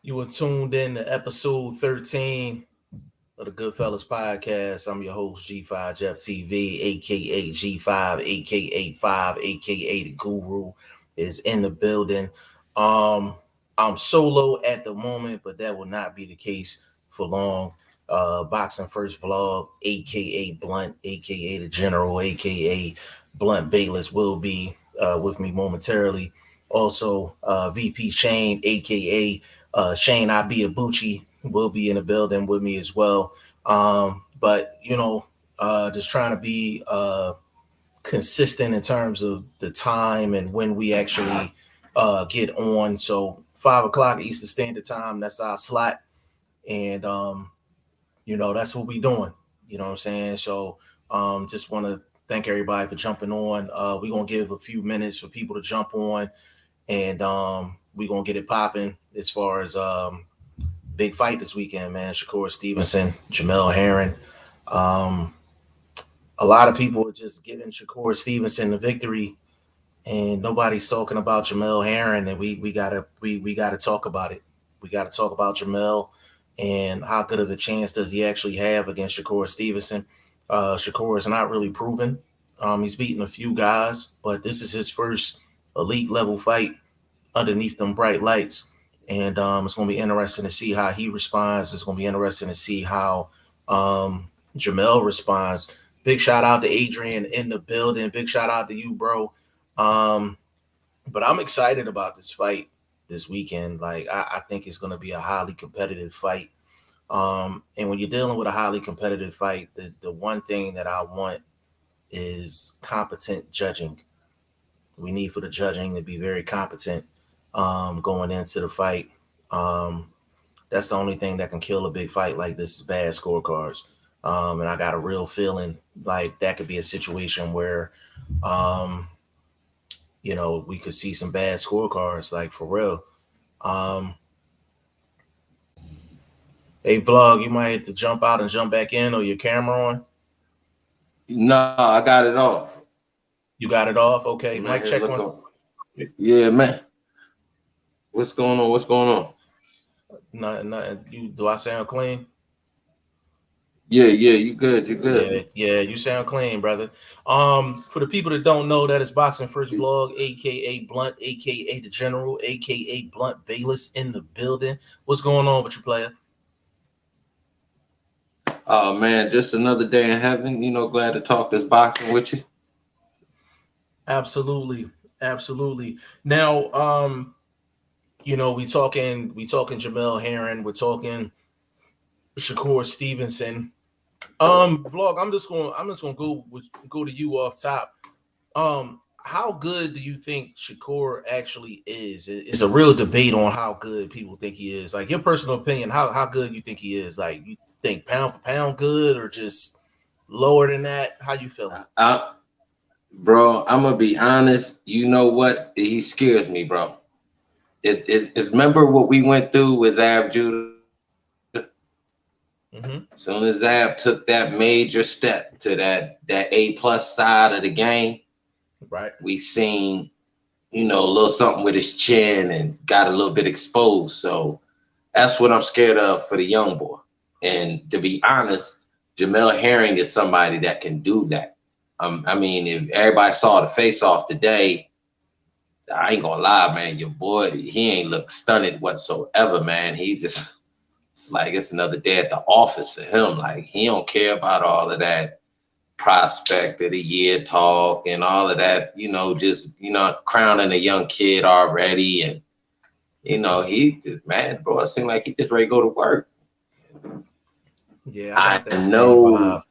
You were tuned in to episode 13 of the Goodfellas podcast. I'm your host, G5 Jeff TV, aka G5, aka 5, aka the Guru is in the building. I'm solo at the moment, but that will not be the case for long. BoxingFirst Vlog, aka Blunt, aka the General, aka Blunt Bayless will be with me momentarily. Also, VP Shane, aka Shane Abiabuchi, will be in the building with me as well. But just trying to be consistent in terms of the time and when we actually get on. So 5 o'clock Eastern Standard Time, that's our slot, and that's what we're doing. You know what I'm saying? So just want to thank everybody for jumping on. We're gonna give a few minutes for people to jump on, and we're gonna get it popping as far as big fight this weekend, man. Shakur Stevenson, Jamel Herring. A lot of people are just giving Shakur Stevenson the victory, and nobody's talking about Jamel Herring. And we gotta talk about it. We gotta talk about Jamel and how good of a chance does he actually have against Shakur Stevenson. Shakur is not really proven. He's beaten a few guys, but this is his first elite level fight underneath them bright lights. And it's going to be interesting to see how he responds. It's going to be interesting to see how Jamel responds. Big shout out to Adrian in the building. Big shout out to you, bro. But I'm excited about this fight this weekend. Like, I think it's going to be a highly competitive fight. And when you're dealing with a highly competitive fight, the one thing that I want is competent judging. We need for the judging to be very competent going into the fight. That's the only thing that can kill a big fight like this is bad scorecards. And I got a real feeling like that could be a situation where, we could see some bad scorecards, like for real. Hey, Vlog, you might have to jump out and jump back in, or your camera on? No, I got it off. You got it off? Okay. Mic check one. Yeah, man. What's going on? Nothing. Do I sound clean? Yeah, you good. Yeah, you sound clean, brother. For the people that don't know, that is BoxingFirst Vlog, aka Blunt, aka the General, aka Blunt Bayless in the building. What's going on with you, player? Oh man, just another day in heaven. Glad to talk this boxing with you. Absolutely. Now, we talking Jamel Herring, we're talking Shakur Stevenson. Vlog, I'm just gonna go to you off top. How good do you think Shakur actually is? It's a real debate on how good people think he is. Like, your personal opinion, how good you think he is? Like, you think pound for pound good, or just lower than that? How you feeling? Bro, I'm gonna be honest. You know what? He scares me, bro. Is remember what we went through with Zab Judah? Mm-hmm. As soon as Zab took that major step to that A+ side of the game, right? We seen, a little something with his chin and got a little bit exposed. So that's what I'm scared of for the young boy. And to be honest, Jamel Herring is somebody that can do that. I mean, if everybody saw the face-off today, I ain't gonna lie, man. Your boy, he ain't look stunted whatsoever, man. He just, it's like it's another day at the office for him. Like, he don't care about all of that prospect of the year talk and all of that, just, crowning a young kid already. And, he just, man, bro, it seemed like he just ready to go to work. Yeah, I know.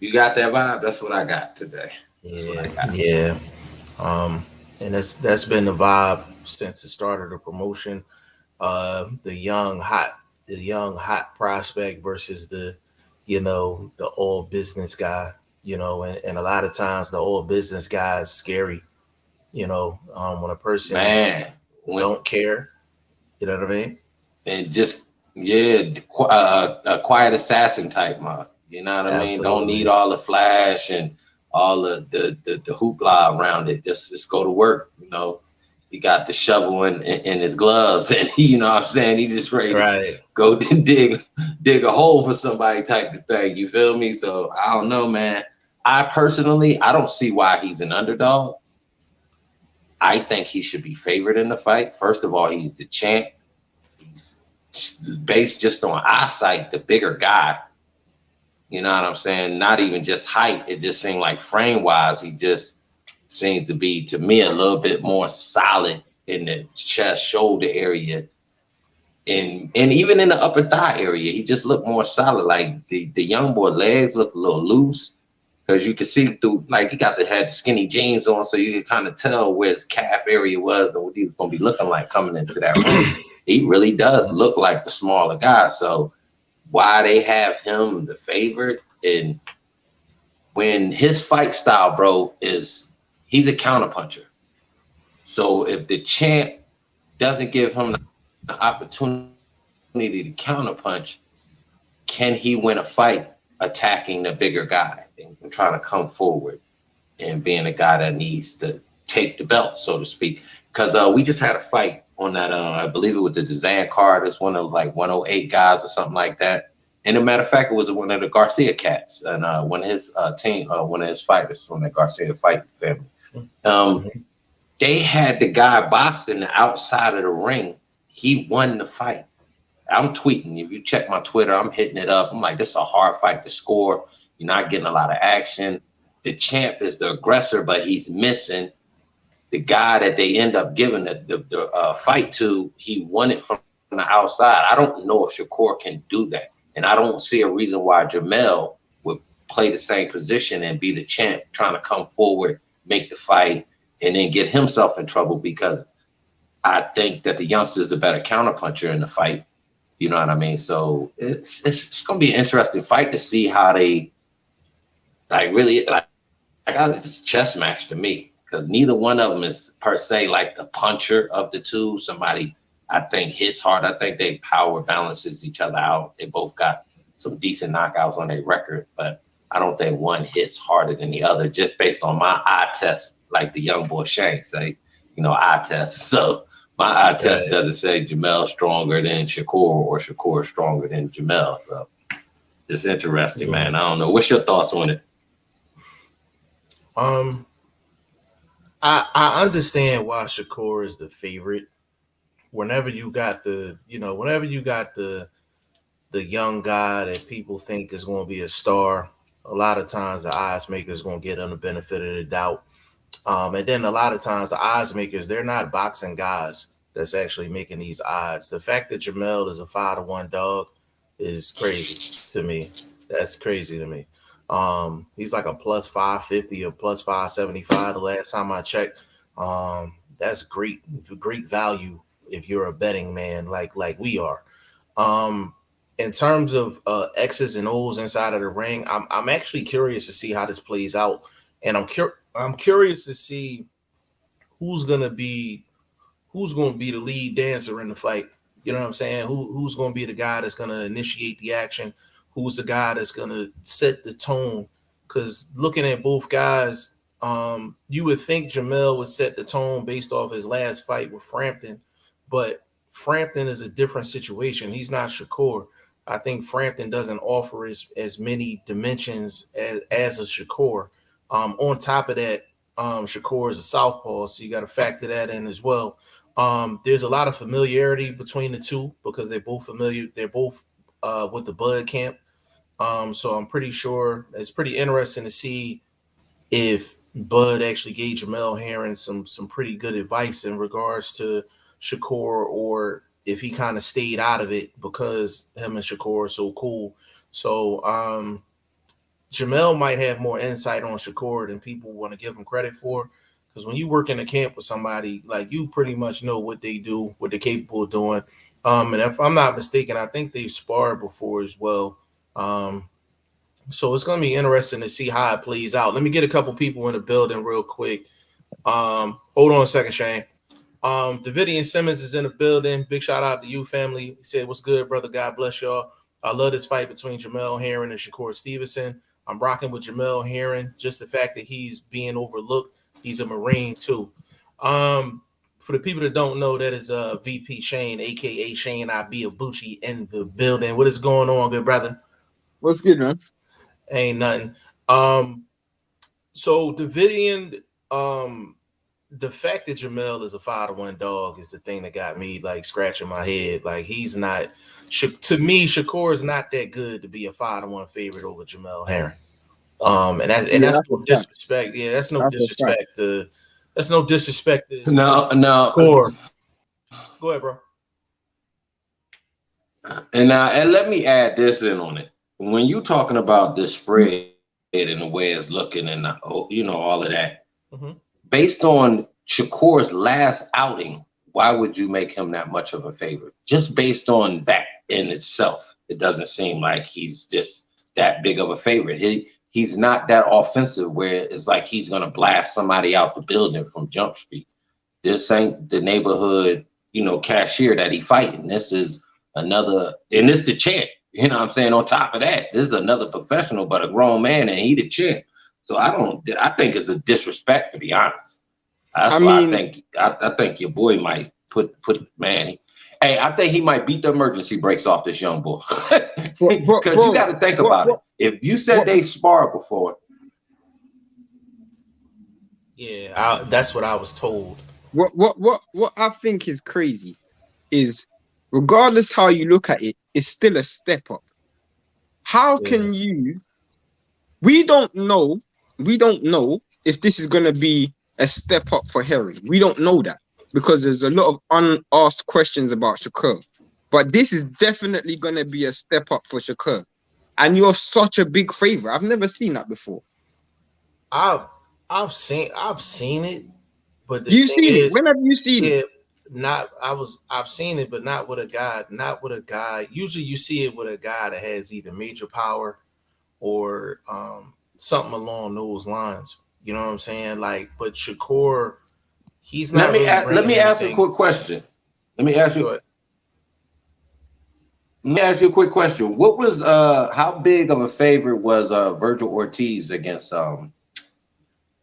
You got that vibe? That's what I got today. Yeah. And that's been the vibe since the start of the promotion. The young hot prospect versus the all business guy, and a lot of times the all business guy is scary, when a person don't care, you know what I mean? And just, a quiet assassin type mod, you know what I mean? Don't need all the flash and all the hoopla around it. Just go to work, He got the shovel in his gloves, and you know what I'm saying, he just ready to Right. go dig a hole for somebody type of thing. You feel me? So I don't know, man. I personally, I don't see why he's an underdog. I think he should be favored in the fight. First of all, he's the champ. He's based just on eyesight, the bigger guy. You know what I'm saying? Not even just height. It just seemed like frame wise, he just seems to be, to me, a little bit more solid in the chest, shoulder area, and even in the upper thigh area. He just looked more solid. Like the young boy legs look a little loose because you could see through, like he had the skinny jeans on, so you could kind of tell where his calf area was and what he was going to be looking like coming into that ring. He really does look like the smaller guy. So why they have him the favorite, and when his fight style, bro, is he's a counterpuncher. So if the champ doesn't give him the opportunity to counterpunch, can he win a fight attacking the bigger guy and trying to come forward and being a guy that needs to take the belt, so to speak? Because we just had a fight on that, I believe it was the Dezan card. It's one of like 108 guys or something like that. And a matter of fact, it was one of the Garcia cats, and one of his one of his fighters from the Garcia fight family. They had the guy boxing the outside of the ring. He won the fight. I'm tweeting. If you check my Twitter, I'm hitting it up. I'm like, this is a hard fight to score. You're not getting a lot of action. The champ is the aggressor, but he's missing. The guy that they end up giving the fight to, he won it from the outside. I don't know if Shakur can do that. And I don't see a reason why Jamel would play the same position and be the champ, trying to come forward, make the fight, and then get himself in trouble, because I think that the youngster's a better counterpuncher in the fight. You know what I mean? So it's going to be an interesting fight to see how they really it's a chess match to me, because neither one of them is per se like the puncher of the two. Somebody I think hits hard. I think they power balances each other out. They both got some decent knockouts on their record, but I don't think one hits harder than the other, just based on my eye test, like the young boy Shank say, eye test. So my eye test doesn't say Jamel stronger than Shakur or Shakur stronger than Jamel. So it's interesting, man. I don't know. What's your thoughts on it? I understand why Shakur is the favorite. Whenever you got the young guy that people think is going to be a star, a lot of times the odds maker is going to get on the benefit of the doubt. And then a lot of times the odds makers, they're not boxing guys that's actually making these odds. The fact that Jamel is a 5-1 dog is crazy to me. That's crazy to me. He's like a plus 550 or plus 575 the last time I checked. That's great value if you're a betting man like we are. In terms of X's and O's inside of the ring, I'm actually curious to see how this plays out, and I'm curious to see who's gonna be the lead dancer in the fight. You know what I'm saying? Who's gonna be the guy that's gonna initiate the action? Who's the guy that's gonna set the tone? Because looking at both guys, you would think Jamel would set the tone based off his last fight with Frampton, but Frampton is a different situation. He's not Shakur. I think Frampton doesn't offer as many dimensions as a Shakur. On top of that, Shakur is a southpaw, so you got to factor that in as well. There's a lot of familiarity between the two because they're both familiar. They're both with the Bud camp. So I'm pretty sure it's pretty interesting to see if Bud actually gave Jamel Herring some pretty good advice in regards to Shakur, or if he kind of stayed out of it because him and Shakur are so cool. So Jamel might have more insight on Shakur than people want to give him credit for. Because when you work in a camp with somebody, like, you pretty much know what they do, what they're capable of doing. And if I'm not mistaken, I think they've sparred before as well. So it's going to be interesting to see how it plays out. Let me get a couple people in the building real quick. Hold on a second, Shane. Davidian Simmons is in the building. Big shout out to you, family. He said, "What's good, brother? God bless y'all. I love this fight between Jamel Herring and Shakur Stevenson. I'm rocking with Jamel Herring. Just the fact that he's being overlooked. He's a Marine too. for the people that don't know, that is VP Shane, aka Shane Abuchi, in the building. What is going on, good brother? What's good, man? Ain't nothing. So Davidian, the fact that Jamel is a 5-1 dog is the thing that got me like scratching my head. Like he's not, to me, Shakur is not that good to be a 5-1 favorite over Jamel Herring. And that's no disrespect. Yeah, that's no disrespect to. That's no disrespect to. No. Shakur. Go ahead, bro. And let me add this in on it. When you talking about this spread and the way it's looking and all of that, based on Shakur's last outing, why would you make him that much of a favorite? Just based on that in itself, it doesn't seem like he's just that big of a favorite. He's not that offensive where it's like he's gonna blast somebody out the building from Jump Street. This ain't the neighborhood, cashier that he fighting. This is another, and this the champ. You know what I'm saying? On top of that, this is another professional, but a grown man, and he the champ. So I think it's a disrespect, to be honest. That's why I think your boy might put man. Hey, I think he might beat the emergency brakes off this young boy. Because you got to think about it. If you said they sparred before. Yeah, that's what I was told. What I think is crazy is, regardless how you look at it, it's still a step up. How can you? We don't know if this is going to be a step up for Herring. We don't know that because there's a lot of unasked questions about Shakur. But this is definitely going to be a step up for Shakur. And you're such a big favorite. I've never seen that before. I've seen it, but you've seen it. When have you seen it? I've seen it, but not with a guy. Usually you see it with a guy that has either major power or something along those lines. You know what I'm saying? Like, but Shakur, he's not. Let me ask a quick question. Let me ask you a quick question. What was how big of a favorite was Virgil Ortiz against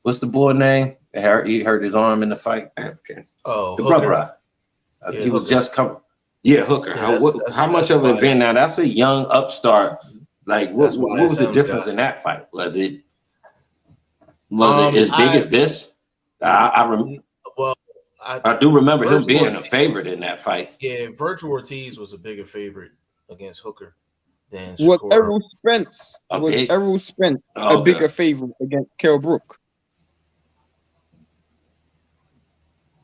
what's the boy name? He hurt his arm in the fight. Okay. Oh, the brother. He was just coming. Yeah, Hooker. Yeah, how much of an event now? That's a young upstart. Like, what was the difference in that fight? Was it as big as this? I do remember him being a favorite in that fight. Yeah, Virgil Ortiz was a bigger favorite against Hooker than Shakur. Was Errol Spence a bigger favorite against Kell Brook?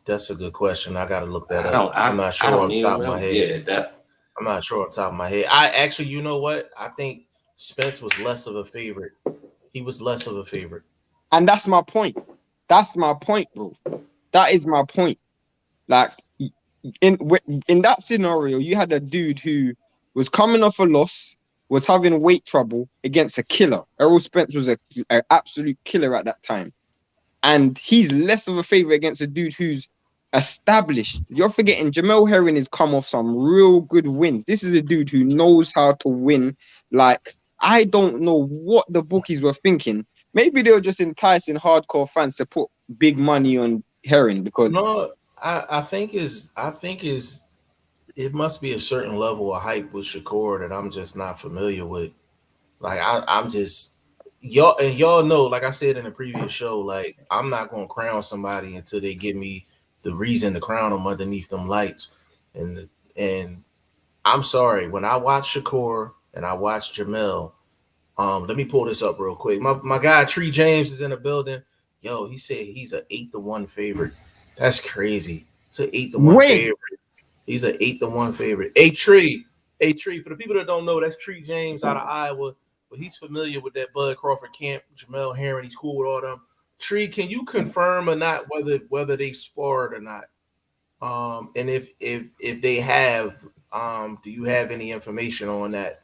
That's a good question. I got to look that up. I'm not sure on top of my head. Yeah, I'm not sure on top of my head. I actually, you know what? I think Spence was less of a favorite. He was less of a favorite. And that's my point. That's my point, bro. That is my point. Like, in that scenario, you had a dude who was coming off a loss, was having weight trouble against a killer. Errol Spence was an absolute killer at that time. And he's less of a favorite against a dude who's established. You're forgetting Jamel Herring has come off some real good wins. This is a dude who knows how to win. Like, I don't know what the bookies were thinking. Maybe they were just enticing hardcore fans to put big money on Herring because I think it must be a certain level of hype with Shakur that I'm just not familiar with. Like I'm just y'all know, like I said in the previous show, like I'm not gonna crown somebody until they give me the reason to crown them underneath them lights. And I'm sorry, when I watch Shakur and I watch Jamel, let me pull this up real quick. My guy Tree James is in the building. Yo, he said he's an 8-1 favorite. That's crazy. It's an 8-1 favorite. He's an 8-1 favorite. Hey Tree. For the people that don't know, that's Tree James out of Iowa. But he's familiar with that Bud Crawford camp, Jamel Herring. He's cool with all them. Tree, can you confirm or not whether they sparred or not? And if they have, do you have any information on that?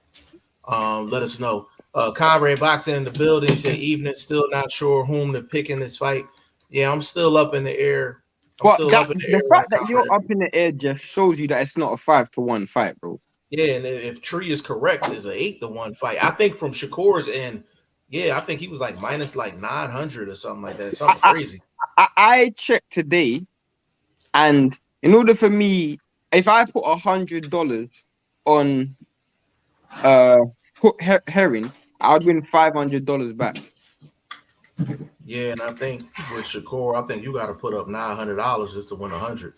Let us know. Conrad Boxing in the building. He said evening, still not sure whom to pick in this fight. Yeah, I'm still up in the air. The fact that you're up in the air just shows you that it's not a 5-1 fight, bro. Yeah, and if Tree is correct, it's an 8-1 fight. I think from Shakur's end, I think he was like minus like 900 or something like that. Something crazy. I checked today, And in order for me, if I put $100 on Herring, I would win $500 back. Yeah, and I think with Shakur, I think you got to put up $900 just to win 100.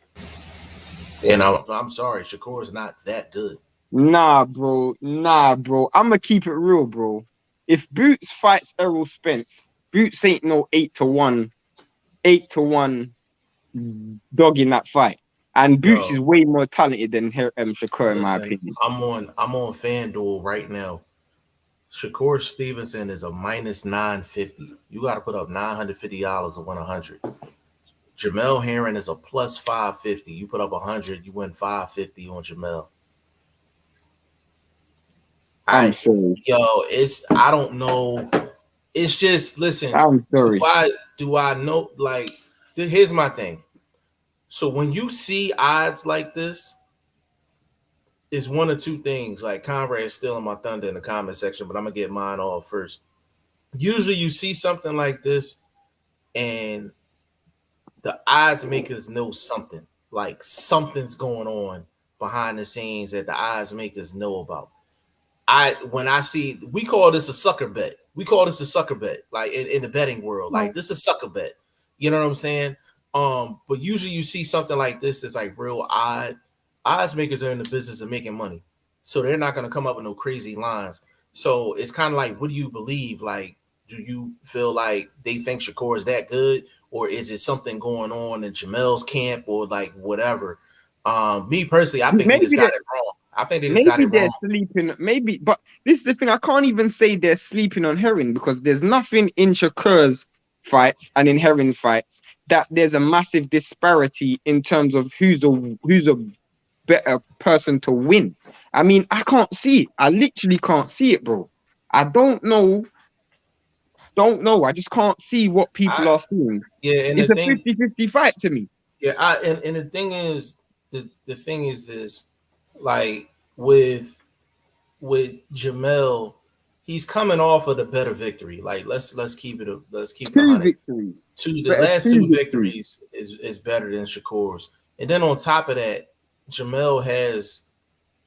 And I'm sorry, Shakur is not that good. Nah, bro. I'm gonna keep it real, bro. If Boots fights Errol Spence, Boots ain't no 8-1 dog in that fight. And Boots is Yo, way more talented than Shakur, in my listen, opinion. I'm on FanDuel right now. Shakur Stevenson is a minus 950. You got to put up $950 to win 100. Jamel Herring is a plus 550. You put up 100, you win 550 on Jamel. I'm sorry. I don't know. It's just listen. I'm sorry. Do I know? Like, here's my thing. So when you see odds like this, it's one of two things. Like Conrad is stealing my thunder in the comment section, but I'm gonna get mine off first. Usually, you see something like this, and the odds makers know something. Like something's going on behind the scenes that the odds makers know about. When I see, we call this a sucker bet. We call this a sucker bet, like in the betting world. Like this is a sucker bet. You know what I'm saying? But usually you see something like this that's like real odd. Odds makers are in the business of making money, so they're not going to come up with no crazy lines. So it's kind of like, what do you believe? Like, do you feel like they think Shakur is that good, or is it something going on in Jamel's camp, or like whatever? Me personally, I think they just got it wrong. I think they just got Maybe it they're wrong. sleeping. Maybe, but this is the thing. I can't even say they're sleeping on Herring because there's nothing in Shakur's fights and in Herring fights that there's a massive disparity in terms of who's a better person to win. I mean, I can't see it. I literally can't see it, bro. I don't know. I just can't see what people are seeing. Yeah, and It's the a thing, 50-50 fight to me. yeah, and the thing is this, like with Jamel, he's coming off of the better victory. Like let's keep it let's keep it 100. Victories. The last two victories is better than Shakur's, and then on top of that, Jamel has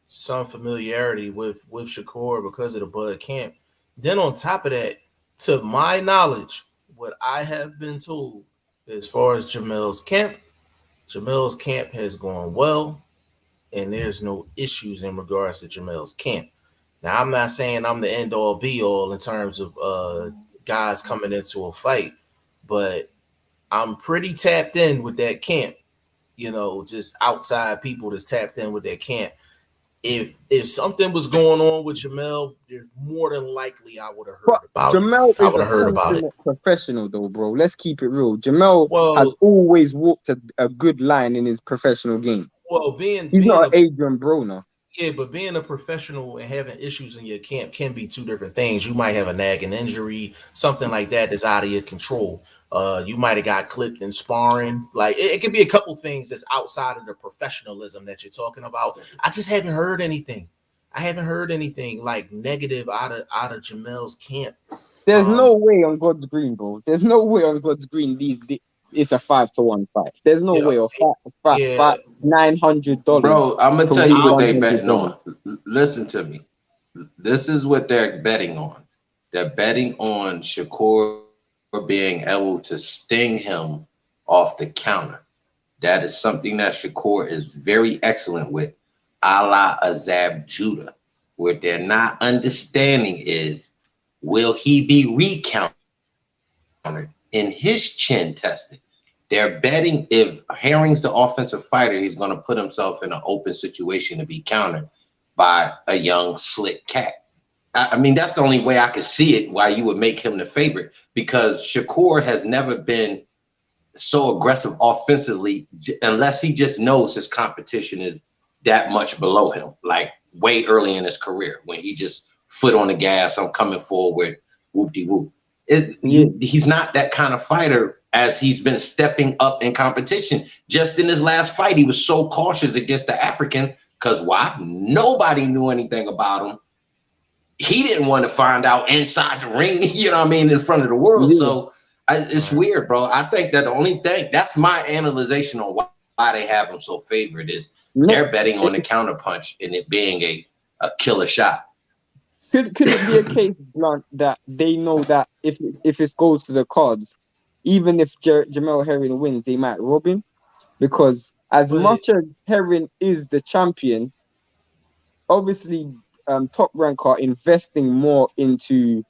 some familiarity with Shakur because of the Bud camp. Then on top of that, to my knowledge, what I have been told as far as Jamel's camp has gone well, and there's no issues in regards to Jamel's camp. Now, I'm not saying I'm the end all be all in terms of guys coming into a fight, but I'm pretty tapped in with that camp. You know, just outside people that's tapped in with that camp. If something was going on with Jamel, there's more than likely I would have heard about it. I would have heard about it. Professional though, bro. Let's keep it real. Jamel has Well, always walked a good line in his professional game. well, He's not an Adrian Broner. Yeah, but being a professional and having issues in your camp can be two different things. You might have a nagging injury, something like that that's out of your control. You might have got clipped in sparring. Like it could be a couple things that's outside of the professionalism that you're talking about. I just haven't heard anything. I haven't heard anything like negative out of Jamel's camp. There's no way on God's green, bro. There's no way on God's green. It's a 5-1 fight. There's no way of fight $900. Bro, I'm gonna tell you what they betting on. Listen to me. This is what they're betting on. They're betting on Shakur being able to sting him off the counter. That is something that Shakur is very excellent with, a la Azab Judah. What they're not understanding is, will he be recounted in his chin testing? They're betting if Herring's the offensive fighter, he's going to put himself in an open situation to be countered by a young, slick cat. I mean, that's the only way I could see it, why you would make him the favorite, because Shakur has never been so aggressive offensively unless he just knows his competition is that much below him, like way early in his career when he just foot on the gas, I'm coming forward, whoop-de-whoop. He's not that kind of fighter as he's been stepping up in competition. Just in his last fight, he was so cautious against the African because why? Nobody knew anything about him. He didn't want to find out inside the ring, you know what I mean, in front of the world. Yeah. So it's weird, bro. I think that the only thing, that's my analyzation on they have him so favored is No, they're betting on the counterpunch and it being a killer shot. could it be a case, Blunt, that they know that if it goes to the cards, even if Jamel Herring wins, they might rob him? Because as much as Herring is the champion, obviously Top Rank are investing more into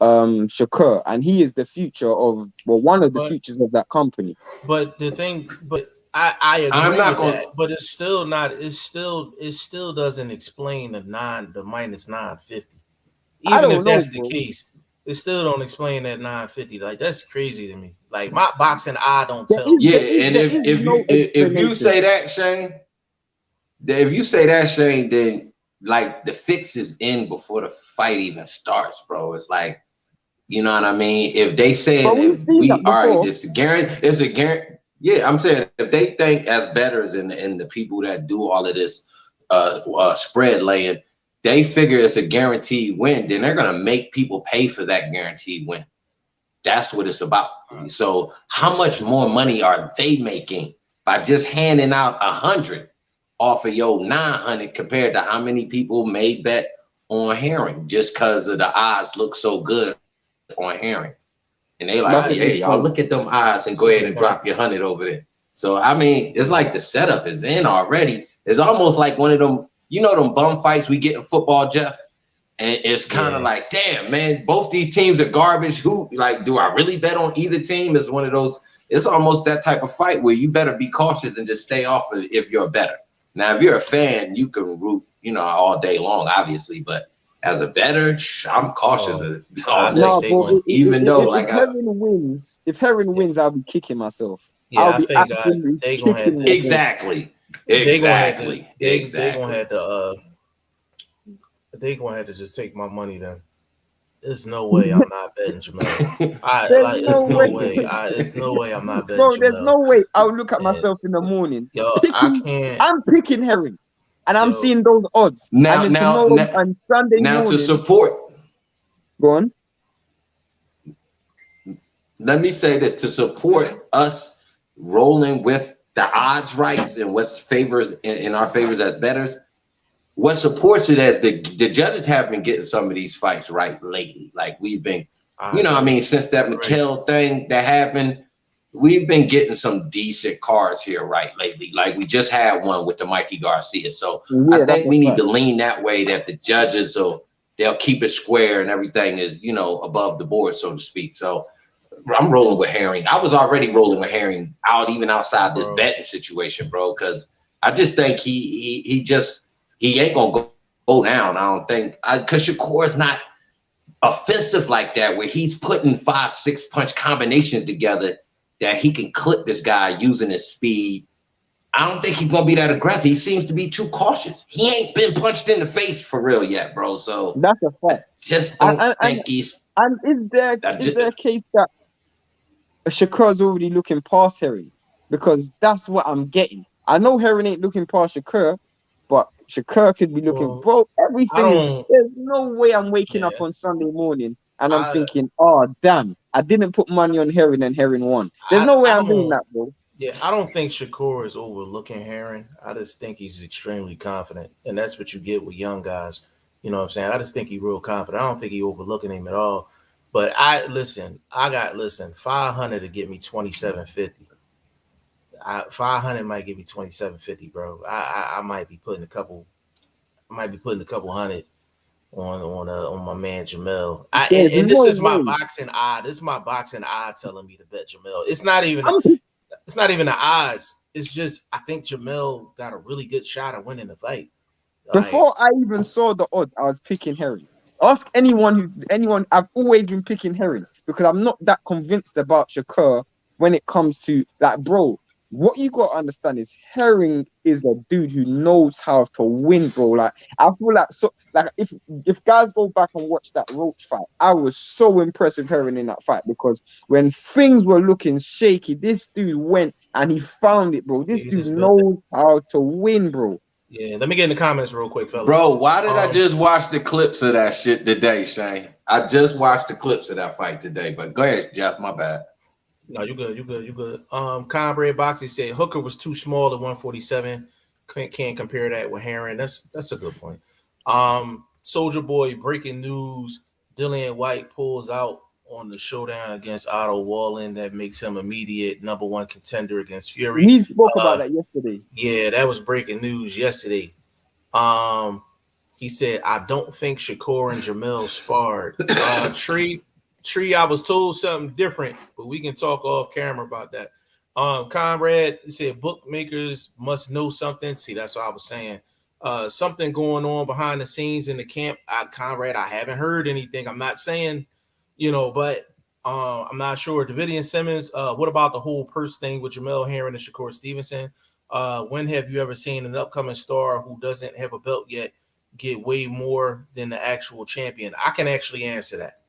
Shakur, and he is the future of one of the futures of that company. But the thing, I agree with that, but it's still not. It still doesn't explain the minus 950. Even if that's the case, it still don't explain that 950. Like, that's crazy to me. Like, my boxing eye don't tell me. Yeah, and if you say that, Shane, then like the fix is in before the fight even starts, bro. It's like, you know what I mean? If they saying if we are, it's a guarantee. Yeah, I'm saying if they think as bettors and the people that do all of this spread laying, they figure it's a guaranteed win, then they're gonna make people pay for that guaranteed win. That's what it's about. So how much more money are they making by just handing out 100 off of your 900 compared to how many people may bet on Herring just because of the odds look so good on Herring? And they like, hey, y'all look at them odds and go ahead and drop your 100 over there. So I mean, it's like the setup is in already. It's almost like one of them, you know, them bum fights we get in football, Jeff. And it's kind of like, damn, man, both these teams are garbage. Who, like, do I really bet on either team? It's one of those. It's almost that type of fight where you better be cautious and just stay off of if you're a bettor. Now, if you're a fan, you can root, you know, all day long, obviously, but as a bettor, I'm cautious of all this. Even though, like, if Herring wins, I'll be kicking myself. Yeah, I think they gonna have to, exactly. They gonna have to just take my money then. There's no way I'm not betting Jamel. There's no way I'm not betting Jamel. There's no way. I'll look at myself in the morning. I'm picking Herring. And I'm seeing those odds. Now, on Sunday morning, to support. Go on. Let me say this, to support us rolling with the odds rights and what's favors in our favors as bettors. What supports it as the judges have been getting some of these fights right lately. Like we've been, you know what I mean, since that McHale thing that happened, we've been getting some decent cards here right lately. Like we just had one with the Mikey Garcia. So I think we need to lean that way, that the judges they'll keep it square and everything is, you know, above the board, so to speak. So I'm rolling with Herring. I was already rolling with Herring even outside this betting situation, bro, because I just think he ain't gonna go down. I don't think, because Shakur is not offensive like that, where he's putting 5-6 punch combinations together that he can clip this guy using his speed. I don't think he's gonna be that aggressive. He seems to be too cautious. He ain't been punched in the face for real yet, bro. So that's a fact. Just don't think he's. And is there a case that Shakur's already looking past Herring? Because that's what I'm getting. I know Herring ain't looking past Shakur, but Shakur could be looking, bro. There's no way I'm waking up on Sunday morning and I'm thinking, oh damn, I didn't put money on Herring and Herring won. There's no way I'm doing that, bro. Yeah, I don't think Shakur is overlooking Herring. I just think he's extremely confident, and that's what you get with young guys. You know what I'm saying? I just think he's real confident. I don't think he's overlooking him at all. But I got 500 to get me 2750. 500 might give me 2750, bro. I might be putting a couple hundred on my man Jamel. And this is my boxing eye. This is my boxing eye telling me to bet Jamel. It's not even the odds. It's just I think Jamel got a really good shot at winning the fight. Before I even saw the odds, I was picking Herring. Ask anyone. I've always been picking Herring because I'm not that convinced about Shakur when it comes to that, bro. What you got to understand is Herring is a dude who knows how to win, bro. Like I feel like if guys go back and watch that Roach fight, I was so impressed with Herring in that fight because when things were looking shaky, this dude went and he found it, bro. This dude knows how to win, bro. Yeah, let me get in the comments real quick, fellas. Bro, why did I just watch the clips of that shit today, Shane? I just watched the clips of that fight today, but go ahead, Jeff, my bad. No, you good. You good. You good. Conrad Boxy said Hooker was too small at 147. Can't compare that with Herring. That's a good point. Soldier Boy, breaking news: Dillian White pulls out on the showdown against Otto Wallen. That makes him immediate number one contender against Fury. We spoke about that yesterday. Yeah, that was breaking news yesterday. Um, he said, I don't think Shakur and Jamel sparred. Tree, I was told something different, but we can talk off camera about that. Conrad, he said bookmakers must know something. See, that's what I was saying. Something going on behind the scenes in the camp. Conrad, I haven't heard anything. I'm not saying, but I'm not sure. Davidian Simmons, what about the whole purse thing with Jamel Herring and Shakur Stevenson? When have you ever seen an upcoming star who doesn't have a belt yet get way more than the actual champion? I can actually answer that.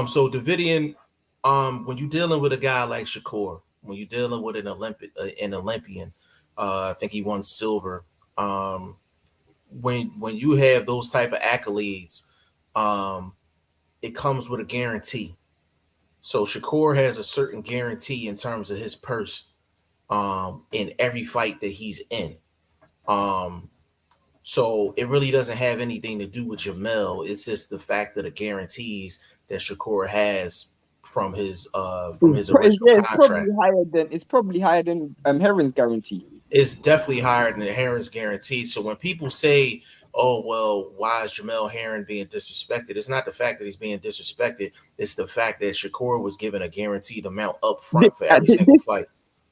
So Davidian, when you're dealing with a guy like Shakur, when you're dealing with an Olympian, I think he won silver. When you have those type of accolades, it comes with a guarantee. So Shakur has a certain guarantee in terms of his purse in every fight that he's in. So it really doesn't have anything to do with Jamel. It's just the fact of the guarantees that Shakur has from his original contract. It's probably higher than Herring's guarantee. It's definitely higher than the Herring's guarantee. So when people say, "Oh well, why is Jamel Herring being disrespected?" It's not the fact that he's being disrespected. It's the fact that Shakur was given a guaranteed amount up front for every single fight.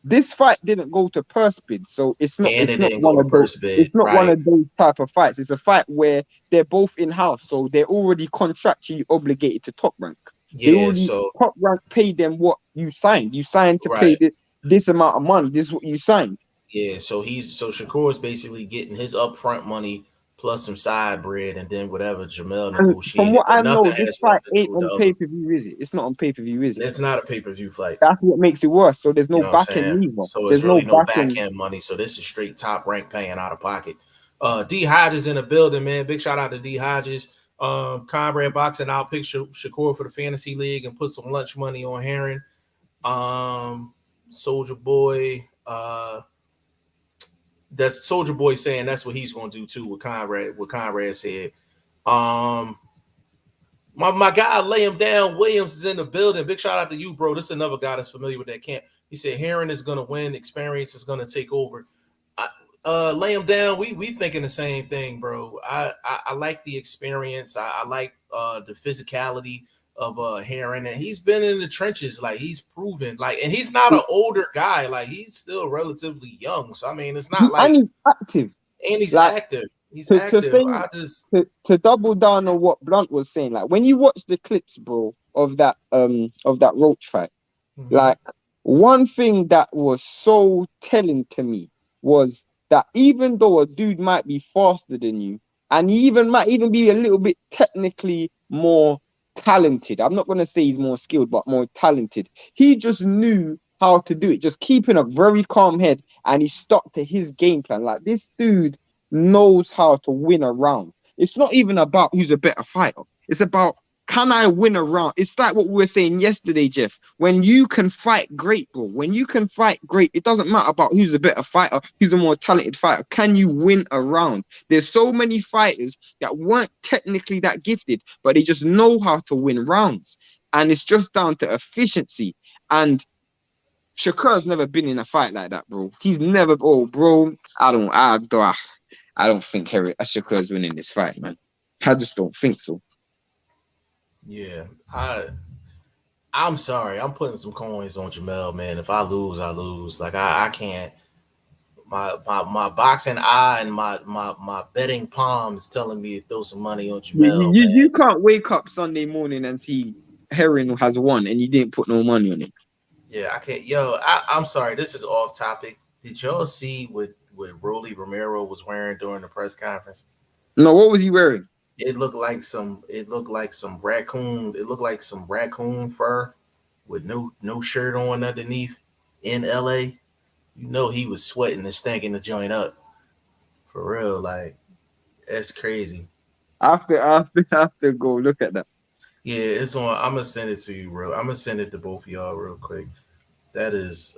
This fight didn't go to purse bid, so it's not. And it's it not didn't go one to of purse those. bid, It's not right. one of those type of fights. It's a fight where they're both in house, so they're already contractually obligated to Top Rank. Yeah, so Top Rank paid them what you signed. You signed to right. pay this amount of money. This is what you signed. Yeah, so Shakur is basically getting his upfront money plus some side bread, and then whatever Jamel And from negotiated, what but I know, nothing this has one fight to do ain't with the on other. pay-per-view, is it? It's not on pay-per-view, is it? It's not a pay-per-view fight. That's what makes it worse. So there's You no know what I'm backing saying? either. So it's There's no really no back backing. end money. So this is straight Top Rank paying out of pocket. D Hodges in the building, man. Big shout out to D Hodges. Conrad Boxing, I'll pick Shakur for the fantasy league and put some lunch money on Herring. Soldier Boy, that's Soldier Boy saying that's what he's gonna do too with Conrad. What Conrad said. My guy lay him down. Williams is in the building. Big shout out to you, bro. This is another guy that's familiar with that camp. He said Herring is gonna win. Experience is gonna take over. Lay him down. We thinking the same thing, bro. I like the experience. I like the physicality of Herring, and he's been in the trenches. Like he's proven. Like, and he's not an older guy. Like he's still relatively young. So I mean, it's not like, And he's active. and he's Like active. He's to active. say I just to double down on what Blunt was saying. Like when you watch the clips, bro, of that Roach fight, like one thing that was so telling to me was that even though a dude might be faster than you, and he might even be a little bit technically more talented. I'm not gonna say he's more skilled, but more talented. He just knew how to do it, just keeping a very calm head, and he stuck to his game plan. Like this dude knows how to win a round. It's not even about who's a better fighter. It's about, can I win a round? It's like what we were saying yesterday, Jeff. When you can fight great, bro. When you can fight great, it doesn't matter about who's a better fighter, who's a more talented fighter. Can you win a round? There's so many fighters that weren't technically that gifted, but they just know how to win rounds. And it's just down to efficiency. And Shakur's never been in a fight like that, bro. He's never, bro. I don't think Shakur's winning this fight, man. I just don't think so. Yeah, I'm sorry. I'm putting some coins on Jamel, man. If I lose, I lose. Like I can't. My boxing eye and my betting palm is telling me to throw some money on Jamel, man. You can't wake up Sunday morning and see Herring has won and you didn't put no money on it. Yeah, I can't. Yo, I'm sorry. This is off topic. Did y'all see what Rolly Romero was wearing during the press conference? No, what was he wearing? It looked like some. It looked like some raccoon. It looked like some raccoon fur with no shirt on underneath in L.A. You know he was sweating and stinking the joint up for real. Like that's crazy. I have to go look at that. Yeah, it's on. I'm gonna send it to you, real. I'm gonna send it to both of y'all real quick. That is,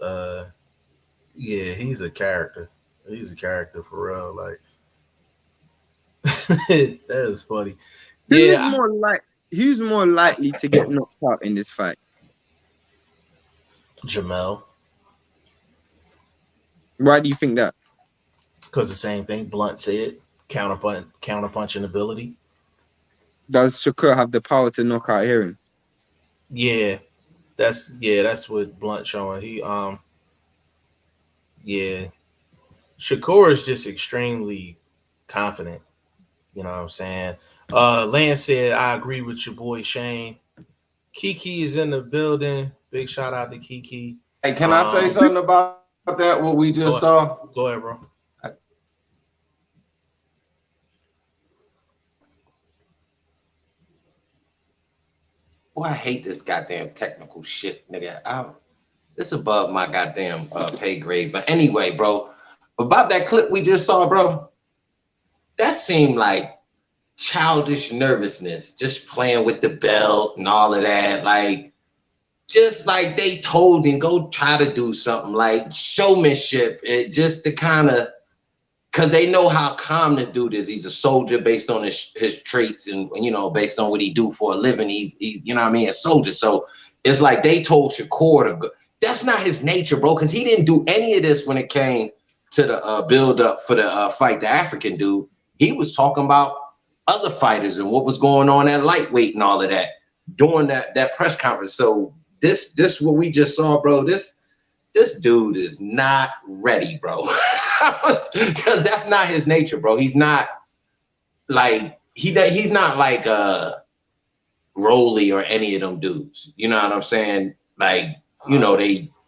yeah, he's a character. He's a character for real. Like that is funny. Who's Yeah, more like who's more likely to get knocked out in this fight? Jamel, Why do you think that? because the same thing Blunt said. Counterpunching ability. Does Shakur have the power to knock out Heron? Yeah, that's what Blunt showing. Yeah, Shakur is just extremely confident. You know what I'm saying? Lance said, I agree with your boy Shane. Kiki is in the building. Big shout out to Kiki. Hey, can I say something about that? What we just saw? Go ahead, bro. Boy, I hate this goddamn technical shit, nigga. This above my goddamn pay grade. But anyway, bro, about that clip we just saw, bro, that seemed like childish nervousness, just playing with the belt and all of that. Like, just like they told him, go try to do something like showmanship, just to kind of, because they know how calm this dude is. He's a soldier based on his traits and, you know, based on what he do for a living. He's you know what I mean, a soldier. So it's like they told Shakur to go. That's not his nature, bro, because he didn't do any of this when it came to the build up for the fight, the African dude. He was talking about other fighters and what was going on at lightweight and all of that during that press conference. So this what we just saw, bro, this dude is not ready, bro. Because that's not his nature, bro. He's not like he's not like Rolly or any of them dudes. You know what I'm saying? Like, you know,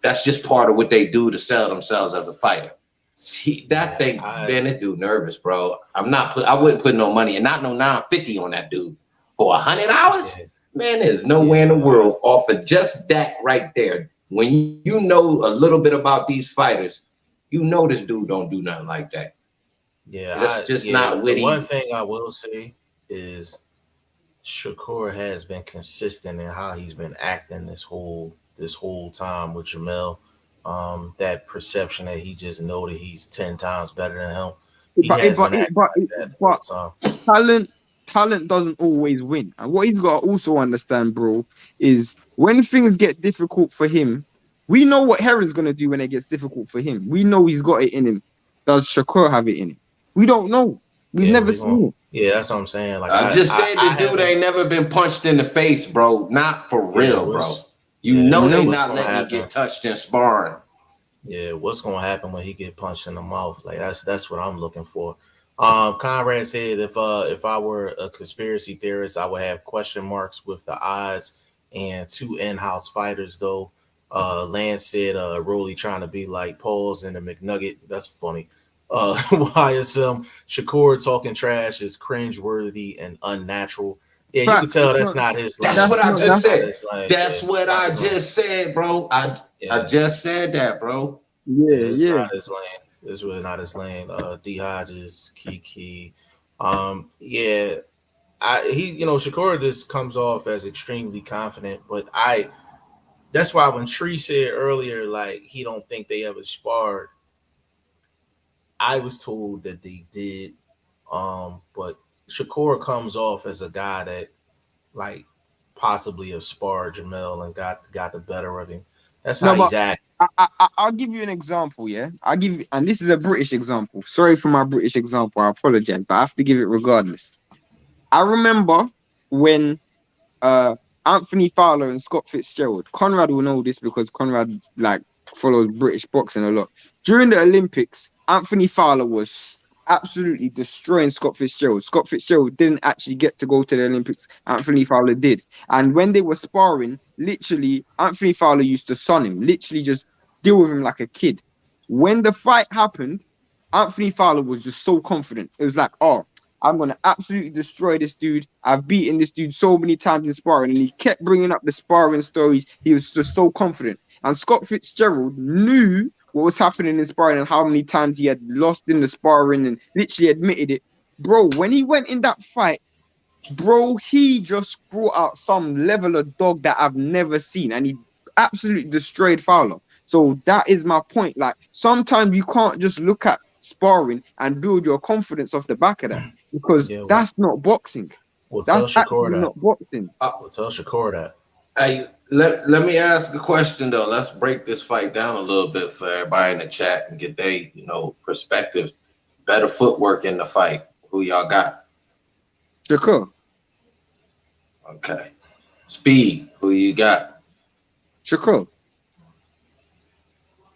that's just part of what they do to sell themselves as a fighter. See that thing, man, this dude nervous, bro. I wouldn't put no money and not no 950 on that dude for $100. Yeah. Man, there's no way in the world off of just that right there. When you know a little bit about these fighters, you know this dude don't do nothing like that. Yeah, that's just not witty. One thing I will say is Shakur has been consistent in how he's been acting this whole time with Jamel. That perception that he just know that he's 10 times better than him. But talent doesn't always win. And what he's got to also understand, bro, is when things get difficult for him, we know what Heron's going to do when it gets difficult for him. We know he's got it in him. Does Shakur have it in him? We don't know. We've never seen it. Yeah, that's what I'm saying. Like I just said the dude ain't never been punched in the face, bro. Not for real, bro. You know they not letting you get touched in sparring. Yeah, what's gonna happen when he get punched in the mouth? Like that's what I'm looking for. Conrad said if I were a conspiracy theorist, I would have question marks with the odds and 2 in-house fighters though. Lance said Rolly trying to be like Pauls and the McNugget. That's funny. YSM Shakur talking trash is cringeworthy and unnatural. Yeah, you can tell that's not his lane. That's what I just said. That's what I just said, bro. I just said that, bro. Yeah, it's not his lane. It's really not his lane. D Hodges, Kiki. Yeah. Shakur just comes off as extremely confident, but that's why when Tree said earlier, like he don't think they ever sparred, I was told that they did. But Shakur comes off as a guy that like possibly have sparred Jamel and got the better of him. That's how he's acting. I'll give you an example, yeah. And this is a British example. Sorry for my British example. I apologize, but I have to give it regardless. I remember when Anthony Fowler and Scott Fitzgerald. Conrad will know this because Conrad like follows British boxing a lot. During the Olympics, Anthony Fowler was absolutely destroying Scott Fitzgerald. Scott Fitzgerald didn't actually get to go to the Olympics. Anthony Fowler did. And when they were sparring, literally, Anthony Fowler used to son him, literally just deal with him like a kid. When the fight happened, Anthony Fowler was just so confident. It was like, oh, I'm going to absolutely destroy this dude. I've beaten this dude so many times in sparring. And he kept bringing up the sparring stories. He was just so confident. And Scott Fitzgerald knew what was happening in sparring and how many times he had lost in the sparring and literally admitted it. Bro, when he went in that fight, Bro, he just brought out some level of dog that I've never seen, and he absolutely destroyed Fowler. So that is my point. Like sometimes you can't just look at sparring and build your confidence off the back of that, because Yeah, that's not boxing. we'll tell That's Shakur actually that. not boxing. We'll tell Shakur that. Hey, let me ask a question though. Let's break this fight down a little bit for everybody in the chat and get their perspectives. Better footwork in the fight. Who y'all got? Shakur. Okay. Speed. Who you got? Shakur.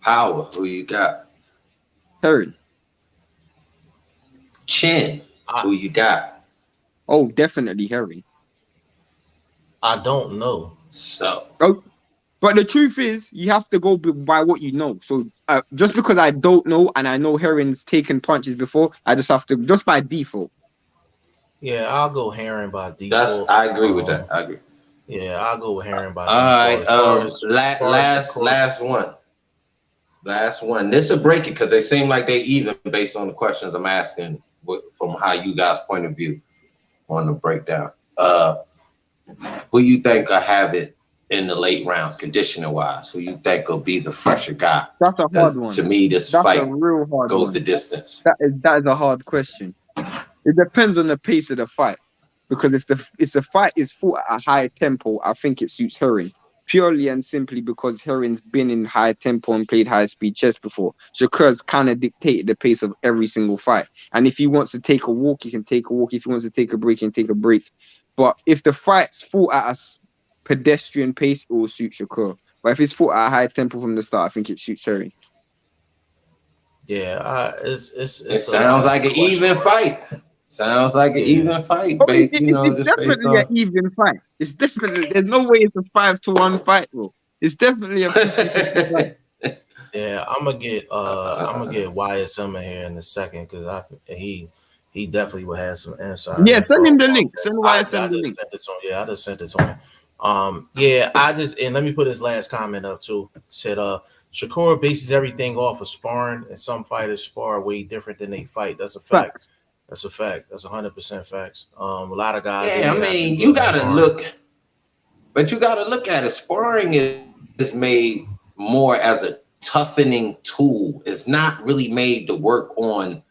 Power. Who you got? Herring. Chin. Who you got? Oh, definitely Herring. I don't know. So. Oh, but the truth is, you have to go by what you know. So just because I don't know and I know Herring's taken punches before, I just have to just by default. Yeah, I'll go Herring by default. I agree with that. I agree. Yeah, I'll go with Herring by All default. right. Last one. Last one. This will break it because they seem like they even based on the questions I'm asking from how you guys' point of view on the breakdown. Who you think will have it in the late rounds, conditioning wise? Who you think will be the fresher guy? That's a hard one. To me, this That's fight a real hard goes one. the distance. That is a hard question. It depends on the pace of the fight. Because if the fight is fought at a high tempo, I think it suits Herring. Purely and simply because Herring's been in high tempo and played high speed chess before. Shakur's kind of dictated the pace of every single fight. And if he wants to take a walk, he can take a walk. If he wants to take a break, he can take a break. But if the fight's fought at a pedestrian pace, it will suit Shakur. But if it's fought at a high tempo from the start, I think it suits Herring. Yeah, it sounds like an even fight. Sounds like an even fight, it's definitely an even fight. It's definitely, there's no way it's a 5-1 fight, bro. It's definitely a 50-50 fight. Yeah, I'm gonna get Wyatt Summer here in a second because he definitely will have some insight. Yeah, send him the link. Send Wyatt the link. I just sent it to him. Yeah, and let me put his last comment up too. Said Shakur bases everything off of sparring, and some fighters spar way different than they fight. That's a fact. That's a fact. That's 100% facts. A lot of guys. Yeah, I mean, you gotta look at it. Sparring is made more as a toughening tool. It's not really made to work on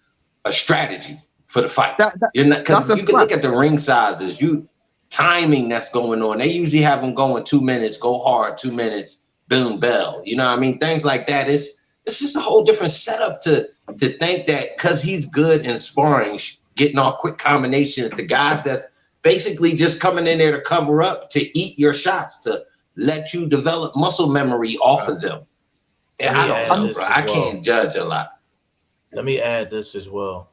a strategy for the fight. You're not, because you can look at the ring sizes, timing that's going on. They usually have them going 2 minutes, go hard, 2 minutes, boom, bell. You know what I mean? Things like that. It's just a whole different setup to think that because he's good in sparring, getting all quick combinations to guys that's basically just coming in there to cover up, to eat your shots, to let you develop muscle memory off of them. And I don't know, bro. I can't judge a lot. Let me add this as well.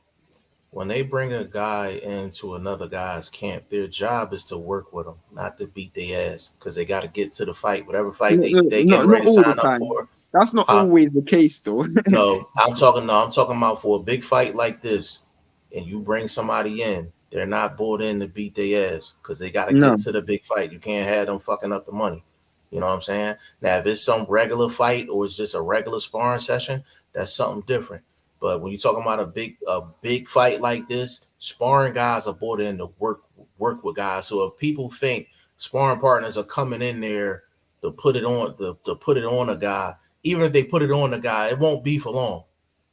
When they bring a guy into another guy's camp, their job is to work with them, not to beat their ass, because they got to get to the fight, whatever fight they get ready to sign up for. That's not always the case, though. No, I'm talking about for a big fight like this, and you bring somebody in, they're not brought in to beat their ass because they got to get to the big fight. You can't have them fucking up the money. You know what I'm saying? Now, if it's some regular fight or it's just a regular sparring session, that's something different. But when you're talking about a big fight like this, sparring guys are brought in to work with guys. So if people think sparring partners are coming in there to put it on a guy, even if they put it on the guy, it won't be for long.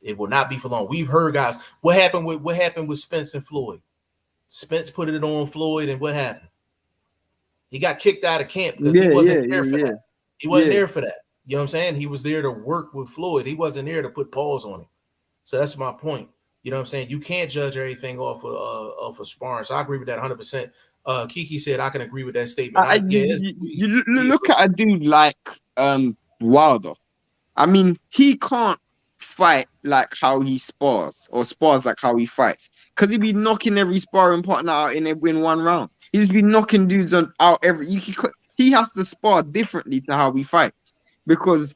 It will not be for long. We've heard guys. What happened with Spence and Floyd? Spence put it on Floyd, and what happened? He got kicked out of camp because he wasn't there for that. He wasn't there for that. You know what I'm saying? He was there to work with Floyd. He wasn't there to put pause on him. So that's my point. You know what I'm saying? You can't judge everything off of sparring. So I agree with that 100%. Kiki said I can agree with that statement. You look at a dude like Wilder. I mean, he can't fight like how he spars or spars like how he fights, because he'd be knocking every sparring partner out in one round. He'd just be knocking dudes out every. He has to spar differently to how he fights, because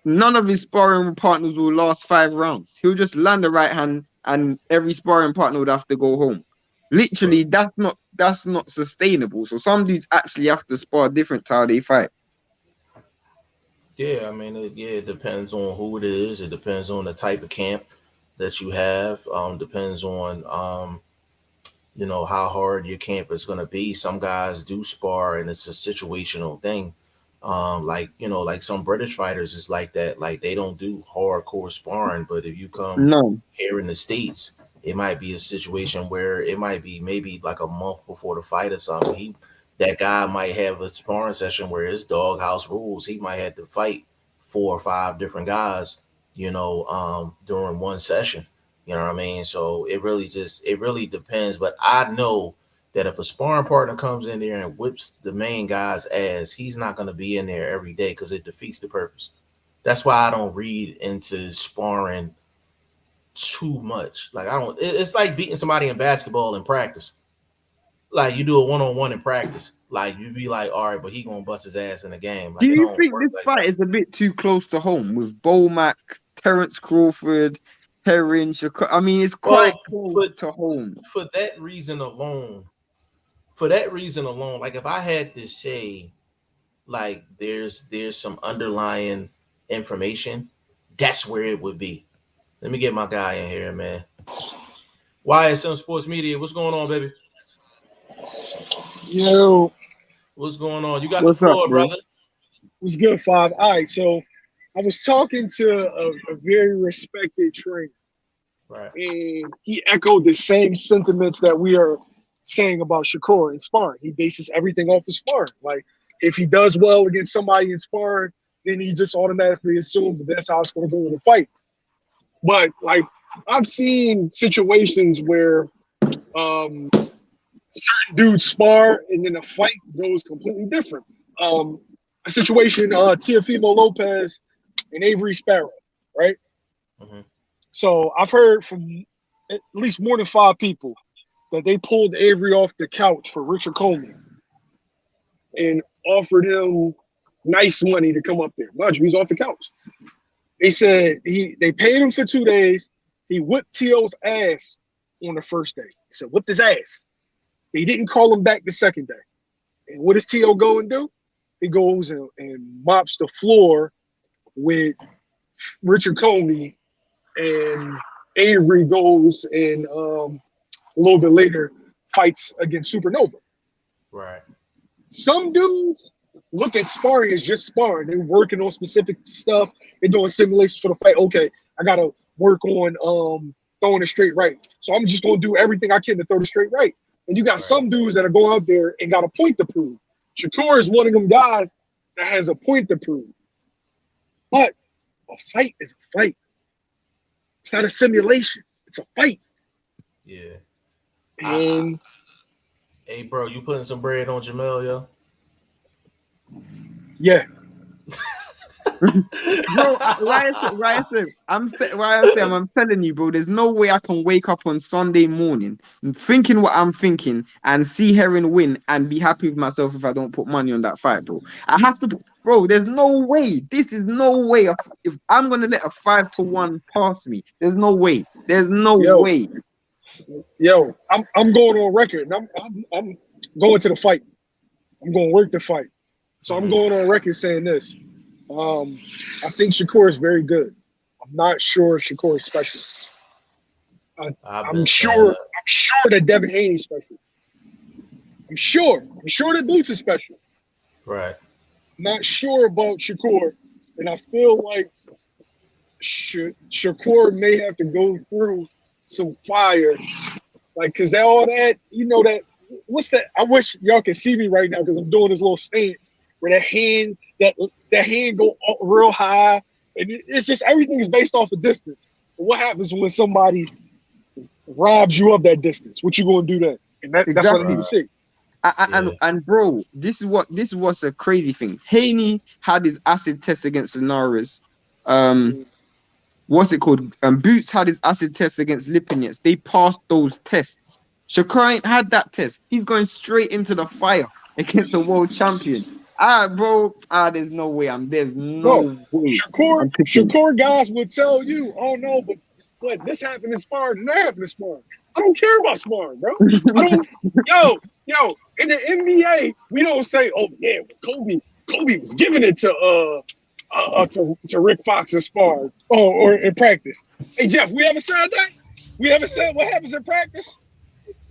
none of his sparring partners will last 5 rounds. He'll just land the right hand, and every sparring partner would have to go home. Literally, that's not sustainable. So some dudes actually have to spar different to how they fight. Yeah, I mean, it depends on who it is. It depends on the type of camp that you have. Depends on you know, how hard your camp is going to be. Some guys do spar and it's a situational thing. Like, you know, like some British fighters is like that. Like they don't do hardcore sparring, but if you come No, here in the States, it might be a situation where it might be maybe like a month before the fight or something. That guy might have a sparring session where it's doghouse rules. He might have to fight 4 or 5 different guys, you know, during one session. You know what I mean? So it really depends. But I know that if a sparring partner comes in there and whips the main guy's ass, he's not going to be in there every day because it defeats the purpose. That's why I don't read into sparring too much. Like I don't. It's like beating somebody in basketball in practice. Like you do a 1-on-1 in practice. Like you be like, all right, but he gonna bust his ass in the game. do Like it you don't think work this like fight that. is a bit too close to home with Bomac, Terence Crawford, Herring, Shakur? I mean, it's quite Well, close for to home. for that reason alone, like if I had to say, like there's some underlying information, that's where it would be. Let me get my guy in here, man. YSM Sports Media, what's going on, baby? Yo, What's going on? You got the What's up, floor, bro? brother. what's good, Five? All right, so I was talking to a very respected trainer, Right. and he echoed the same sentiments that we are saying about Shakur in sparring. He bases everything off of sparring. Like, if he does well against somebody in sparring, then he just automatically assumes that that's how it's going to go in the fight. But, like, I've seen situations where certain dudes spar and then the fight goes completely different. A situation, Teofimo Lopez and Avery Sparrow, right? Mm-hmm. So I've heard from at least more than 5 people that they pulled Avery off the couch for Richard Coleman and offered him nice money to come up there. Mind you, he's off the couch. They said they paid him for 2 days. He whipped T.O.'s ass on the first day. He said, whipped his ass. They didn't call him back the second day. And what does T.O. go and do? He goes and mops the floor with Richard Comey, and Avery goes and a little bit later fights against Supernova. Right. Some dudes look at sparring as just sparring. They're working on specific stuff. They're doing simulations for the fight. Okay, I got to work on throwing a straight right. So I'm just going to do everything I can to throw the straight right. And you got some dudes that are going out there and got a point to prove. Shakur is one of them guys that has a point to prove. But a fight is a fight. It's not a simulation. It's a fight. Yeah. And Hey, bro, you putting some bread on Jamel, yo? yeah. Bro, I'm telling you, bro, there's no way I can wake up on Sunday morning thinking what I'm thinking and see Heron win and be happy with myself if I don't put money on that fight, bro. I have to, bro, there's no way. This is no way. If I'm going to let a 5-1 pass me, there's no way. There's no way. Yo, I'm going on record, and I'm going to the fight. I'm going to work the fight. So I'm going on record saying this. I think Shakur is very good. I'm not sure Shakur is special. I'm sure that Devin Haney is special. I'm sure that Boots is special. Right. Not sure about Shakur, and I feel like Shakur may have to go through some fire, like, cause that what's that? I wish y'all could see me right now because I'm doing this little stance where that hand go up real high, and it's just everything is based off of distance. But what happens when somebody robs you of that distance? What you gonna do then? And that's what I need to see. And bro, this is what's a crazy thing. Haney had his acid test against Linares. What's it called? Boots had his acid test against Lipinets. They passed those tests. Shakur ain't had that test. He's going straight into the fire against the world champion. There's no way. There's no way. Shakur guys would tell you, oh no, but this happened in sparring and that happened in sparring. I don't care about sparring, bro. Yo, in the NBA, we don't say, oh yeah, Kobe was giving it to Rick Fox in sparring or in practice. Hey Jeff, we ever said that? We ever said what happens in practice?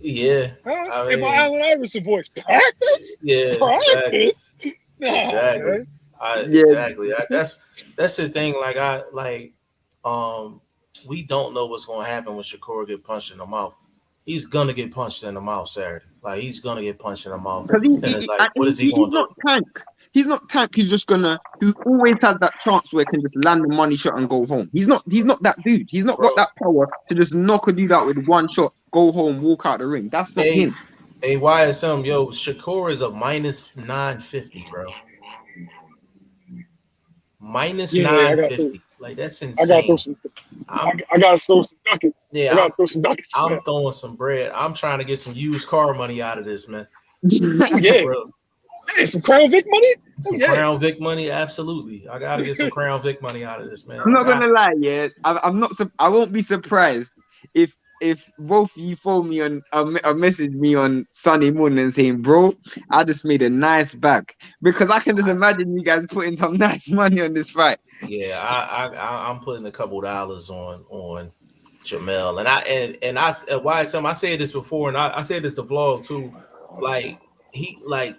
Yeah, In my Allen Iverson voice, practice. yeah, Practice. exactly, Nah, exactly. man. Yeah. That's the thing. We don't know what's gonna happen when Shakur get punched in the mouth. He's gonna get punched in the mouth Saturday. Like he's gonna get punched in the mouth, Because and it's like, what is he he's gonna not do? tank. He's not tank. He's just gonna. He always has that chance where he can just land the money shot and go home. He's not that dude. He's not got Bro, that power to just knock a dude out with one shot, go home, walk out the ring. That's not him. Hey, YSM, yo, Shakur is a minus 950, bro. Minus Yeah, I got 950. Like that's I got to throw insane. some. I got to throw some ducats. Yeah, I got to throw some ducats. I'm throwing some bread. I'm trying to get some used car money out of this, man. Oh, yeah. Bro. Hey, some Crown Vic money? Some Crown Vic money, absolutely. I gotta get some Crown Vic money out of this, man. I'm not gonna lie, yeah. I'm not. I won't be surprised if both of you phone me on message me on Sunday morning and saying, "Bro, I just made a nice bag," because I can just imagine you guys putting some nice money on this fight. Yeah, I'm putting a couple dollars on Jamel, and YSM. I said this before, and I said this to vlog too. Like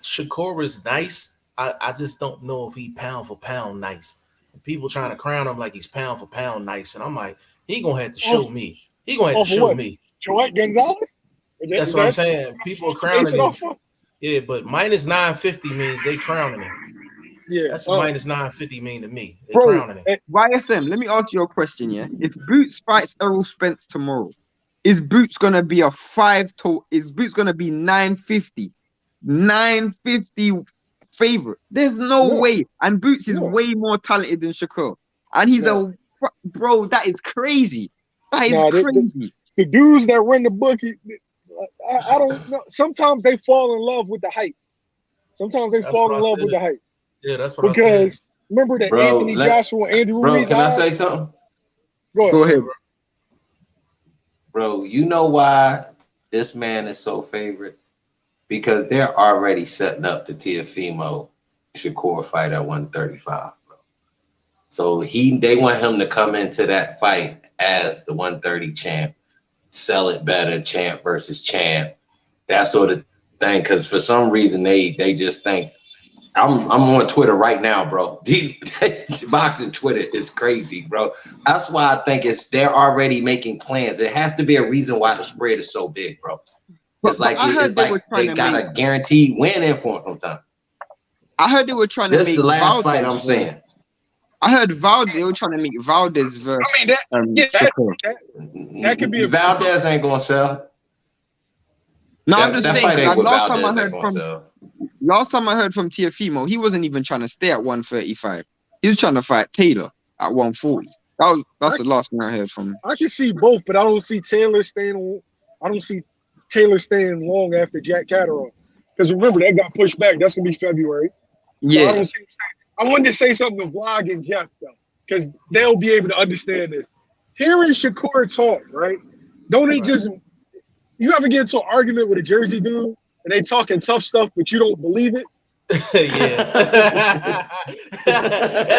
Shakur is nice. I just don't know if he pound for pound nice. People trying to crown him like he's pound for pound nice, and I'm like, he gonna have to show me. He gonna have to show me. Joette Gonzalez? That's what I'm saying. People are crowning him. Yeah, but minus 950 means they crowning him. Yeah, that's what minus 950 mean to me. They Bro, crowning him. YSM, let me ask you a question, yeah? If Boots fights Errol Spence tomorrow, is Boots gonna be a 5 to? Is Boots gonna be 950? 950 favorite? There's no way. And Boots is way more talented than Shakur, and he's bro. That is crazy. That is crazy. The dudes that run the book, I don't know. Sometimes they fall in love with the hype. Sometimes they fall in love with the hype. Yeah, that's what I said. Because remember that Anthony Joshua, Andrew Ruiz. Bro, can I say something? Go ahead, bro. Bro, you know why this man is so favorite? Because they're already setting up the Teofimo Shakur fight at 135, bro. So they want him to come into that fight as the 130 champ, sell it better, champ versus champ, that sort of thing. Because for some reason they just think I'm on Twitter right now, bro. Boxing Twitter is crazy, bro. That's why I think they're already making plans. It has to be a reason why the spread is so big, bro. It's like they got a guaranteed win in for him sometime. I heard they were trying to make this is the last fight I'm saying. I heard they were trying to make Valdez versus. I mean that could be Valdez ain't gonna sell. No, I'm just saying. Last time I heard from Teofimo, he wasn't even trying to stay at 135. He was trying to fight Taylor at 140. That's the last thing I heard from him. I can see both, but I don't see Taylor staying. I don't see Taylor staying long after Jack Catterall, because remember that got pushed back. That's gonna be February. Yeah. So I wanted to say something to Vlog and Jeff though, because they'll be able to understand this. Hearing Shakur talk, right? Don't they just? You ever get into an argument with a Jersey dude and they talking tough stuff, but you don't believe it? Yeah.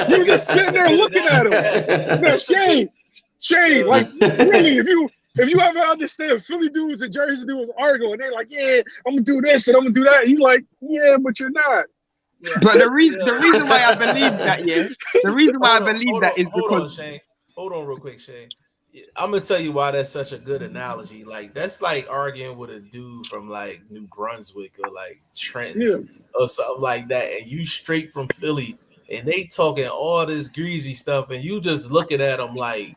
You just sitting there looking at him. No, Shane, like really, if you ever understand Philly dudes and Jersey dudes arguing, they're like, yeah, I'm gonna do this and I'm gonna do that. You like, yeah, but you're not. But the reason why I believe that, the reason why I believe that is because Shane. Hold on real quick, Shane. I'm gonna tell you why that's such a good analogy. Like that's like arguing with a dude from like New Brunswick or like Trenton or something like that, and you straight from Philly, and they talking all this greasy stuff, and you just looking at them like,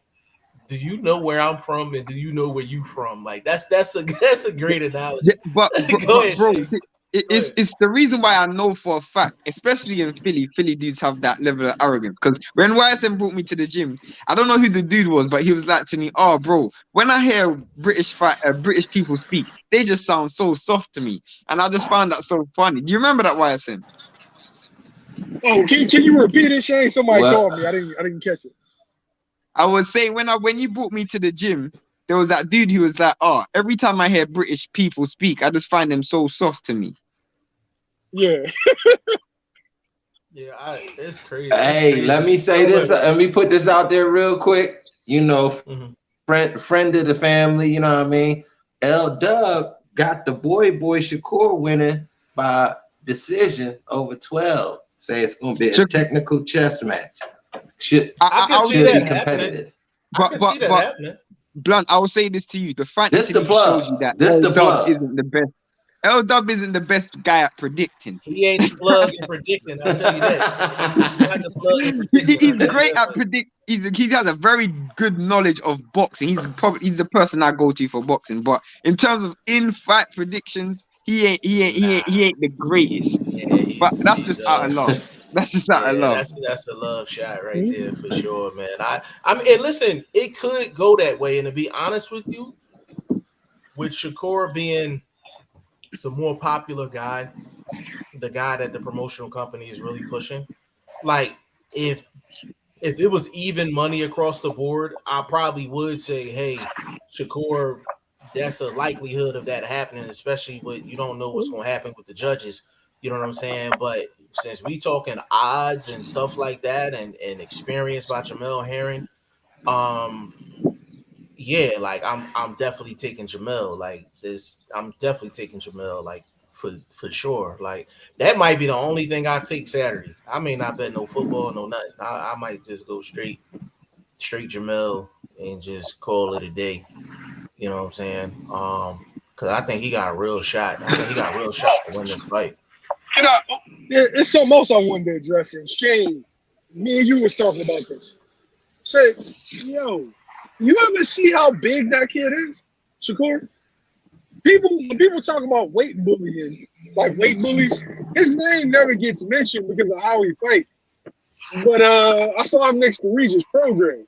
do you know where I'm from, and do you know where you from? Like that's a great analogy. But bro, it's the reason why I know for a fact, especially in Philly dudes have that level of arrogance. Because when YSM brought me to the gym, I don't know who the dude was, but he was like to me, "Oh, bro, when I hear British people speak, they just sound so soft to me," and I just found that so funny. Do you remember that, YSM? Oh, can you repeat it, Shane? Somebody called me. I didn't catch it. I was saying when you brought me to the gym, there was that dude who was like, "Oh, every time I hear British people speak, I just find them so soft to me." Yeah. Yeah, it's crazy. Hey, crazy. Let me say this. Let me put this out there real quick. You know, friend of the family. You know what I mean? L Dub got the boy Shakur winning by decision over 12. Say it's going to be a technical chess match. I can see be that competitive. happening. I can see that happening. Blunt, I will say this to you: the fantasy This the plug. shows you that This the L-Dub plug. isn't the best. L-Dub isn't the best guy at predicting. He ain't the plug in predicting. I tell you that. He's not the plug in predicting. He's great at predict. He has a very good knowledge of boxing. He's the person I go to for boxing. But in terms of in-fight predictions, he ain't the greatest. Yeah, but that's just out of love. That's just out of love. That's a love shot right there for sure, man. I mean, and listen, it could go that way. And to be honest with you, with Shakur being the more popular guy, the guy that the promotional company is really pushing, like if it was even money across the board, I probably would say, hey, Shakur, that's a likelihood of that happening, especially with you don't know what's going to happen with the judges. You know what I'm saying? But since we talking odds and stuff like that and experience by Jamel Herring, yeah, like I'm definitely taking Jamel. Like this, I'm definitely taking Jamel. Like for sure. Like that might be the only thing I take Saturday. I may not bet no football, no nothing. I might just go straight Jamel and just call it a day. You know what I'm saying? Because I think he got a real shot. I think he got a real shot to win this fight. It's something else I wanted to address. And Shane, me and you was talking about this. Say, yo, you ever see how big that kid is, Shakur? When people talk about weight bullying, like weight bullies, his name never gets mentioned because of how he fights. But I saw him next to Regis' program.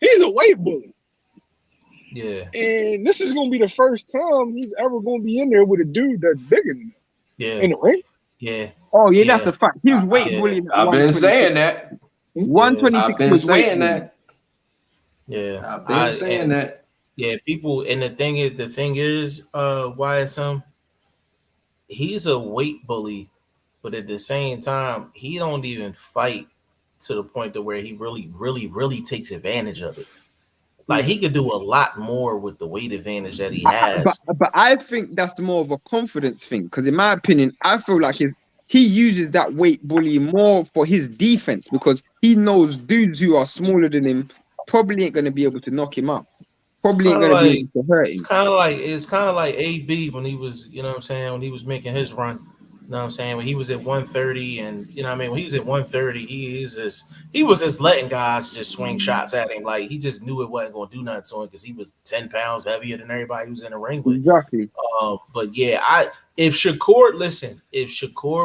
He's a weight bully. Yeah. And this is going to be the first time he's ever going to be in there with a dude that's bigger than him. Yeah. In the ring. Yeah. Oh, yeah, that's a fact. He was weight bullying. I've been saying that. 126 I've been was saying that. Yeah. I've been saying that. Yeah, people, and the thing is, YSM, he's a weight bully, but at the same time, he don't even fight to the point to where he really takes advantage of it. Like he could do a lot more with the weight advantage that he has. But I think that's more of a confidence thing, because in my opinion, I feel like he uses that weight bully more for his defense, because he knows dudes who are smaller than him probably ain't going to be able to knock him out. Probably ain't going to be able to hurt him. It's kind of like AB when he was, you know what I'm saying, when he was making his run. You know what I'm saying? When he was at 130, and you know what I mean, when he was at 130, he was just letting guys just swing shots at him. Like he just knew it wasn't going to do nothing to him because he was 10 pounds heavier than everybody he was in the ring with. Exactly. But yeah, if Shakur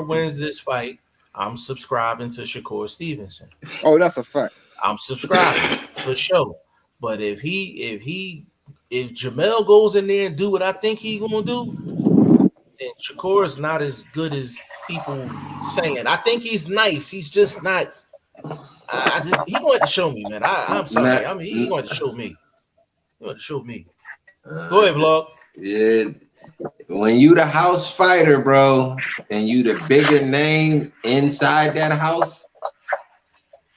wins this fight, I'm subscribing to Shakur Stevenson. Oh, that's a fact. I'm subscribing for sure. But if Jamel goes in there and do what I think he's gonna do, then Shakur is not as good as people saying. I think he's nice. He's just not. He going to show me, man. I'm sorry. I mean, he going to show me. He going to show me. Go ahead, vlog. Yeah. When you the house fighter, bro, and you the bigger name inside that house.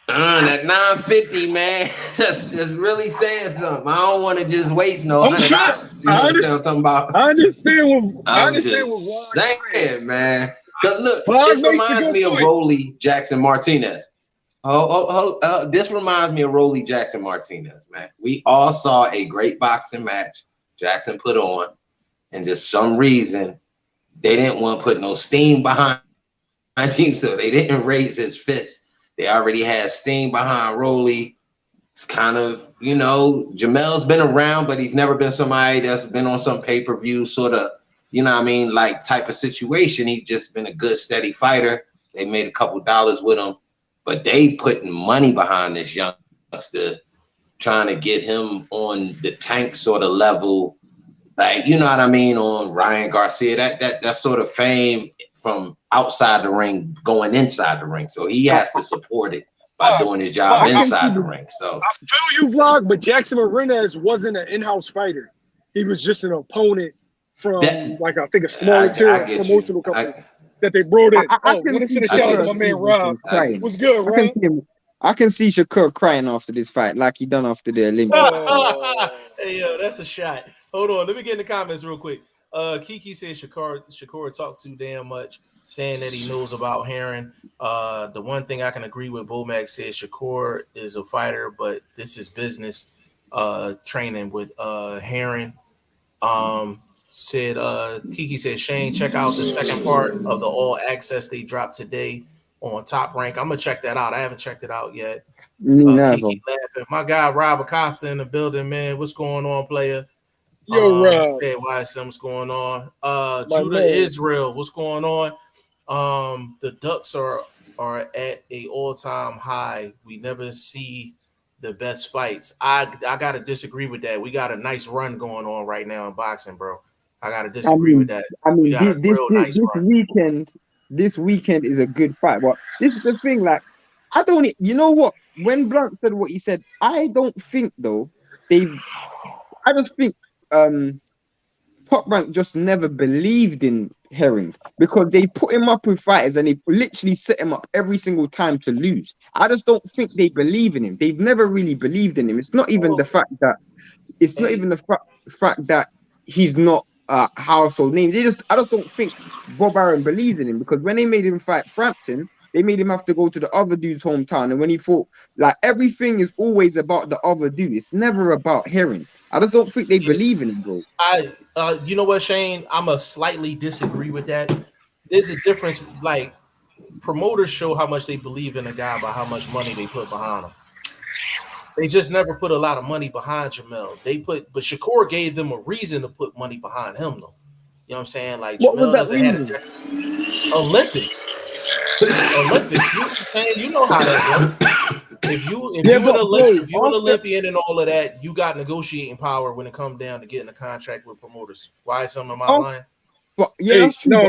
That 950, man, just really saying something. I don't want to just waste no $100. You know what I'm talking about? I understand what saying, man. Because look, this reminds me of Rolly Jackson Martinez. This reminds me of Rolly Jackson Martinez, man. We all saw a great boxing match Jackson put on, and just some reason they didn't want to put no steam behind him, so they didn't raise his fist. They already had steam behind Rolly. It's kind of, you know, Jamel's been around, but he's never been somebody that's been on some pay-per-view sort of, you know what I mean, like type of situation. He's just been a good, steady fighter. They made a couple dollars with him, but they putting money behind this youngster, trying to get him on the Tank sort of level, like, you know what I mean, on Ryan Garcia, that sort of fame from outside the ring going inside the ring. So he has to support it by doing his job inside the ring. So I feel you, vlog, but Jackson Martinez wasn't an in-house fighter. He was just an opponent from like I think a smaller promotional company that they brought in. I can see my man Rob. Was good, Rob. I can see Shakur crying after this fight, like he done after the Olympics. Hey, yo, that's a shot. Hold on, let me get in the comments real quick. Kiki said Shakur talked too damn much, saying that he knows about Herring. The one thing I can agree with, Bomac said Shakur is a fighter, but this is business. Training with Herring. Kiki said, Shane, check out the second part of the All Access they dropped today on Top Rank. I'm gonna check that out. I haven't checked it out yet. Kiki laughing. My guy Rob Acosta in the building, man. What's going on, player? Yo, Rob. What's going on? Judah man. Israel, what's going on? The Ducks are at a all-time high. We never see the best fights. I gotta disagree with that. We got a nice run going on right now in boxing, bro. I gotta disagree with that. I mean, we got a real nice run. This weekend is a good fight. But this is the thing, like, I don't. You know what? When Blunt said what he said, I don't think though I just think Top Rank just never believed in Herring because they put him up with fighters and they literally set him up every single time to lose. I just don't think they believe in him. They've never really believed in him. It's not even the fact that he's not a household name. I just don't think Bob Arum believes in him because when they made him fight Frampton, they made him have to go to the other dude's hometown. And when he fought, like, everything is always about the other dude. It's never about Herring. I just don't think they believe in him, bro. You know what, Shane? I'm a slightly disagree with that. There's a difference. Like, promoters show how much they believe in a guy by how much money they put behind him. They just never put a lot of money behind Jamel. But Shakur gave them a reason to put money behind him, though. You know what I'm saying? Like, Jamel doesn't have Olympics. You know how that goes. If you're an Olympian and all of that, you got negotiating power when it comes down to getting a contract with promoters. Why is something in my line? But yeah, that's true. No.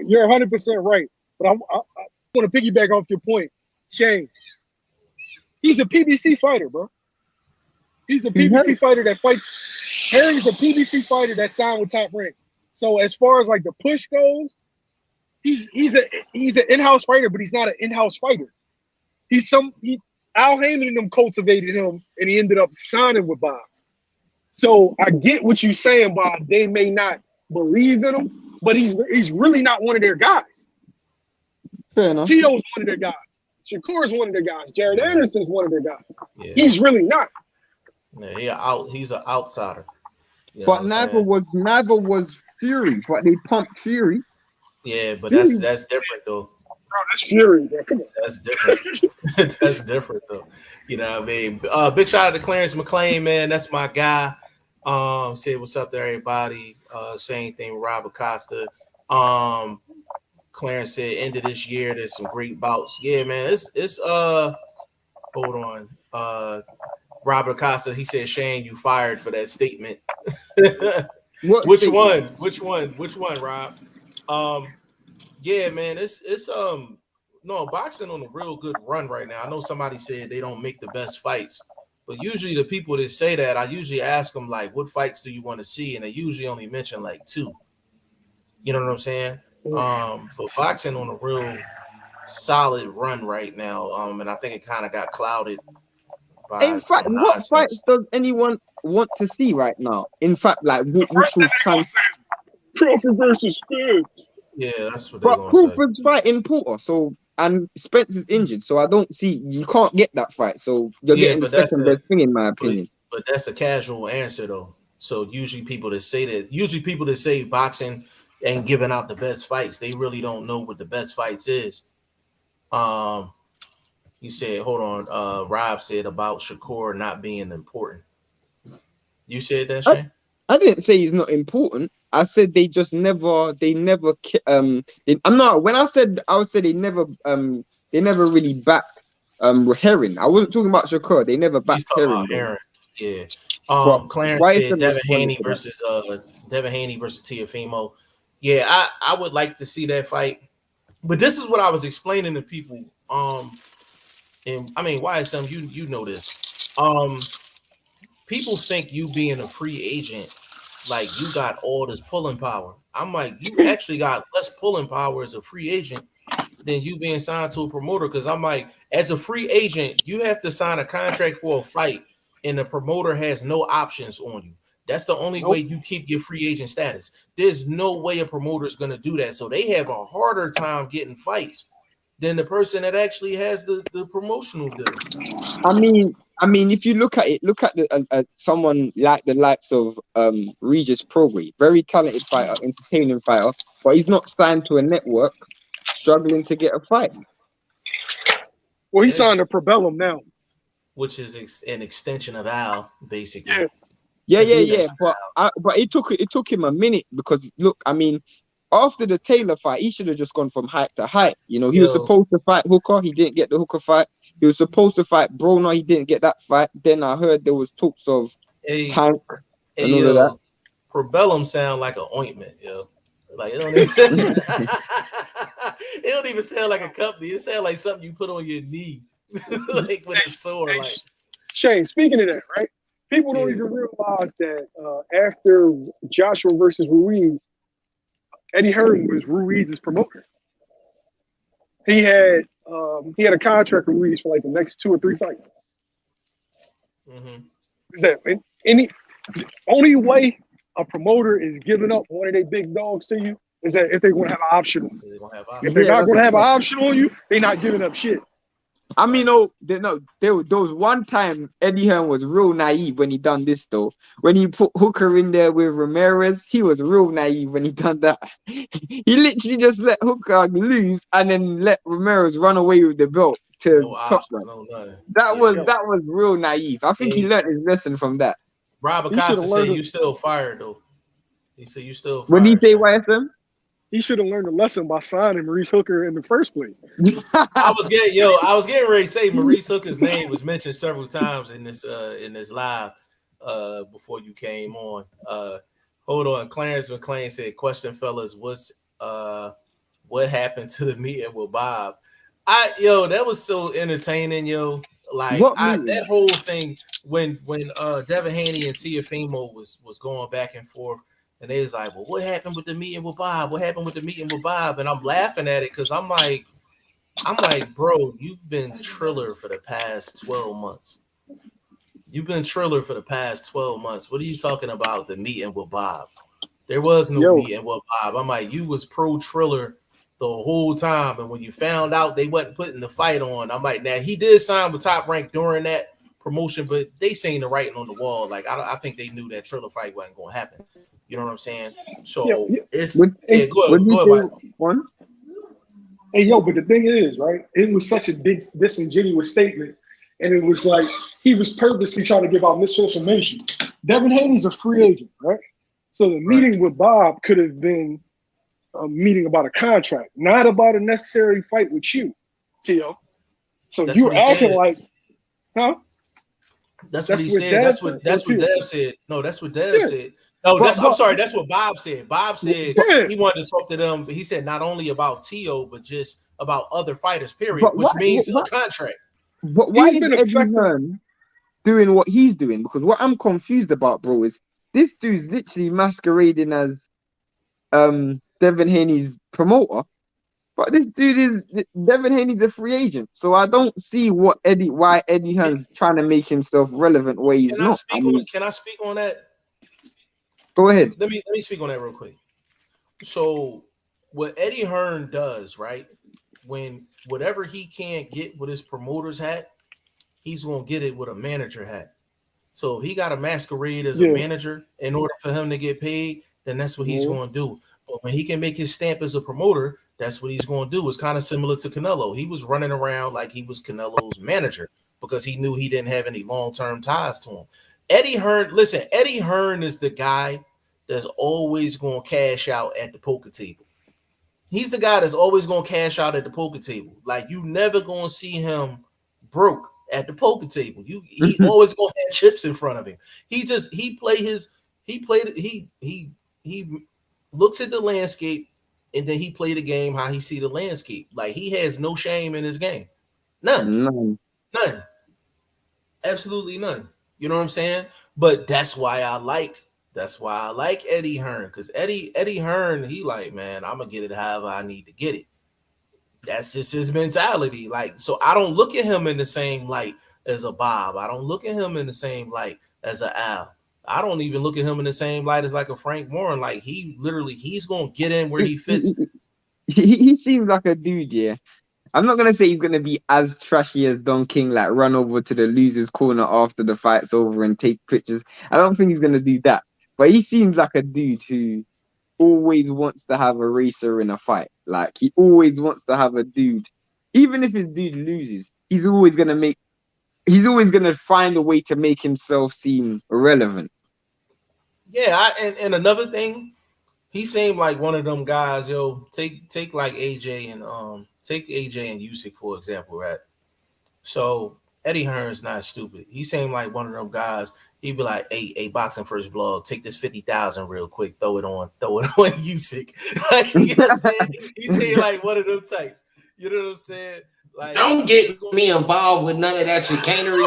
You're 100% right. But I want to piggyback off your point, Shane. He's a PBC fighter, bro. He's a PBC fighter that fights. Herring's a PBC fighter that signed with Top Rank. So as far as like the push goes, he's an in-house fighter, but he's not an in-house fighter. Al Heyman and them cultivated him, and he ended up signing with Bob. So I get what you're saying, Bob. They may not believe in him, but he's really not one of their guys. Fair enough. Tio's one of their guys. Shakur's one of their guys. Jared Anderson's one of their guys. Yeah. He's really not. Yeah, he's an outsider. You know but neither was Fury, but they pumped Fury. Yeah, but that's different though. Bro, that's Fury, bro. Come on. That's different. That's different though. You know what I mean? Big shout out to Clarence McLean, man. That's my guy. Say what's up to everybody. Same thing with Rob Acosta. Clarence said end of this year, there's some great bouts. Yeah, man. It's hold on. Robert Acosta, he said, Shane, you fired for that statement. Which one, Rob? Yeah, man, it's no boxing on a real good run right now. I know somebody said they don't make the best fights, but usually the people that say that, I usually ask them like, what fights do you want to see? And they usually only mention like 2. You know what I'm saying? But boxing on a real solid run right now. And I think it kind of got clouded. In fact, what fights does anyone want to see right now? In fact, like which will Crawford versus Spence. Yeah, that's what they're going to say. Crawford's fighting Porter, and Spence is injured, so I don't see you can't get that fight. So you're getting the second best thing, in my opinion. But that's a casual answer, though. So usually people that say boxing ain't giving out the best fights, they really don't know what the best fights is. He said, hold on. Rob said about Shakur not being important. You said that, Shane? I didn't say he's not important. I said they just never. When I said they never really backed Herring. I wasn't talking about Shakur. They never backed Herring. Yeah. Clarence said Devin Haney versus Teofimo. Yeah, I would like to see that fight. But this is what I was explaining to people. And I mean, YSM, you know this. People think you being a free agent, like you got all this pulling power. I'm like, you actually got less pulling power as a free agent than you being signed to a promoter. Because I'm like, as a free agent, you have to sign a contract for a fight, and the promoter has no options on you. That's the only way you keep your free agent status. There's no way a promoter is going to do that. So they have a harder time getting fights than the person that actually has the promotional deal. I mean, if you look at it, look at the someone like the likes of Regis Prograis, very talented fighter, entertaining fighter, but he's not signed to a network, struggling to get a fight. Well, he signed to Probellum now, which is an extension of Al, basically. Yeah. But it took him a minute because look, I mean, after the Taylor fight, he should have just gone from height to height. You know, he was supposed to fight Hooker, he didn't get the Hooker fight. He was supposed to fight Broner, he didn't get that fight. Then I heard there was talks of Tank and all of that. Probellum sound like an ointment, yo. Like it don't even sound, it don't even sound like a company. It sounds like something you put on your knee, like when it's sore. Like Shane, speaking of that, right? People don't even realize that after Joshua versus Ruiz, Eddie Hearn was Ruiz's promoter. He had a contract with Ruiz for like the next 2 or 3 fights. Is that any only way a promoter is giving up one of their big dogs to you is that if they're going to have an option on you. If they're not going to have an option on you, they're not giving up shit. I mean, there was one time Eddie Hearn was real naive when he done this though. When he put Hooker in there with Ramirez, he was real naive when he done that. He literally just let Hooker lose and then let Ramirez run away with the belt to top one. That was real naive. I think he learned his lesson from that. Rob Acosta said you still fired though. He said you still fired. When he say YSM? He should have learned a lesson by signing Maurice Hooker in the first place. I was getting ready to say Maurice Hooker's name was mentioned several times in this live before you came on. Hold on, Clarence McClain said, "Question, fellas, what happened to the meeting with Bob?" That was so entertaining, yo. Like that whole thing when Devin Haney and Teofimo was going back and forth. And they was like, well, what happened with the meeting with Bob? What happened with the meeting with Bob? And I'm laughing at it because I'm like, bro, you've been Triller for the past 12 months. You've been Triller for the past 12 months. What are you talking about, the meeting with Bob? There was no meeting with Bob. I'm like, you was pro Triller the whole time. And when you found out they wasn't putting the fight on, I'm like, now he did sign with Top Rank during that promotion, but they seen the writing on the wall. Like, I think they knew that Triller fight wasn't going to happen. You know what I'm saying? So it's go ahead. Hey, but the thing is, right? It was such a big disingenuous statement, and it was like he was purposely trying to give out misinformation. Devin Haney's a free agent, right? So the meeting with Bob could have been a meeting about a contract, not about a necessary fight with you, Tio. So you're acting like, huh? That's what he said. That's what Dev said. No, that's what Dev said. No, I'm sorry. That's what Bob said. Bob said he wanted to talk to them, but he said not only about Tio, but just about other fighters, period, which means a contract. But why is Eddie Hearn doing what he's doing? Because what I'm confused about, bro, is this dude's literally masquerading as Devin Haney's promoter. But this dude Devin Haney's a free agent. So I don't see why Eddie Hearn's trying to make himself relevant where he's not. Can I speak on that? Go ahead. Let me speak on that real quick. So what Eddie Hearn does, right? When whatever he can't get with his promoter's hat, he's gonna get it with a manager hat. So if he got to masquerade as a manager in order for him to get paid, then that's what he's gonna do. But when he can make his stamp as a promoter, that's what he's gonna do. It's kind of similar to Canelo. He was running around like he was Canelo's manager because he knew he didn't have any long-term ties to him. Eddie Hearn is the guy that's always going to cash out at the poker table. He's the guy that's always going to cash out at the poker table. Like, you never going to see him broke at the poker table. He always going to have chips in front of him. He looks at the landscape and then he play the game how he see the landscape. Like, he has no shame in his game. None. Absolutely none. You know what I'm saying? But that's why I like Eddie Hearn, because Eddie Hearn, he like, man, I'm gonna get it however I need to get it. That's just his mentality. Like, so I don't look at him in the same light as a Bob. I don't look at him in the same light as a Al. I don't even look at him in the same light as like a Frank Warren. Like he's gonna get in where he fits. He seems like a dude, yeah. I'm not gonna say he's gonna be as trashy as Don King, like run over to the loser's corner after the fight's over and take pictures. I don't think he's gonna do that. But he seems like a dude who always wants to have a racer in a fight. Like he always wants to have a dude, even if his dude loses, he's always gonna find a way to make himself seem relevant. Yeah, and another thing, he seemed like one of them guys. Yo, take like AJ and take AJ and Usyk for example, right? So Eddie Hearn's not stupid. He seemed like one of them guys. He'd be like, "Hey, boxing first vlog, take this 50,000 real quick, throw it on Usyk." Like, you know what I'm saying? He seemed like one of them types. You know what I'm saying? Like, don't get me involved with none of that chicanery.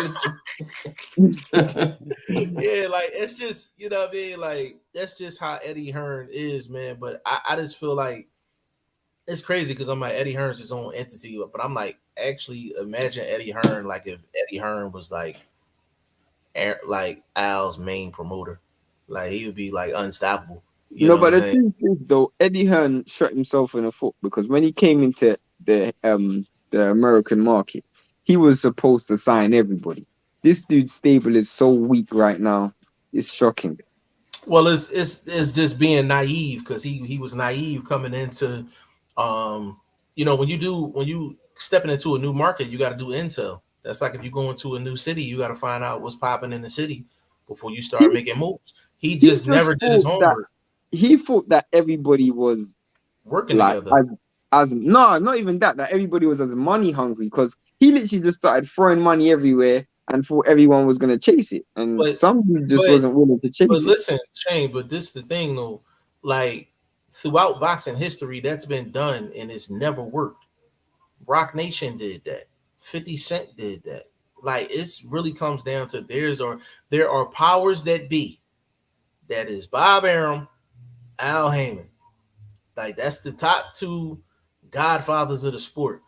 Yeah, like it's just, you know what I mean? Like that's just how Eddie Hearn is, man. But I just feel like it's crazy because I'm like, Eddie Hearn's his own entity, but I'm like, actually imagine Eddie Hearn, like if Eddie Hearn was like Al's main promoter, like he would be like unstoppable. You know but the saying? thing is, though, Eddie Hearn shot himself in the foot because when he came into the American market, he was supposed to sign everybody. This dude's stable is so weak right now. It's shocking. Well, it's just being naive because he was naive coming into, you know, when you stepping into a new market, you got to do intel. That's like if you go into a new city, you got to find out what's popping in the city before you start making moves. He just never did his homework. He thought that everybody was working like together. No, not even that everybody was as money hungry because he literally just started throwing money everywhere and thought everyone was going to chase it. And somebody just wasn't willing to chase it. But listen, Shane, but this is the thing though, like throughout boxing history, that's been done and it's never worked. Rock Nation did that. 50 Cent did that. Like it's really comes down to there are powers that be. That is Bob Arum, Al Heyman. Like that's the top two godfathers of the sport.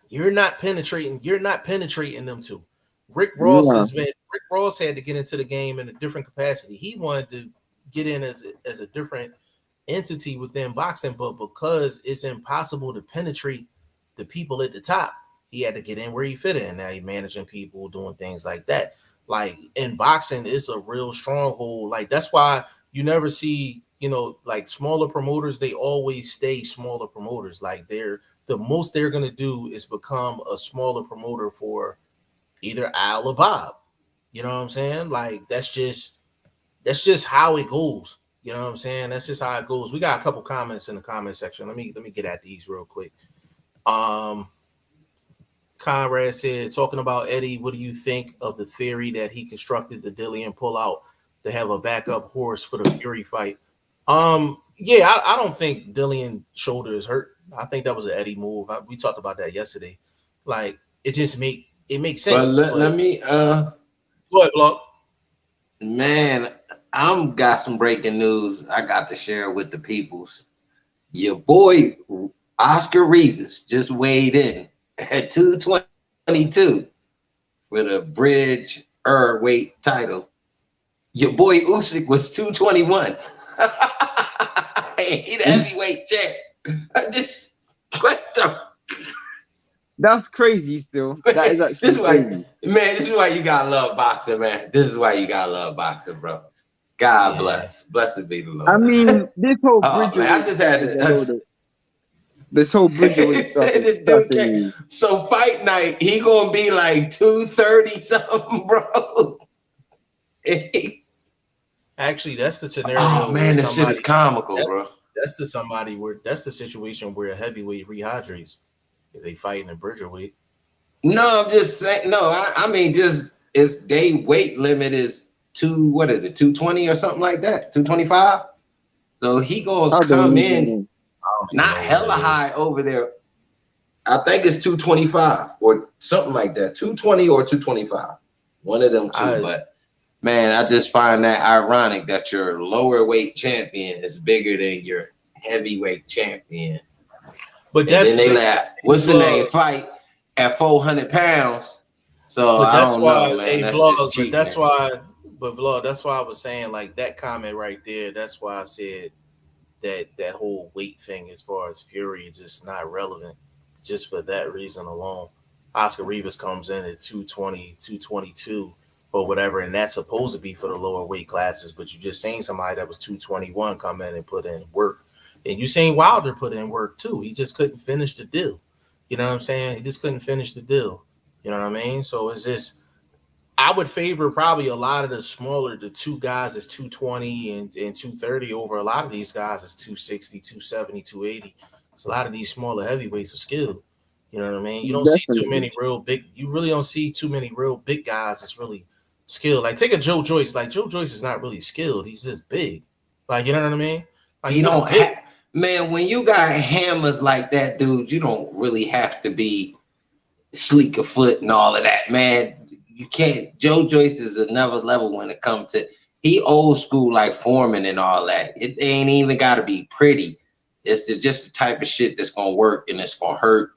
You're not penetrating them two. Rick Ross Rick Ross had to get into the game in a different capacity. He wanted to get in as a different entity within boxing, but because it's impossible to penetrate the people at the top, he had to get in where he fit in. Now he's managing people, doing things like that. Like in boxing, it's a real stronghold. Like that's why you never see, you know, like smaller promoters, they always stay smaller promoters. Like the most they're gonna do is become a smaller promoter for either Al or Bob. You know what I'm saying? Like that's just how it goes. You know what I'm saying? That's just how it goes. We got a couple comments in the comment section. Let me get at these real quick. Conrad said, talking about Eddie, what do you think of the theory that he constructed the Dillian pullout to have a backup horse for the Fury fight? Yeah, I don't think Dillian's shoulder is hurt. I think that was an Eddie move. We talked about that yesterday. Like it makes sense. But let me go ahead, Block. Man, I'm got some breaking news I got to share with the peoples. Your boy Oscar Rivas just weighed in at 222 with a bridge weight title. Your boy Usyk was 221. He the heavyweight champ. That's crazy still. That is actually crazy. This is why you gotta love boxing, man. This is why you gotta love boxing, bro. God bless. Blessed be the Lord. I mean, this whole bridge. I just had to. This whole bridge stuff. So fight night, he gonna be like 230 something, bro. Actually, that's the scenario. Oh man, this shit is comical, bro. That's the situation where a heavyweight rehydrates if they fight in a bridgerweight. No, I'm just saying. No, I mean, just it's they weight limit is 220 or something like that, 225. So he gonna come in not hella high over there. I think it's 225 or something like that, 220 or 225. One of them two, but. Man, I just find that ironic that your lower weight champion is bigger than your heavyweight champion. But then they let what's the name fight at 400 pounds. So I don't know, man. That's But Vlog, that's why I was saying like that comment right there. That's why I said that whole weight thing as far as Fury is just not relevant, just for that reason alone. Oscar Rivas comes in at 220, 222 or whatever, and that's supposed to be for the lower weight classes. But you just seen somebody that was 221 come in and put in work. And you seen Wilder put in work too. He just couldn't finish the deal. You know what I'm saying? He just couldn't finish the deal. You know what I mean? So it's just I would favor probably a lot of the two guys is 220 and 230 over a lot of these guys is 260, 270, 280. So a lot of these smaller heavyweights are skilled. You know what I mean? You don't see too many you really don't see too many real big guys that's really skilled. Like take a Joe Joyce. Like Joe Joyce is not really skilled. He's just big. Like, you know what I mean? Like, you don't have, man, when you got hammers like that, dude, you don't really have to be sleek of foot and all of that, man. You can't. Joe Joyce is another level when it comes to he old school like Foreman and all that. It ain't even got to be pretty. It's just the type of shit that's gonna work and it's gonna hurt.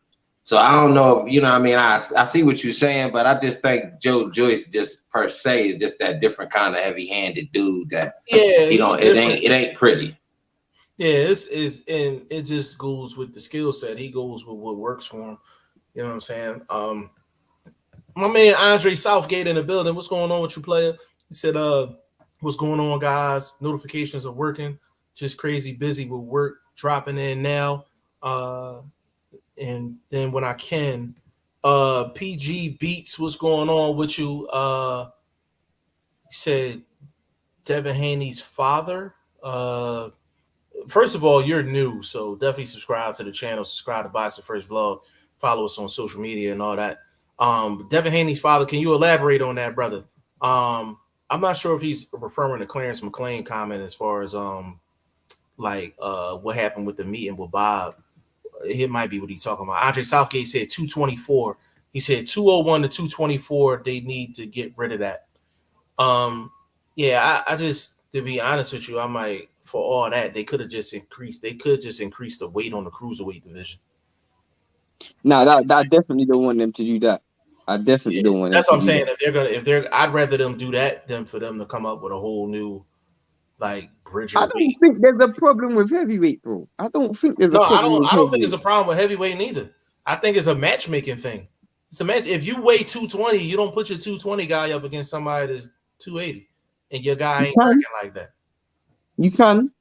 So I don't know if you know what I mean. I see what you're saying, but I just think Joe Joyce just per se is just that different kind of heavy-handed dude that it ain't pretty. Yeah, and it just goes with the skill set. He goes with what works for him. You know what I'm saying? My man Andre Southgate in the building. What's going on with you, player? He said, what's going on, guys? Notifications are working. Just crazy busy with work dropping in now. And then when I can, PG Beats, what's going on with you? He said Devin Haney's father. First of all, you're new, so definitely subscribe to the channel, subscribe to BoxingFirst Vlog, follow us on social media and all that. Devin Haney's father, can you elaborate on that, brother? I'm not sure if he's referring to Clarence McLean comment as far as what happened with the meeting with Bob. It might be what he's talking about. Andre Southgate said 224. He said 201 to 224. They need to get rid of that. Yeah, I just, to be honest with you, I might, for all that, they could just increase the weight on the cruiserweight division. No, I definitely don't want them to do that. I definitely don't want them. That's what I'm saying. I'd rather them do that than for them to come up with a whole new bridger. I don't think there's a problem with heavyweight, bro. I don't think there's a problem. I don't think there's a problem with heavyweight neither. I think it's a matchmaking thing. It's a match. If you weigh 220, you don't put your 220 guy up against somebody that's 280, and your guy ain't working like that. You can.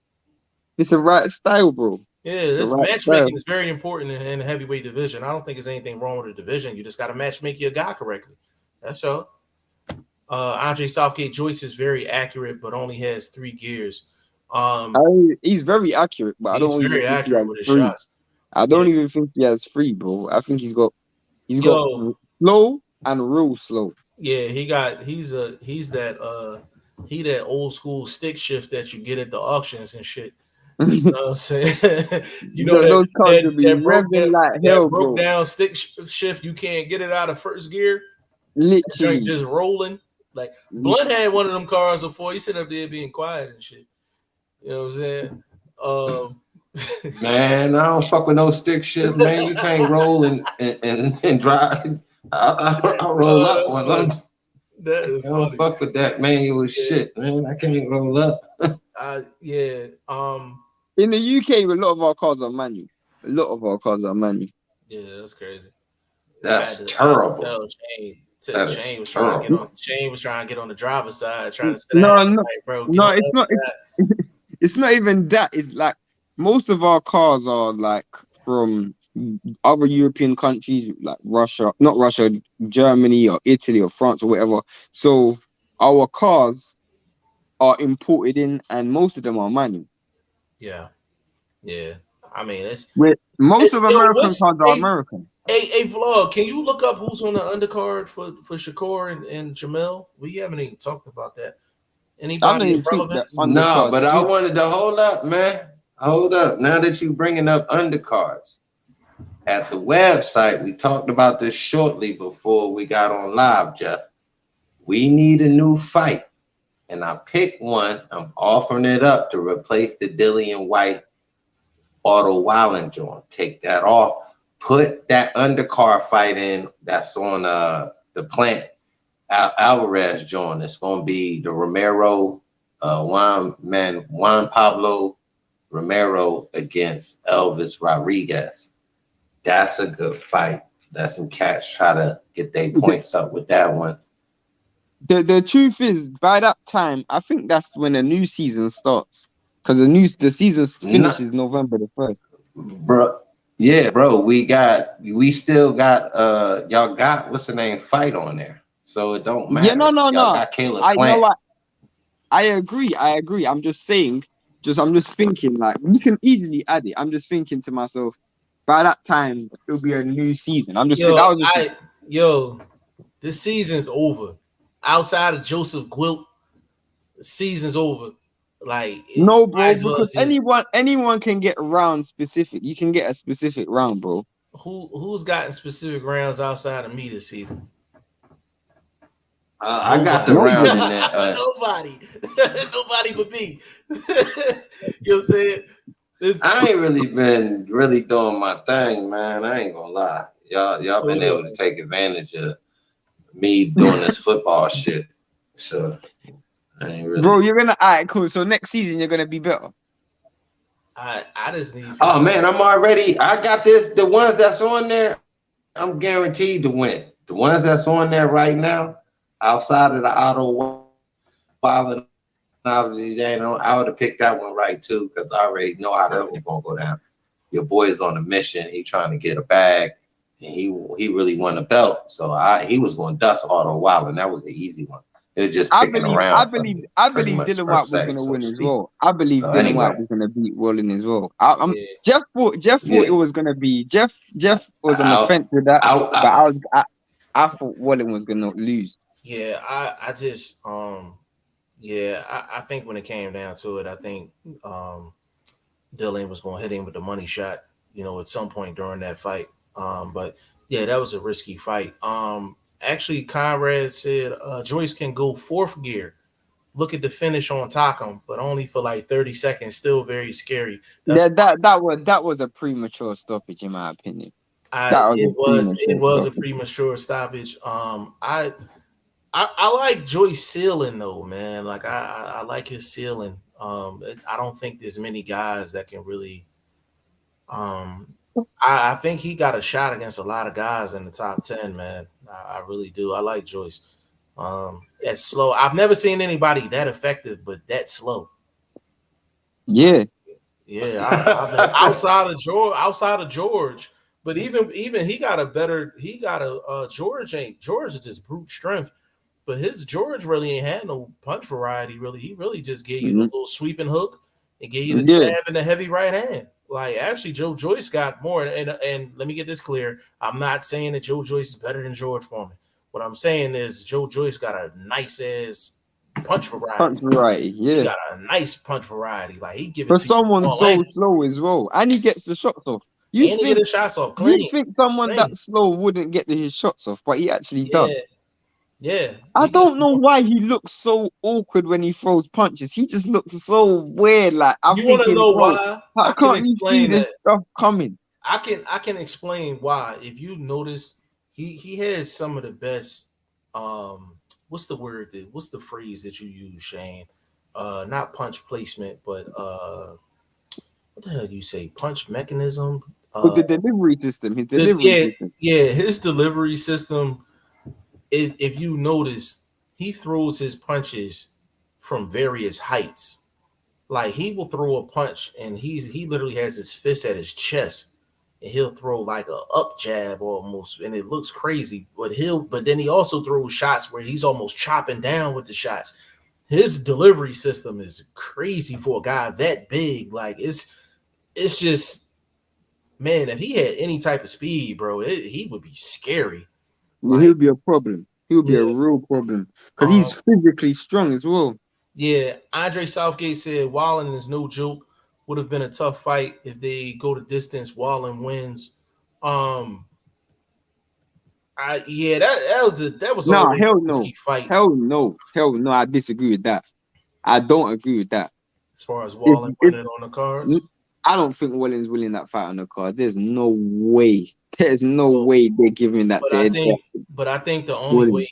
It's a right style, bro. Yeah, this matchmaking is very important in the heavyweight division. I don't think there's anything wrong with the division. You just got to matchmake your guy correctly. That's all. Andre Southgate Joyce is very accurate, but only has 3 gears. He's very accurate, but I don't very accurate with his shots. I don't even think he has 3, bro. I think he's got slow and real slow. Yeah, he's that old school stick shift that you get at the auctions and shit. You know what I'm saying? You know those cars would be revving like hell, broke down stick shift. You can't get it out of first gear. Literally just rolling. Like Blunt had one of them cars before. He sit up there being quiet and shit. You know what I'm saying? Man, I don't fuck with no stick shift, man. You can't roll and drive. I'll roll up one of them. That is I don't fuck with that manual shit, man. I can't roll up. Yeah. In the UK, a lot of our cars are manual. Yeah, that's crazy. That's terrible. Shane was trying to get on the driver's side, trying to sit down. Bro, it's not. It's not even that. It's like most of our cars are like from other European countries, like not Russia, Germany or Italy or France or whatever. So our cars are imported in, and most of them are manual. Yeah. I mean, most of American cars are American. Hey, Vlog, can you look up who's on the undercard for Shakur and Jamel? We haven't even talked about that. Anybody of relevance? No, but I wanted to hold up, man. Hold up. Now that you're bringing up undercards, at the website, we talked about this shortly before we got on live, Jeff. We need a new fight. And I picked one. I'm offering it up to replace the Dillian White Otto Wallen joint. Take that off. Put that undercard fight in that's on the plant Alvarez joint. It's going to be the Romero, Juan Pablo Romero against Elvis Rodriguez. That's a good fight. That's some cats try to get their points up with that one. The truth is, by that time, I think that's when a new season starts. Because the season finishes November the 1st. Bro, yeah, bro. We still got y'all got what's the name fight on there. So it don't matter. Yeah, no. Y'all got Caleb I Plant. know what. I agree. I'm just saying, I'm just thinking, like, we can easily add it. I'm just thinking to myself, by that time, it'll be a new season. This season's over. Outside of Joseph Gwilt, the season's over. Like, no, bro, because anyone can get round specific. You can get a specific round, bro. Who's gotten specific rounds outside of me this season? I got the round in there. Nobody but me. You know what I'm saying? I ain't really been doing my thing, man. I ain't gonna lie. Y'all been able to take advantage of me doing this football shit. So I ain't really. Bro, you're gonna cool. So next season you're gonna be better. I just need. Oh man, I got this. The ones that's on there, I'm guaranteed to win. The ones that's on there right now, outside of the auto wild, obviously, I would have picked that one right too, because I already know how that was gonna go down. Your boy is on a mission. He trying to get a bag, and he really won a belt. So he was going to dust Auto Wild, and that was the easy one. It was just picking around. I believe Dylan White was going to win as well. I believe Dylan White was going to beat Wallin as well. Jeff thought it was going to be Jeff was on the fence with that, but I thought Wallin was going to lose. Yeah, I think when it came down to it, I think Dylan was going to hit him with the money shot, at some point during that fight. But yeah, that was a risky fight. Actually, Conrad said Joyce can go fourth gear. Look at the finish on Takam, but only for like 30 seconds. Still very scary. That was a premature stoppage, in my opinion. It was a premature stoppage. I like Joyce ceiling though, man. Like I like his ceiling. I don't think there's many guys that can really. I think he got a shot against a lot of guys in the top 10, man. I really do. I like Joyce. That's slow. I've never seen anybody that effective, but that slow. Yeah. Yeah. Outside of George, but even he got a George is just brute strength, but his George really ain't had no punch variety. Really, he really just gave you the little sweeping hook and gave you the jab and the heavy right hand. Like, actually, Joe Joyce got more. And let me get this clear. I'm not saying that Joe Joyce is better than George Foreman. What I'm saying is Joe Joyce got a nice-ass punch variety. Yeah. He got a nice punch variety. Like, he give it for to someone you so slow as well. And he gets the shots off. He get his shots off clean. You think someone that slow wouldn't get his shots off, but he actually does. Yeah. I don't know why he looks so awkward when he throws punches. He just looks so weird. Like, you want to know why? I can't explain this stuff coming. I can explain why. If you notice, he has some of the best. What's the word? What's the phrase that you use, Shane? Not punch placement, but what the hell do you say? Punch mechanism. With the delivery system. His delivery system. If you notice, he throws his punches from various heights. Like, he will throw a punch and he literally has his fist at his chest and he'll throw like a up jab almost, and it looks crazy. But then he also throws shots where he's almost chopping down with the shots. His delivery system is crazy for a guy that big. Like, it's just, man, if he had any type of speed, bro, he would be scary. Well, he'll be a problem. He'll be a real problem because he's physically strong as well. Yeah, Andre Southgate said Wallin is no joke. Would have been a tough fight if they go the distance. Wallin wins. That was no, hell no, fight. Hell no. I disagree with that. I don't agree with that. As far as Wallin winning on the cards, I don't think Walling's winning that fight on the card. There's no way. There's no way they're giving that to Ed. But I think the only way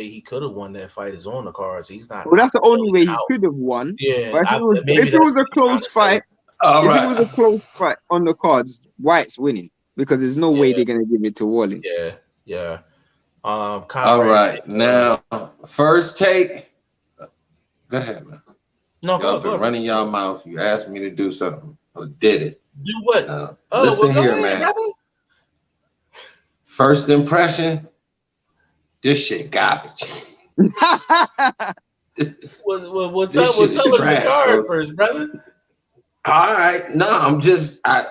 he could have won that fight is on the cards. He's not. Well, that's the only way he out. could have won. Yeah, but if it was a close fight, it was a close fight on the cards, White's winning because there's no way they're gonna give it to Walling. Yeah. All right, now first take. Go ahead, man. No, y'all been running y'all mouth. You asked me to do something. I did it. Do what? Listen here, man. Brother. First impression, this shit garbage. Well, tell us the card first, brother. All right. No, I'm just I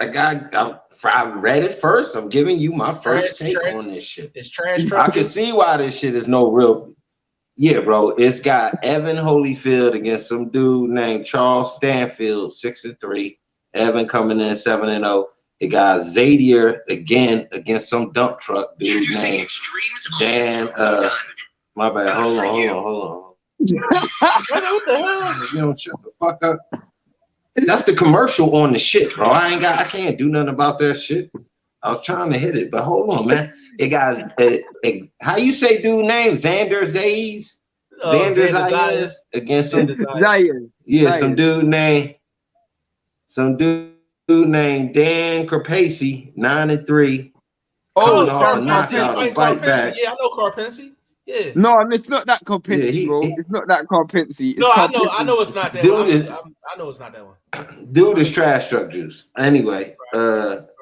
read it first. I'm giving you my first take on this shit. It's trash. I can see why this shit is no real. Yeah, bro. It's got Evan Holyfield against some dude named Charles Stanfield, 6-3. Evan coming in 7-0. It got Zadier again against some dump truck dude named Dan. My bad. Hold on. What the hell? You don't shut the fuck up. That's the commercial on the shit, bro. I can't do nothing about that shit. I was trying to hit it, but hold on, man. It got how you say dude name? Xander Zayes? Xander Zayes against some Zayes. Yeah, Zayes. Some dude named Dan Carpacey, 9-3. Oh, Carpacey. Yeah, I know Carpacey. Yeah. No, it's not that Carpacey, bro. It's not that Carpacey. No, I know it's not that dude. I know it's not that one. Dude is trash truck juice. Anyway,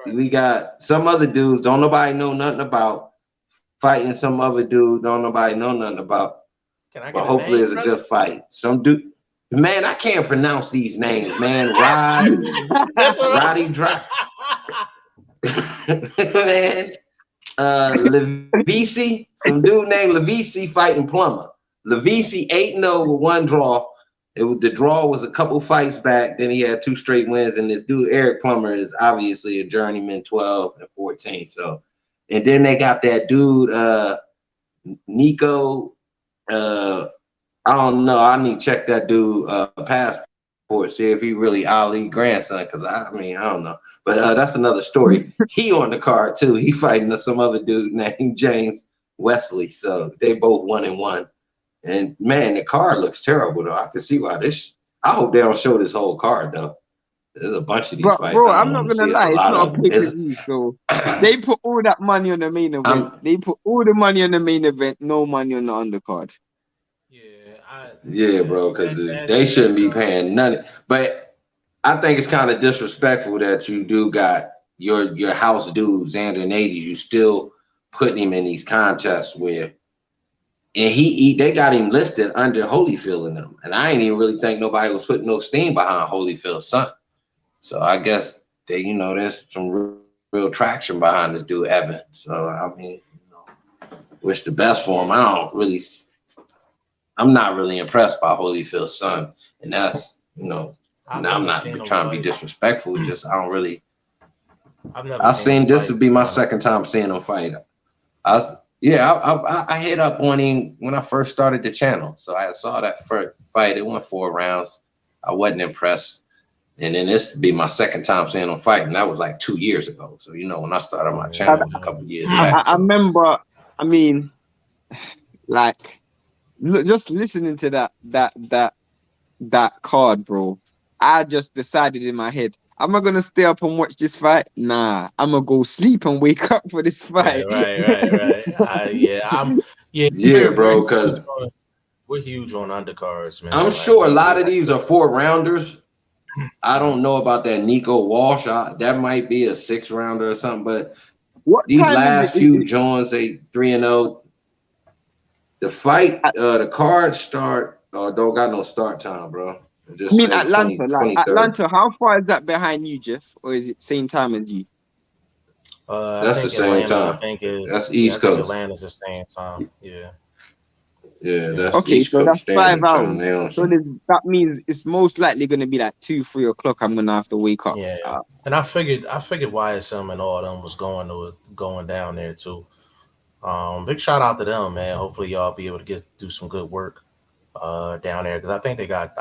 we got some other dudes don't nobody know nothing about fighting some other dude don't nobody know nothing about. But hopefully it's a good fight. Some dude, man, I can't pronounce these names, man. Roddy Drop. Man. Levisi, some dude named Levisi fighting Plummer. Levisi 8-0 with one draw. The draw was a couple fights back. Then he had 2 straight wins. And this dude Eric Plummer is obviously a journeyman, 12-14. So, and then they got that dude Nico. I don't know. I need to check that dude passport, see if he really Ali grandson. Because I don't know. But that's another story. He on the card too. He fighting some other dude named James Wesley. So they both 1-1. And man, the card looks terrible though. I can see why this. I hope they don't show this whole card though. There's a bunch of these fights. Bro, I'm not gonna lie. It's not a pay-per-view. So they put all that money on the main event. They put all the money on the main event. No money on the undercard. Yeah, bro. Because they shouldn't be paying none. But I think it's kind of disrespectful that you do got your house dudes, Xander Nady, you still putting him in these contests where, and they got him listed under Holyfield in them, and I ain't even really think nobody was putting no steam behind Holyfield's son. So I guess there's some real traction behind this dude Evan. So wish the best for him. I'm not really impressed by Holyfield's son, and that's I'm not trying to be disrespectful. Just I don't really. I've seen this would be my second time seeing him fight. I hit up on him when I first started the channel, so I saw that first fight. It went 4 rounds. I wasn't impressed, and then this would be my second time seeing him fight, and that was like 2 years ago. So when I started my channel, it was a couple years back. I remember. Just listening to that card, bro. I just decided in my head, am I gonna stay up and watch this fight? Nah, I'm gonna go sleep and wake up for this fight. Right. Bro, because we're huge on undercards, man. I'm sure a lot of these are 4-rounders. I don't know about that Nico Walsh. That might be a 6-rounder or something. But these last few joints, they 3-0. The fight, the cards start. Don't got no start time, bro. Just Atlanta. Atlanta, how far is that behind you, Jeff? Or is it same time as you? That's the same time. That's East Coast. Atlanta's the same time. Yeah. Yeah, that's okay. East So Coast that's 5 hours. So that means it's most likely going to be like 2-3 o'clock. I'm gonna have to wake up. Yeah. And I figured YSM and all them was going down there too. Big shout out to them, man. Hopefully y'all be able to do some good work down there, because I think they got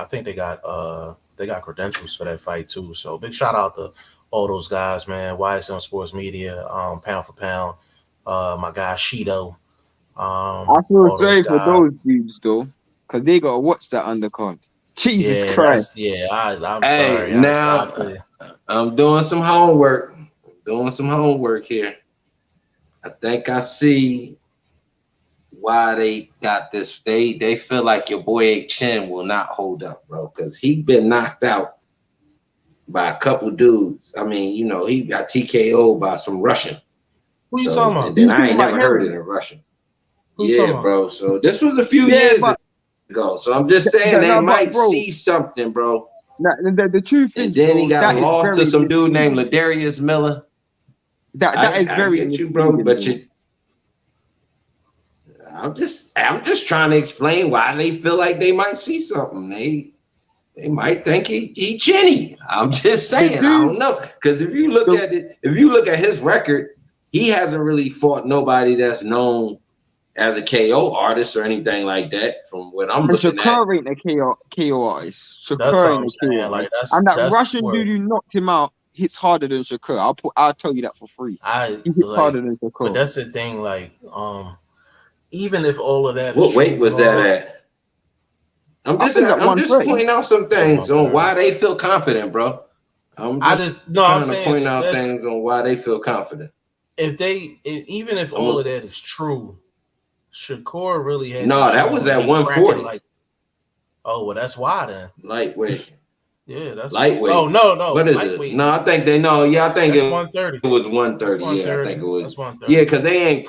they got credentials for that fight too. So big shout out to all those guys, man. YSM Sports Media, pound for pound. My guy Shido. I feel All those sorry for guys. those dudes though, because they gotta watch that undercard. Jesus Yeah, Christ. I'm Hey, sorry. now I'm doing some homework. Here. I think I see why they got this. They feel like your boy Chin will not hold up, bro, because he been knocked out by a couple dudes. I mean, you know, he got TKO'd by some Russian. Who you talking about? And then I ain't about never heard him? it in Russian. Who you talking Yeah, about? bro. So this was a few Yeah, years but- ago. So I'm just saying they but might bro, see something, bro. the truth And is, then bro, he got that is lost to very some dude intriguing. named Ladarius Miller. That is very I get you, bro. intriguing, But I'm just trying to explain why they feel like they might see something. They might think he chinny. I'm just saying, I don't know. Because if you look at it, if you look at his record, he hasn't really fought nobody that's known as a KO artist or anything like that. From what I'm looking at, Shakur ain't a KO artist. That's Shakur what ain't I'm a saying. KO Like artist. And that that's Russian where dude who knocked him out hits harder than Shakur. I'll tell you that for free. He hits harder than Shakur. But that's the thing, like, even if all of that what is weight true, was that at? I'm just pointing out some things on why they feel confident, bro. I'm trying to point out things on why they feel confident. Even if all of that is true, Shakur really has. No, that was at 140. Like, oh well, that's why then. Lightweight. Yeah, that's lightweight. Oh no, what is lightweight it? No, I think they know. Yeah, I think it 130. It was 130. Yeah, I think it was 130. Yeah, because they ain't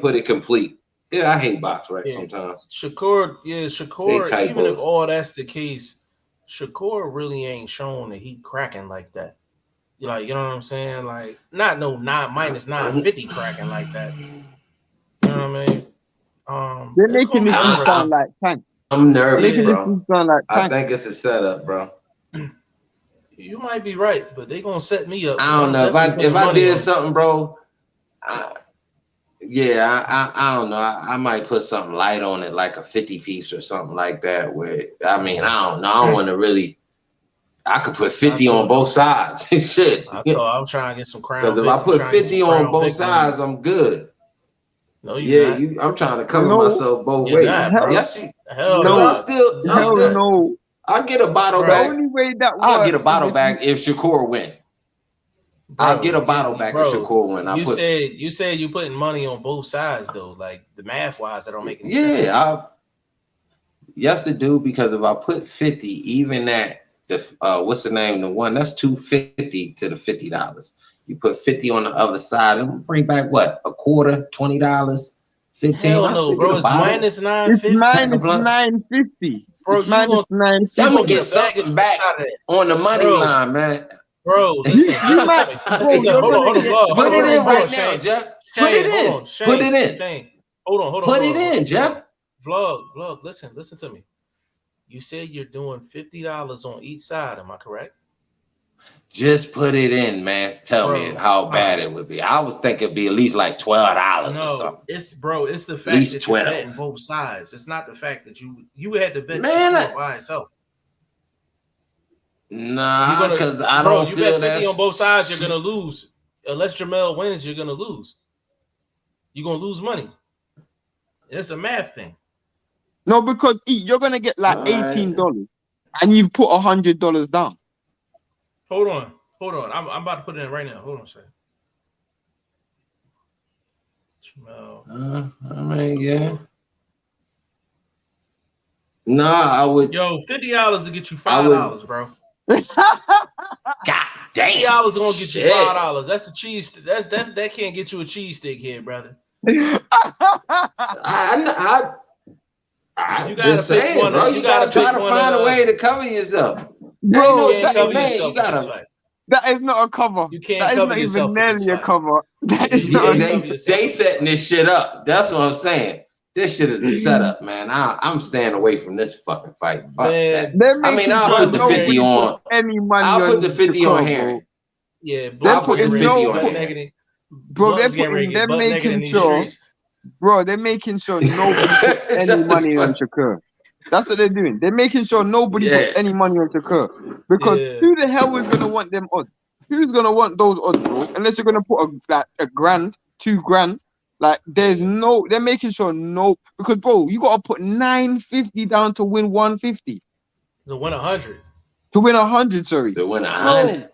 put it complete. Yeah, I hate box sometimes. Shakur, even if all that's the case, Shakur really ain't shown that he cracking like that. Like, you know what I'm saying? Like, not minus 950 cracking like that. You know what I mean? They're making this sound like Tank. I'm nervous, bro. I think it's a setup, bro. You might be right, but they gonna set me up. I don't know if I did something, bro. I don't know. I might put something light on it, like a 50 piece or something like that. Where I don't know. I don't want to really. I could put 50 on both sides. Shit. I'm trying to get some crown. Because if I put 50 on both sides, I'm good. No, I'm trying to cover myself both ways. Hell no. I'll get a bottle back. The only way that I'll get a bottle back if Shakur win. I'll get a bottle back if Shakur win. You said you putting money on both sides though, like the math wise, that don't make any sense. Yes, it do, because if I put 50, even at the what's the name? The one that's $250 to the $50. You put 50 on the other side and bring back what? A quarter, $20, $15. Hell no, bro. It's minus 950. It's minus 950. Bro, it's minus 950. I'm gonna get something back on the money line, man. Bro, listen. Hold on. Put it in right now, Jeff. Put it in. Put it in. Shane, hold on. Put it in, Jeff. Vlog. Listen to me. You said you're doing $50 on each side. Am I correct? Just put it in, man. Tell me how bad it would be. I was thinking it'd be at least like $12 or something. It's the fact that you're betting both sides. It's not the fact that you had to bet by itself. Nah, because I don't feel that. You bet 50 on both sides, you're gonna lose. Unless Jamel wins, you're gonna lose. You're gonna lose money. It's a math thing. No, because you're gonna get like $18 and you put $100 down. Hold on. I'm about to put it in right now. Hold on a second. I mean, yeah. No, I would. Yo, $50 to get you $5, bro. God damn. $50 gonna get you $5. That's a cheese. That can't get you a cheesesteak here, brother. I'm just saying, bro. You gotta try to find a way to cover yourself. Bro, that is not a cover. You can't cover yourself. That is not even nearly a cover. That is not they setting this shit up. That's what I'm saying. This shit is a setup, man. I'm staying away from this fucking fight. Fuck that. I mean, I'll put the 50 on. I'll put the 50 on Harry. Yeah, I'll put the 50 on Harry. Bro, they're making sure. Bro, they're making sure nobody put any money on Shakur. That's what they're doing. They're making sure nobody puts any money on Shakur. Because who the hell is gonna want them odds? Who's gonna want those odds, bro? Unless you're gonna put a grand, $2,000. Like there's no. They're making sure no. Because bro, you gotta put $950 down to win 150. To win 100. To win 100, sorry. To win 100.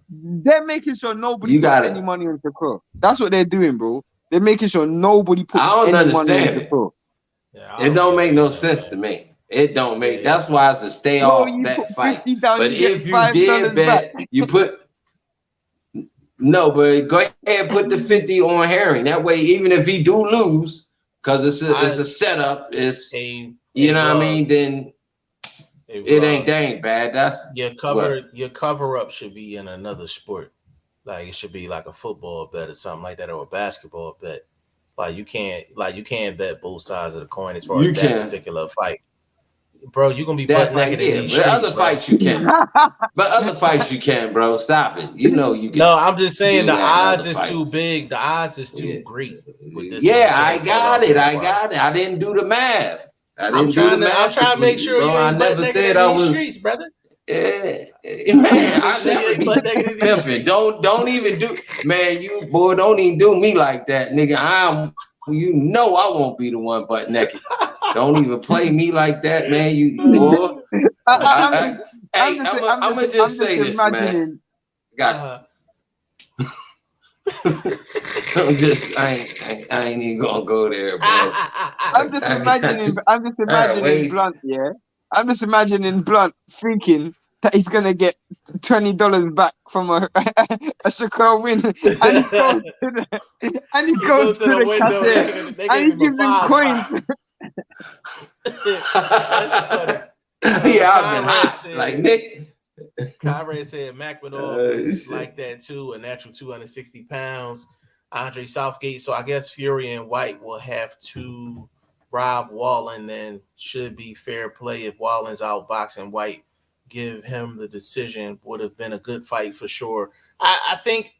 They're making sure nobody puts any money on Shakur. That's what they're doing, bro. They're making sure nobody puts any money on Shakur. Yeah, it don't make no sense to me. It don't make. That's why it's a stay off that fight. But if you did bet, you put. No, but go ahead and put the 50 on Herring. That way, even if he do lose, because it's a setup, you know what I mean? Then it ain't dang bad. That's your cover up should be in another sport. Like it should be like a football bet or something like that, or a basketball bet. Like you can't bet both sides of the coin as far as that particular fight. Bro, you're gonna be butt naked in these streets. But other fights you can. But other fights you can, bro. Stop it. You know you can. No, I'm just saying the odds is too big. The odds is too great. With this I got it. I didn't do the math. I'm trying to make sure you ain't butt naked in these streets, brother. Man, I never be pimping. Don't even do, man. You boy, don't even do me like that, nigga. You know I won't be the one butt naked. Don't even play me like that, man. You boy. I'm gonna just say this, man. Got. I ain't even gonna go there, bro. I'm just imagining Blunt, yeah. I'm just imagining Blunt thinking that he's gonna get $20 back from a Shakur win, and he goes to the cashier and he gives him coins. Yeah, I've been hot, like Nick. Conrad said Makmadov is like that too, a natural 260 pounds. Andre Southgate. So I guess Fury and White will have to rob Wallen, and should be fair play if Wallen's outboxing White. Give him the decision. Would have been a good fight for sure. I think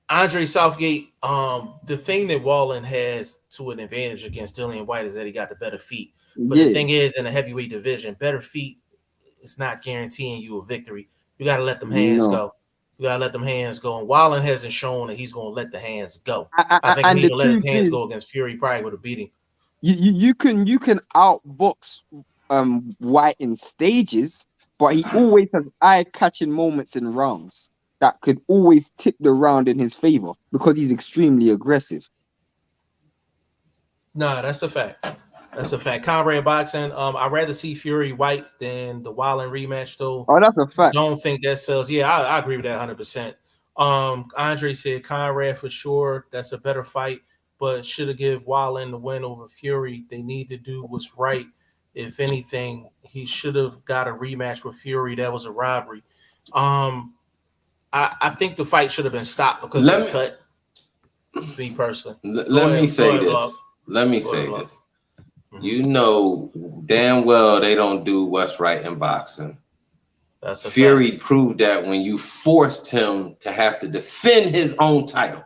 Andre Southgate, the thing that Wallen has to an advantage against Dillian White is that he got the better feet. But the thing is, in the heavyweight division, better feet is not guaranteeing you a victory. You got to let them hands go. You got to let them hands go. And Wallen hasn't shown that he's going to let the hands go. I think if he can let his hands go against Fury, he probably would have beat him. You can outbox White in stages, but he always has eye-catching moments in rounds that could always tip the round in his favor because he's extremely aggressive. Nah, that's a fact. That's a fact. Conrad boxing. I'd rather see Fury White than the Wallen rematch, though. Oh, that's a fact. Don't think that sells. Yeah, I agree with that 100%. Andre said Conrad for sure. That's a better fight, but should have give Wallen the win over Fury. They need to do what's right. If anything, he should have got a rematch with Fury. That was a robbery. I think the fight should have been stopped because of the cut. Me personally. Let me say this. You know damn well they don't do what's right in boxing. That's a Fury fact. proved that when you forced him to have to defend his own title.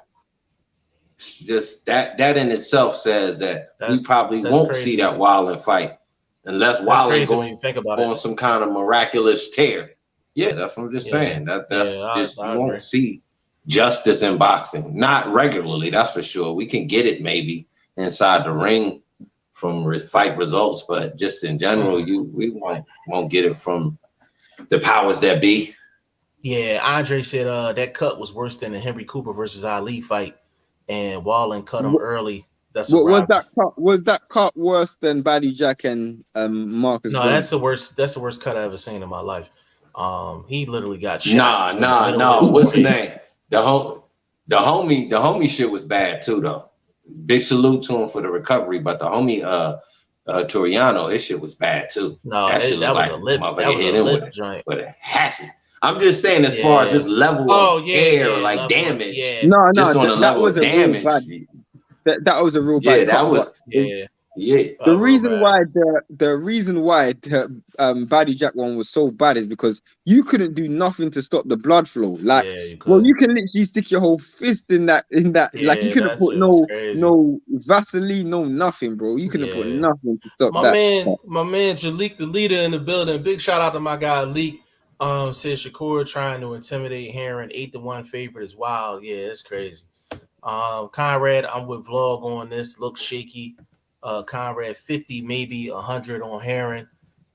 Just that in itself says that we probably won't see that Wallen fight unless Wallen goes on some kind of miraculous tear. Yeah, that's what I'm just saying. You won't see justice in boxing. Not regularly, that's for sure. We can get it maybe inside the ring from fight results, but just in general, we won't get it from the powers that be. Yeah, Andre said that cut was worse than the Henry Cooper versus Ali fight, and Wallen cut him early. Was that cut worse than Baddy Jack and Marcus? No, that's the worst cut I ever seen in my life. He literally got shot. Nah. What's the name? The homie shit was bad too, though. Big salute to him for the recovery, but the homie Toriano, his shit was bad too. No, that was like a lip joint. But it hasn't. I'm just saying, as far as just level of tear, like damage. No, just on a level was of damage. That was a real bad. That was. It Yeah. The reason why the Baddy Jack one was so bad is because you couldn't do nothing to stop the blood flow. Like, Yeah, you well, could. you can literally stick your whole fist in that. Like, you Yeah, couldn't that put shit was crazy. no Vaseline, no nothing, bro. You couldn't put Yeah. nothing to stop My that. man Jalik, the leader in the building. Big shout out to my guy Leak. Said Shakur trying to intimidate Heron, 8-1 favorite is wild. Yeah, it's crazy. Conrad, I'm with Vlog on this. Looks shaky. Conrad 50, maybe 100 on Heron.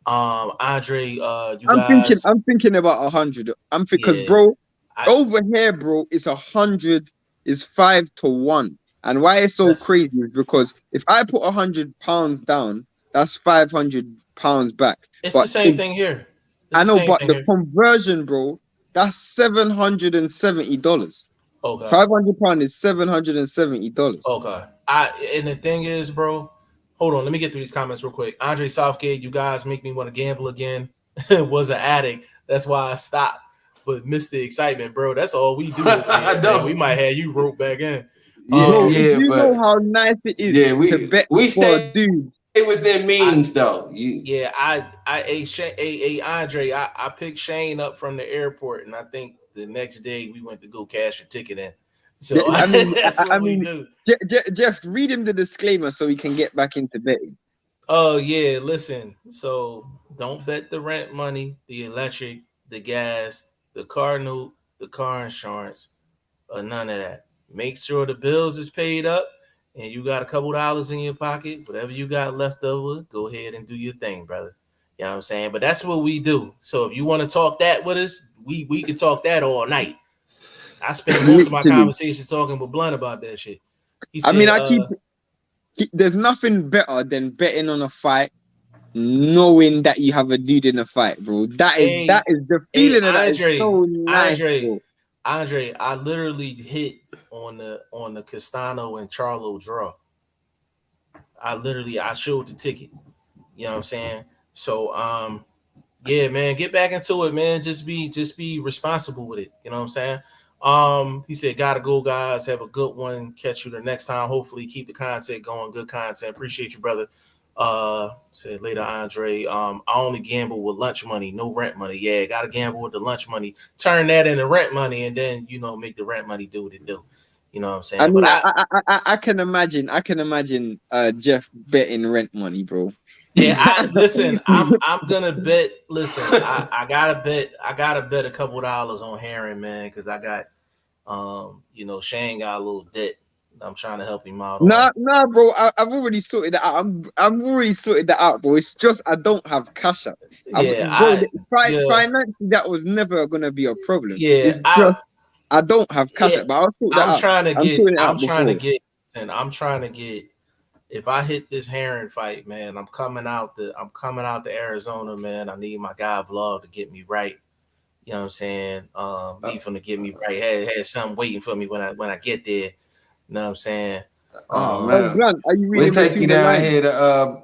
Andre, you guys. I'm thinking about 100. Because, Yeah, bro, over here, bro, it's 100 is 5-1. And why it's so crazy is because if I put £100 down, that's £500 back. It's But the same thing here. I know, but the conversion, bro, that's $770. Okay. £500 is $770. Okay. And the thing is, bro, hold on. Let me get through these comments real quick. Andre Southgate, you guys make me want to gamble again. Was an addict. That's why I stopped. But missed the excitement, bro. That's all we do over here, man. We might have you rope back in. Bro, you know how nice it is to bet for a dude. Within means, though. Andre, I picked Shane up from the airport, and I think the next day we went to go cash a ticket in. So that's what we do. Jeff, read him the disclaimer so he can get back into betting. Oh yeah, listen. So don't bet the rent money, the electric, the gas, the car note, the car insurance, or none of that. Make sure the bills is paid up and you got a couple dollars in your pocket. Whatever you got left over, go ahead and do your thing, brother. You know what I'm saying? But that's what we do. So if you want to talk that with us, we can talk that all night. I spend most of my conversations talking with Blunt about that shit. He said, there's nothing better than betting on a fight, knowing that you have a dude in a fight, bro. That is the feeling of that is so nice, bro. Andre, I literally hit on the Castano and Charlo draw. I showed the ticket. You know what I'm saying? So yeah, man, get back into it, man. Just be responsible with it. You know what I'm saying? He said, gotta go, guys. Have a good one. Catch you the next time. Hopefully keep the content going. Good content. Appreciate you, brother. Said later, Andre. I only gamble with lunch money, no rent money. Yeah, gotta gamble with the lunch money. Turn that into rent money, and then make the rent money do what it do. You know what I'm saying? I mean, I can imagine. Jeff betting rent money, bro. Yeah, listen. I'm gonna bet. Listen, I gotta bet a couple dollars on Heron, man, because I got Shane got a little debt. I'm trying to help him out. Nah, bro. I've already sorted that out. I've already sorted that out, bro. It's just I don't have cash up. Financially, that was never gonna be a problem. Yeah, it's just I don't have cash up, but I'll sort that out. I'm trying to get. If I hit this Heron fight, man, I'm coming out to Arizona, man. I need my guy Vlog to get me right. You know what I'm saying? Need him to get me right. Had something waiting for me when I get there. You know what I'm saying? Man. Blunt, are you we take you down here to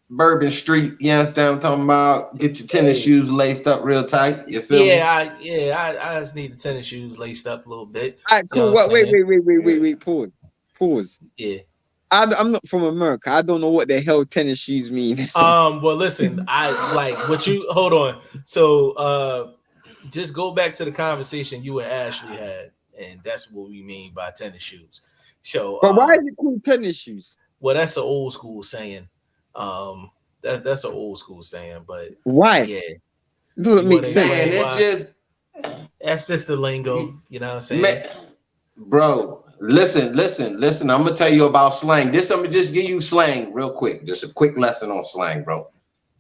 Bourbon Street. You understand what I'm talking about? Get your tennis shoes laced up real tight. You feel me? I just need the tennis shoes laced up a little bit. All right, cool. Wait. Pause. Yeah. I'm not from America. I don't know what the hell tennis shoes mean. Well, listen, I like what you hold on. So just go back to the conversation you and Ashley had, and that's what we mean by tennis shoes. So but why is it called tennis shoes? Well, that's an old school saying. That's an old school saying, but why? Yeah. Doesn't make sense. That's just the lingo, you know what I'm saying? Man, bro. Listen. I'm gonna tell you about slang. I'm gonna just give you slang real quick. Just a quick lesson on slang, bro.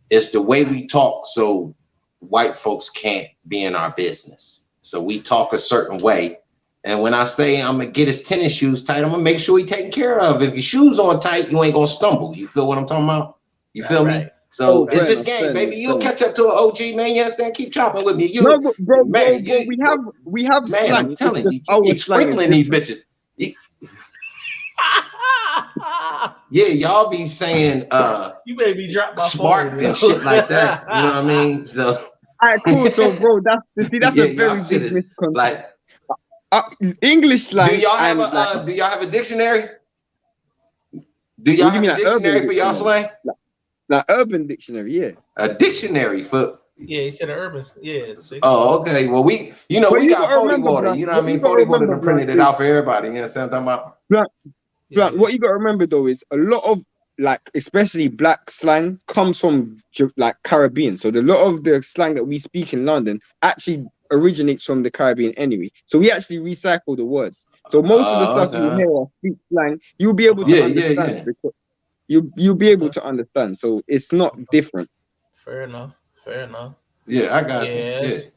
It's the way we talk, so white folks can't be in our business. So we talk a certain way. And when I say I'm gonna get his tennis shoes tight, I'm gonna make sure he's taken care of. If your shoes on tight, you ain't gonna stumble. You feel what I'm talking about? You feel me? So it's just game, baby. You'll catch up to an OG, man. You understand? Keep chopping with me. Bro, we have man, slang. I'm telling you, he's sprinkling these bitches. Yeah, y'all be saying you made me drop my smart phone, and shit like that. You know what I mean? So all right, cool. So bro, that's a very big misconception. Like English slang. Do y'all have a dictionary? Do y'all What do you have mean, a like urban dictionary for y'all dictionary? slang? Like urban dictionary, yeah. A dictionary for. Yeah, he said the urban. Yeah. Oh, okay. Well, we But you got gotta 40 remember, water. Blunt. You know what I What mean? you gotta 40 water remember, done Blunt, printed it is out for everybody. You know what I'm talking about? Blunt, Yeah. what you gotta remember though is a lot of like, especially black slang comes from like Caribbean. So a lot of the slang that we speak in London actually originates from the Caribbean anyway. So we actually recycle the words. So most of the stuff you Okay. hear or speak slang, you'll be able to Yeah, understand yeah. because you'll be able to understand. So it's not different. Fair enough. Fair enough. Yeah, I got you. Yeah, Yeah. it's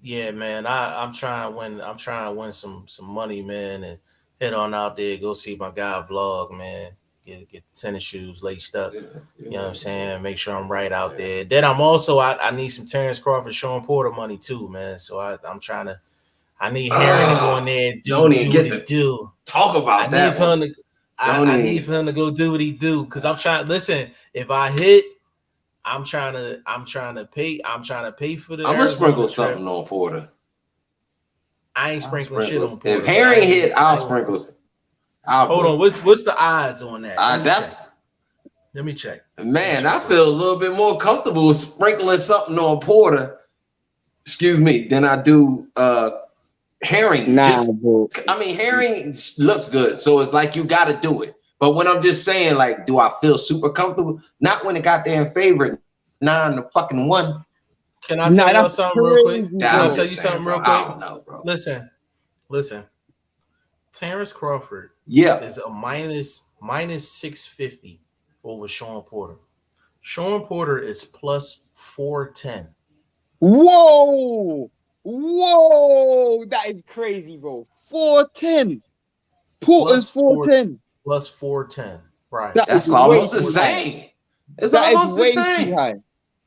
yeah, man. I'm trying to win. I'm trying to win some money, man, and head on out there, go see my guy vlog, man. Get the tennis shoes laced up. Yeah, You know what I'm saying? Make sure I'm right out there. Then I'm also I need some Terrence Crawford, Sean Porter money too, man. So I'm trying to. I need Herring to go in there and don't do even what get he to do. talk about I need that one. him to. Don't I need even. for him to go do what he do because I'm trying. Listen, if I hit, I'm trying to pay for the I'm gonna Arizona sprinkle trip. something on Porter. I ain't sprinkling shit on If Porter. Herring hit, I'll sprinkle. Hold on, what's the odds on that? Let me check. Man, I feel a little bit more comfortable sprinkling something on Porter, excuse me, than I do Herring. Nah, bro. I mean, Herring looks good, so it's like you got to do it. But when I'm just saying, like, do I feel super comfortable? Not when it got damn favorite 9-1. Can I tell y'all something real quick? Crazy, Can I I'm tell just you saying, something bro. real quick? I don't know, bro. Listen. Terrence Crawford is a minus 650 over Sean Porter. Sean Porter is plus 410. Whoa, that is crazy, bro. 410. Porter's 410. Plus 410. Right. That's almost the same. It's almost the same. Too high.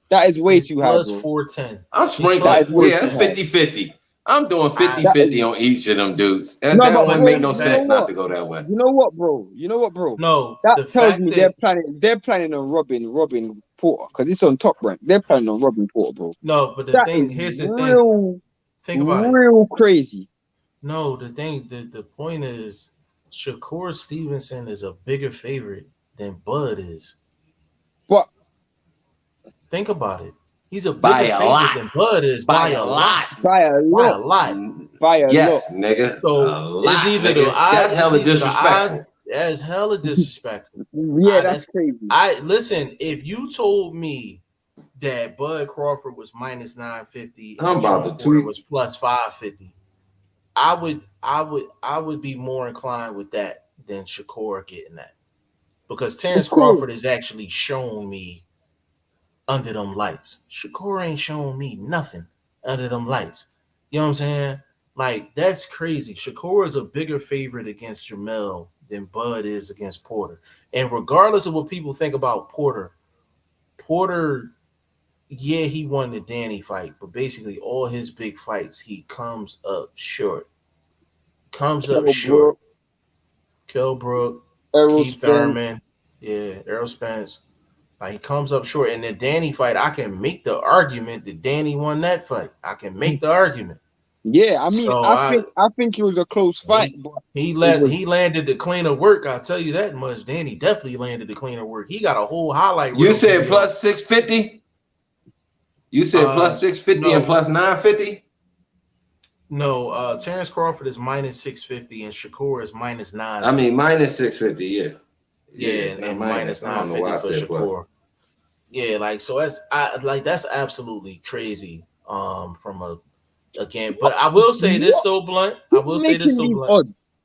That is way too high, plus bro. 410. I'm sprinkling. Yeah, it's 50-50. I'm doing 50-50 on each of them dudes. And no, that but wouldn't bro, make no sense not to go that way. You know what, bro? No, that the tells fact me that they're planning on robbing Porter because it's on Top Rank. They're planning on robbing Porter, bro. no, but here's the thing. Think about it. Real crazy. No, the point is Shakur Stevenson is a bigger favorite than Bud is. But think about it. He's a bigger favorite than Bud is by a lot. Yes, nigga. So it's either the odds. That's hella disrespectful. That's hella disrespectful. Yeah, that's crazy. Listen. If you told me that Bud Crawford was minus 950 and I'm about to Porter tweet. was plus 550, I would be more inclined with that than Shakur getting that, because Terrence Crawford has actually shown me under them lights. Shakur ain't showing me nothing under them lights. You know what I'm saying? Like, that's crazy. Shakur is a bigger favorite against Jamel than Bud is against Porter. And regardless of what people think about Porter, yeah, he won the Danny fight, but basically all his big fights, he comes up short. Kell Brook, Keith Thurman, Errol Spence. Like, he comes up short. In the Danny fight, I can make the argument that Danny won that fight. I can make the argument. Yeah, I mean, so I think it was a close fight. He landed the cleaner work. I'll tell you that much. Danny definitely landed the cleaner work. He got a whole highlight. You said plus 650? You said plus 650 and plus 950? No, Terrence Crawford is minus 650 and Shakur is minus 950. I mean, minus 650, yeah, and minus 950 for Shakur. Yeah, like, so that's absolutely crazy. But I will say this though, Blunt.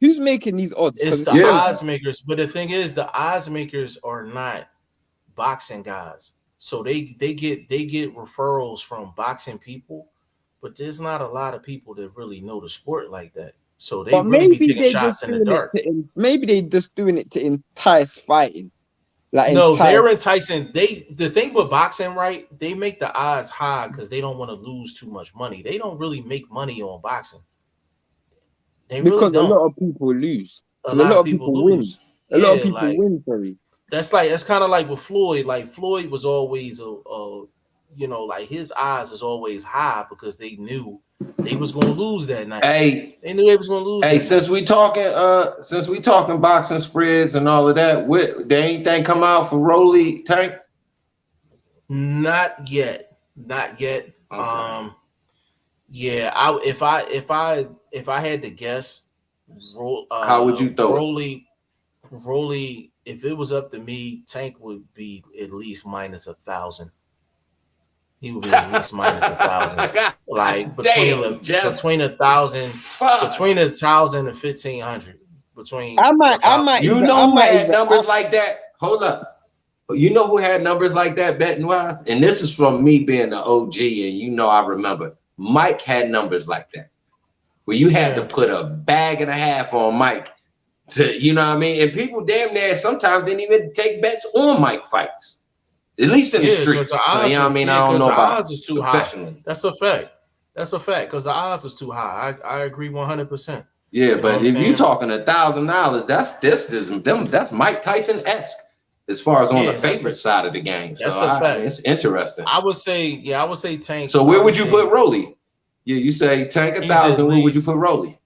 Who's making these odds? It's the odds makers. But the thing is, the odds makers are not boxing guys. So they get referrals from boxing people, but there's not a lot of people that really know the sport like that. So they really be taking shots in the dark. Maybe they just doing it to entice fighting. They're enticing. The thing with boxing, right? They make the odds high because they don't want to lose too much money. They don't really make money on boxing. They really don't. A lot of people lose. A lot of people lose. A lot of people win, sorry. That's kind of like with Floyd. Like, Floyd was always a you know, like his eyes is always high because they knew they was gonna lose that night. Hey, they knew they was gonna lose. Hey, that since night. we talking boxing spreads and all of that, there anything come out for Rolly Tank? Not yet. Okay. Yeah, if I had to guess, how would you throw Rolly, if it was up to me, Tank would be at least minus 1,000. He would be at least minus 1,000. Like between 1,000 and 1,500. I might. You know who had numbers like that? Hold up. You know who had numbers like that betting wise? And this is from me being the OG, and you know I remember Mike had numbers like that, where you had to put a bag and a half on Mike to, you know what I mean? And people damn near sometimes didn't even take bets on Mike fights, at least in the streets. So, you know what I mean? I don't know about odds is too high. That's a fact. Because the odds is too high. I agree 100%. Yeah, but if you're talking $1,000, that's Mike Tyson-esque. As far as on the favorite side of the game. That's a fact. It's interesting. I would say Tank. So where would you put Rolly? Yeah, you say Tank 1,000. Where would you put Rolly?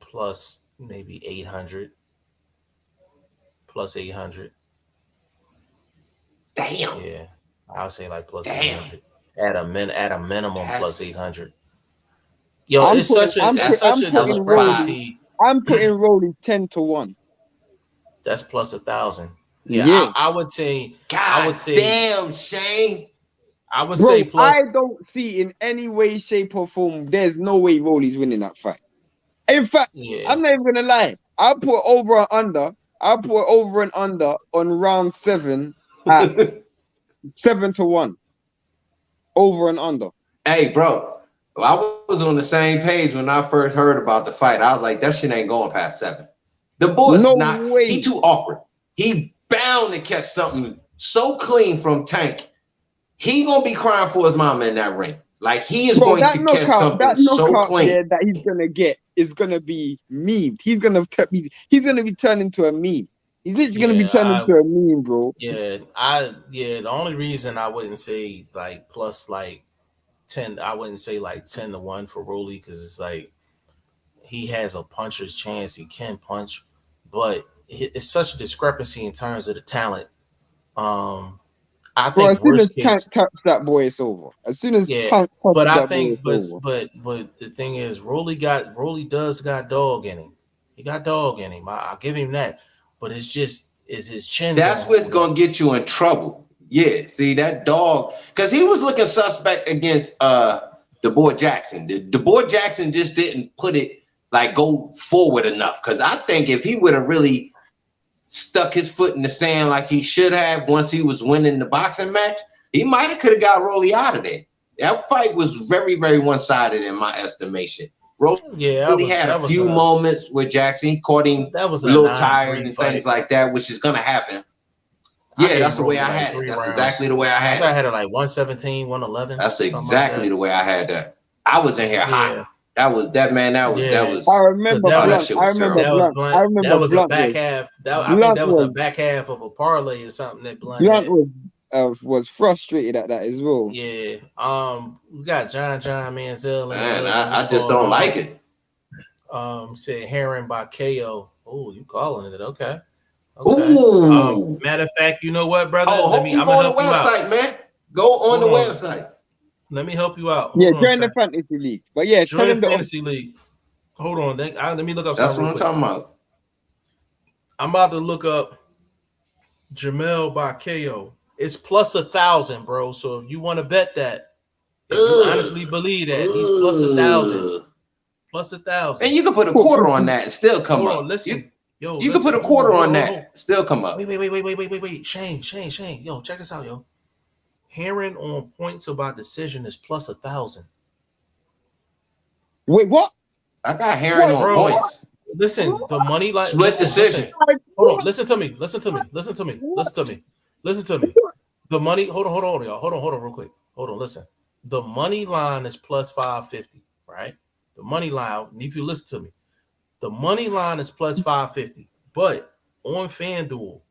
Plus maybe 800. Plus 800. Damn. Yeah, I would say like plus 800. At a minimum plus 800. Yo, it's such a discrepancy. I'm putting Rolly 10-1. That's plus 1,000. Yeah. I would say. Damn, Shane. I would say plus. I don't see in any way, shape, or form. There's no way Rolly's winning that fight. In fact, I'm not even gonna lie. I'll put over and under. I'll put over and under on round 7 at 7-1. Over and under. Hey, bro. I was on the same page when I first heard about the fight. I was like, that shit ain't going past 7. The boy's he too awkward. He bound to catch something so clean from Tank. He gonna be crying for his mama in that ring. Like he is going to catch something so clean that he's gonna get is gonna be memed. He's gonna be turned into a meme. He's literally gonna be turned into a meme, bro. Yeah, the only reason I wouldn't say like plus like 10, I wouldn't say like 10-1 for Rolly, because it's like he has a puncher's chance. He can punch, but it's such a discrepancy in terms of the talent. I think as soon as Tank touch that boy, it's over. As soon as Tank touch that boy, it's over. But the thing is, Rolly does got dog in him. He got dog in him. I'll give him that. But it's his chin. That's what's gonna get you in trouble. Yeah, see that dog, because he was looking suspect against the boy Jackson. The boy Jackson just didn't put it like go forward enough. Because I think if he would have really stuck his foot in the sand like he should have once he was winning the boxing match, he might have could have got Rolly out of there. That fight was very, very one-sided in my estimation. Rolly had a few moments with Jackson. He caught him a little tired and things like that, which is gonna happen. Yeah, that's the way I had it. That's exactly the way I had it. I had it like 117, 111. That's exactly the way I had that. I was in here hot. That was. I remember. That was a back half. I think that was a back half of a parlay or something that Blunt was frustrated at that as well. Yeah. We got John Manziel. Man, I just don't like it. Said Heron by KO. Oh, you calling it? Okay. Ooh. Matter of fact, you know what, brother? I'm gonna help you out, man. Go on the website. Let me help you out. Join the fantasy league. But yeah, join the fantasy league. Hold on. Let me look up something. That's what I'm talking about. I'm about to look up Jamel by KO. It's plus 1,000, bro. So if you want to bet that, if you honestly believe that, he's plus 1,000. Plus 1,000. And you can put a quarter on that and still come up. Listen. You can put a quarter on that, still come up. Wait. Shane. Yo, check this out, yo. Heron on points about decision is plus 1,000. Wait, what? I got Heron on points. Listen, the money line split decision. Hold on, listen to me. The money. Hold on, y'all. Hold on, real quick. Hold on, listen. The money line is plus 550, right? The money line. If you listen to me. The money line is plus 550, but on FanDuel,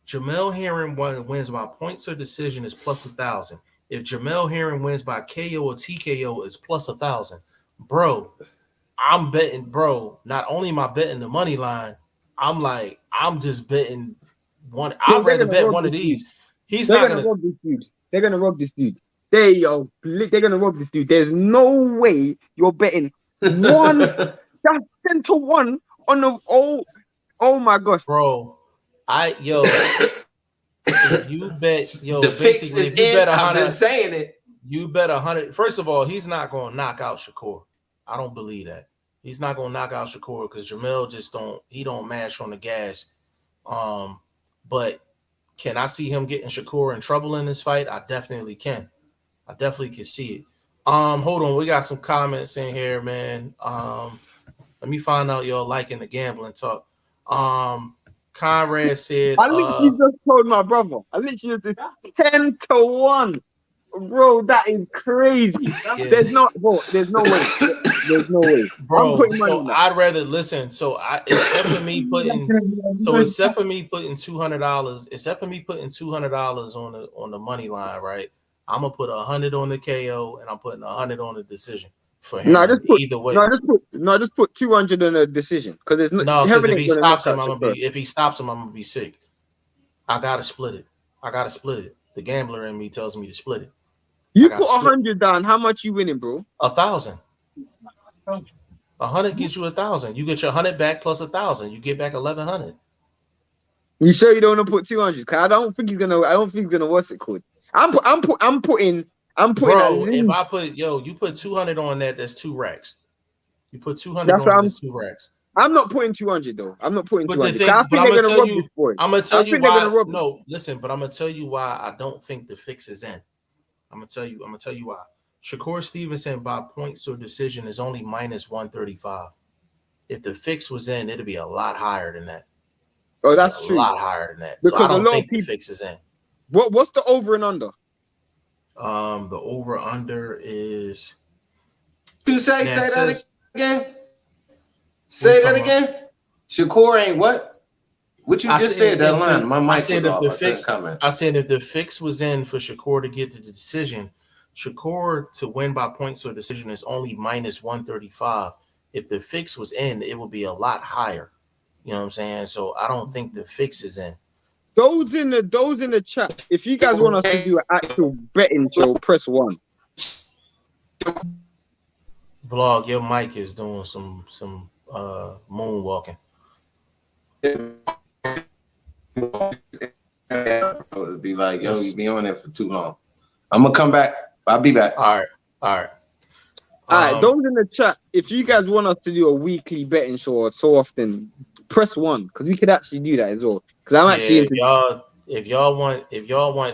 Jamel Herring wins by points or decision is plus 1,000. If Jamel Herring wins by KO or TKO is plus 1,000. Bro, I'm betting, bro. Not only am I betting the money line, I'm just betting one. Bro, I'd they're rather gonna bet rob one of this dude. these. He's They're not gonna gonna, rob this dude. They're gonna rob this dude. There you go. They're gonna rob this dude. There's no way you're betting one. That's 10-1 on the oh my gosh. bro. If you bet, The fix basically, is if you in. bet I've been 100, saying it. you bet 100. First of all, he's not gonna knock out Shakur. I don't believe that. He's not gonna knock out Shakur because Jamel just don't mash on the gas. But can I see him getting Shakur in trouble in this fight? I definitely can. I definitely can see it. Hold on, we got some comments in here, man. Let me find out y'all liking the gambling talk. Conrad said, I literally just told my brother. I literally just 10-1. Bro, that is crazy. Yeah. There's no way. There's no way. Bro, I'm putting money so on that. I'd rather listen. So except for me putting $200, except for me putting $200 on the money line, right? I'm gonna put 100 on the KO and I'm putting 100 on the decision for him. Either way. Just put 200 on a decision because there's because if he stops him, I'm gonna be sick. I gotta split it. The gambler in me tells me to split it. You put 100 down. How much you winning, bro? 1,000. 100 gets you 1,000. You get your 100 back plus 1,000. You get back 1,100. You sure you don't want to put 200? Cause I don't think he's gonna. What's it called? I'm putting. Bro, if I put you put 200 on that, that's 2 racks. You put 200 on that's 2 racks. I'm not putting 200 though. I'm not putting 200. I'm gonna tell you why. No, listen, but I'm gonna tell you why I don't think the fix is in. I'm gonna tell you why. Shakur Stevenson by points or decision is only minus 135. If the fix was in, it'd be a lot higher than that. Oh, that's true. A lot higher than that. Because so I don't think the fix is in. What's the over and under? The over under is. You say that again. Say that again. Shakur ain't what? What you just said that line? My mic was off. I said if the fix was in for Shakur to get the decision, Shakur to win by points or decision is only minus 135. If the fix was in, it would be a lot higher. You know what I'm saying? So I don't think the fix is in. Those in the chat, if you guys want us to do an actual betting show, press 1. Vlog, your mic is doing some moonwalking. It'd be like, yo, you be on there for too long. I'm gonna come back. I'll be back. All right. Those in the chat, if you guys want us to do a weekly betting show so often, press 1 because we could actually do that as well. Because I'm actually into if y'all want,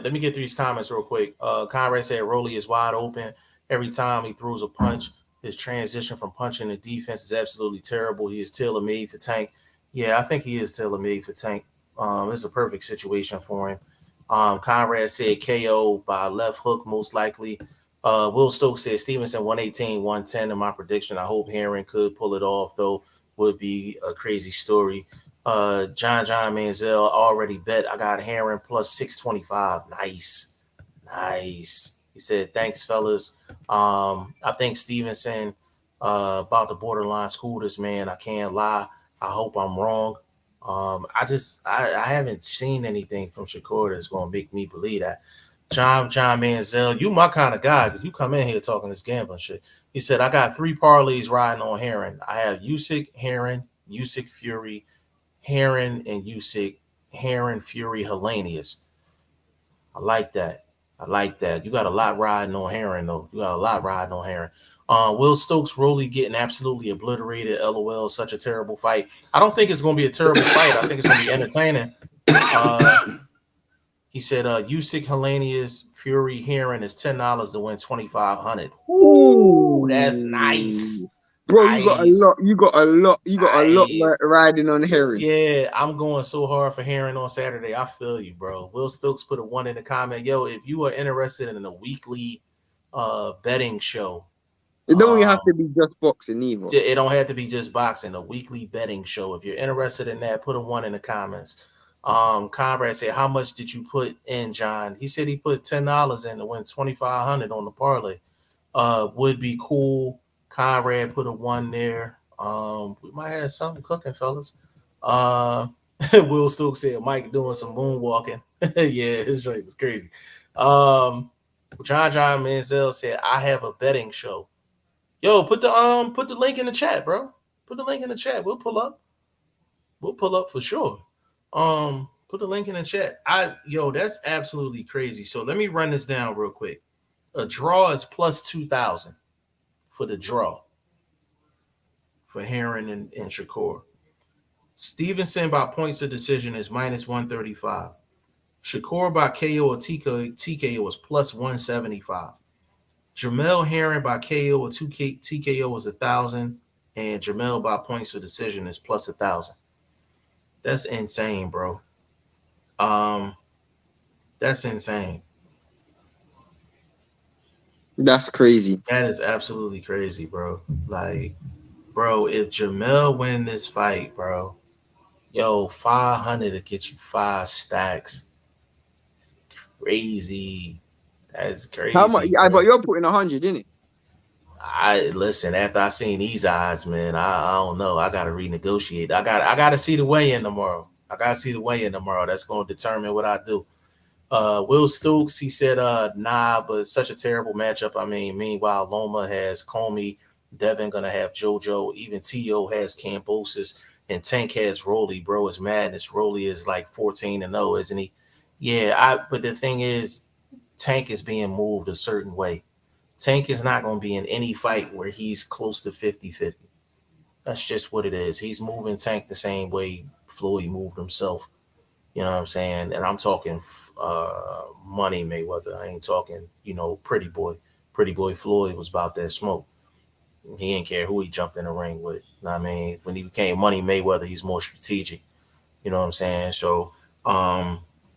let me get through these comments real quick. Conrad said Rolly is wide open every time he throws a punch. His transition from punching to defense is absolutely terrible. He is tailor-made for Tank. Yeah, I think he is tailor-made for Tank. It's a perfect situation for him. Conrad said KO by left hook, most likely. Will Stokes said Stevenson 118, 110 in my prediction. I hope Herring could pull it off, though. Would be a crazy story. John Manziel already bet. I got Herring plus 625. Nice. He said, thanks, fellas. I think Stevenson about to borderline school this man. I can't lie. I hope I'm wrong. I haven't seen anything from Shakur that's going to make me believe that. John Manziel, you my kind of guy. You come in here talking this gambling shit. He said, I got 3 parlays riding on Herring. I have Usyk, Herring, Usyk, Fury, Herring, and Usyk, Herring, Fury, Helenius. I like that. You got a lot riding on Herring, though. Will Stokes Rolly getting absolutely obliterated. LOL, such a terrible fight. I don't think it's going to be a terrible fight. I think it's going to be entertaining. He said, Usyk, Helenius, Fury, Herring is $10 to win $2,500. Ooh, that's nice. Bro, you got a lot riding on Herring. Yeah, I'm going so hard for Herring on Saturday. I feel you, bro. Will Stokes put a 1 in the comment. Yo, if you are interested in a weekly betting show, it don't have to be just boxing either. It don't have to be just boxing. A weekly betting show. If you're interested in that, put a 1 in the comments. Conrad said, "How much did you put in, John?" He said he put $10 in to win 2,500 on the parlay. Would be cool. Conrad put a 1 there. We might have something cooking, fellas. Will Stokes said Mike doing some moonwalking. Yeah, his drink was crazy. John Manziel said, "I have a betting show." Yo, put the link in the chat, bro. Put the link in the chat. We'll pull up. We'll pull up for sure. Put the link in the chat. That's absolutely crazy. So let me run this down real quick. A draw is plus 2,000 for the draw for Heron and Shakur. Stevenson by points of decision is minus 135. Shakur by KO or TKO is plus 175. Jamel Heron by KO or TKO is 1,000, and Jamel by points of decision is plus 1,000. That's insane, bro. That's insane. That's crazy. That is absolutely crazy, bro. Like, bro, if Jamel win this fight, bro, 500 to get you 5 stacks. It's crazy. That is crazy. How much? But you're putting 100 in it. Listen. After I seen these odds, man, I don't know. I gotta renegotiate. I gotta see the weigh-in tomorrow. That's gonna determine what I do. Will Stokes, he said, nah, but it's such a terrible matchup. I mean, meanwhile, Loma has Comey, Devin gonna have JoJo, even T.O. has Cambosis, and Tank has Rolly, bro. It's madness. Rolly is like 14-0, isn't he? Yeah, but the thing is, Tank is being moved a certain way. Tank is not going to be in any fight where he's close to 50-50. That's just what it is. He's moving Tank the same way Floyd moved himself. You know what I'm saying? And I'm talking money Mayweather. I ain't talking, pretty boy. Pretty boy Floyd was about that smoke. He didn't care who he jumped in the ring with. You know what I mean? When he became Money Mayweather, he's more strategic. You know what I'm saying? So,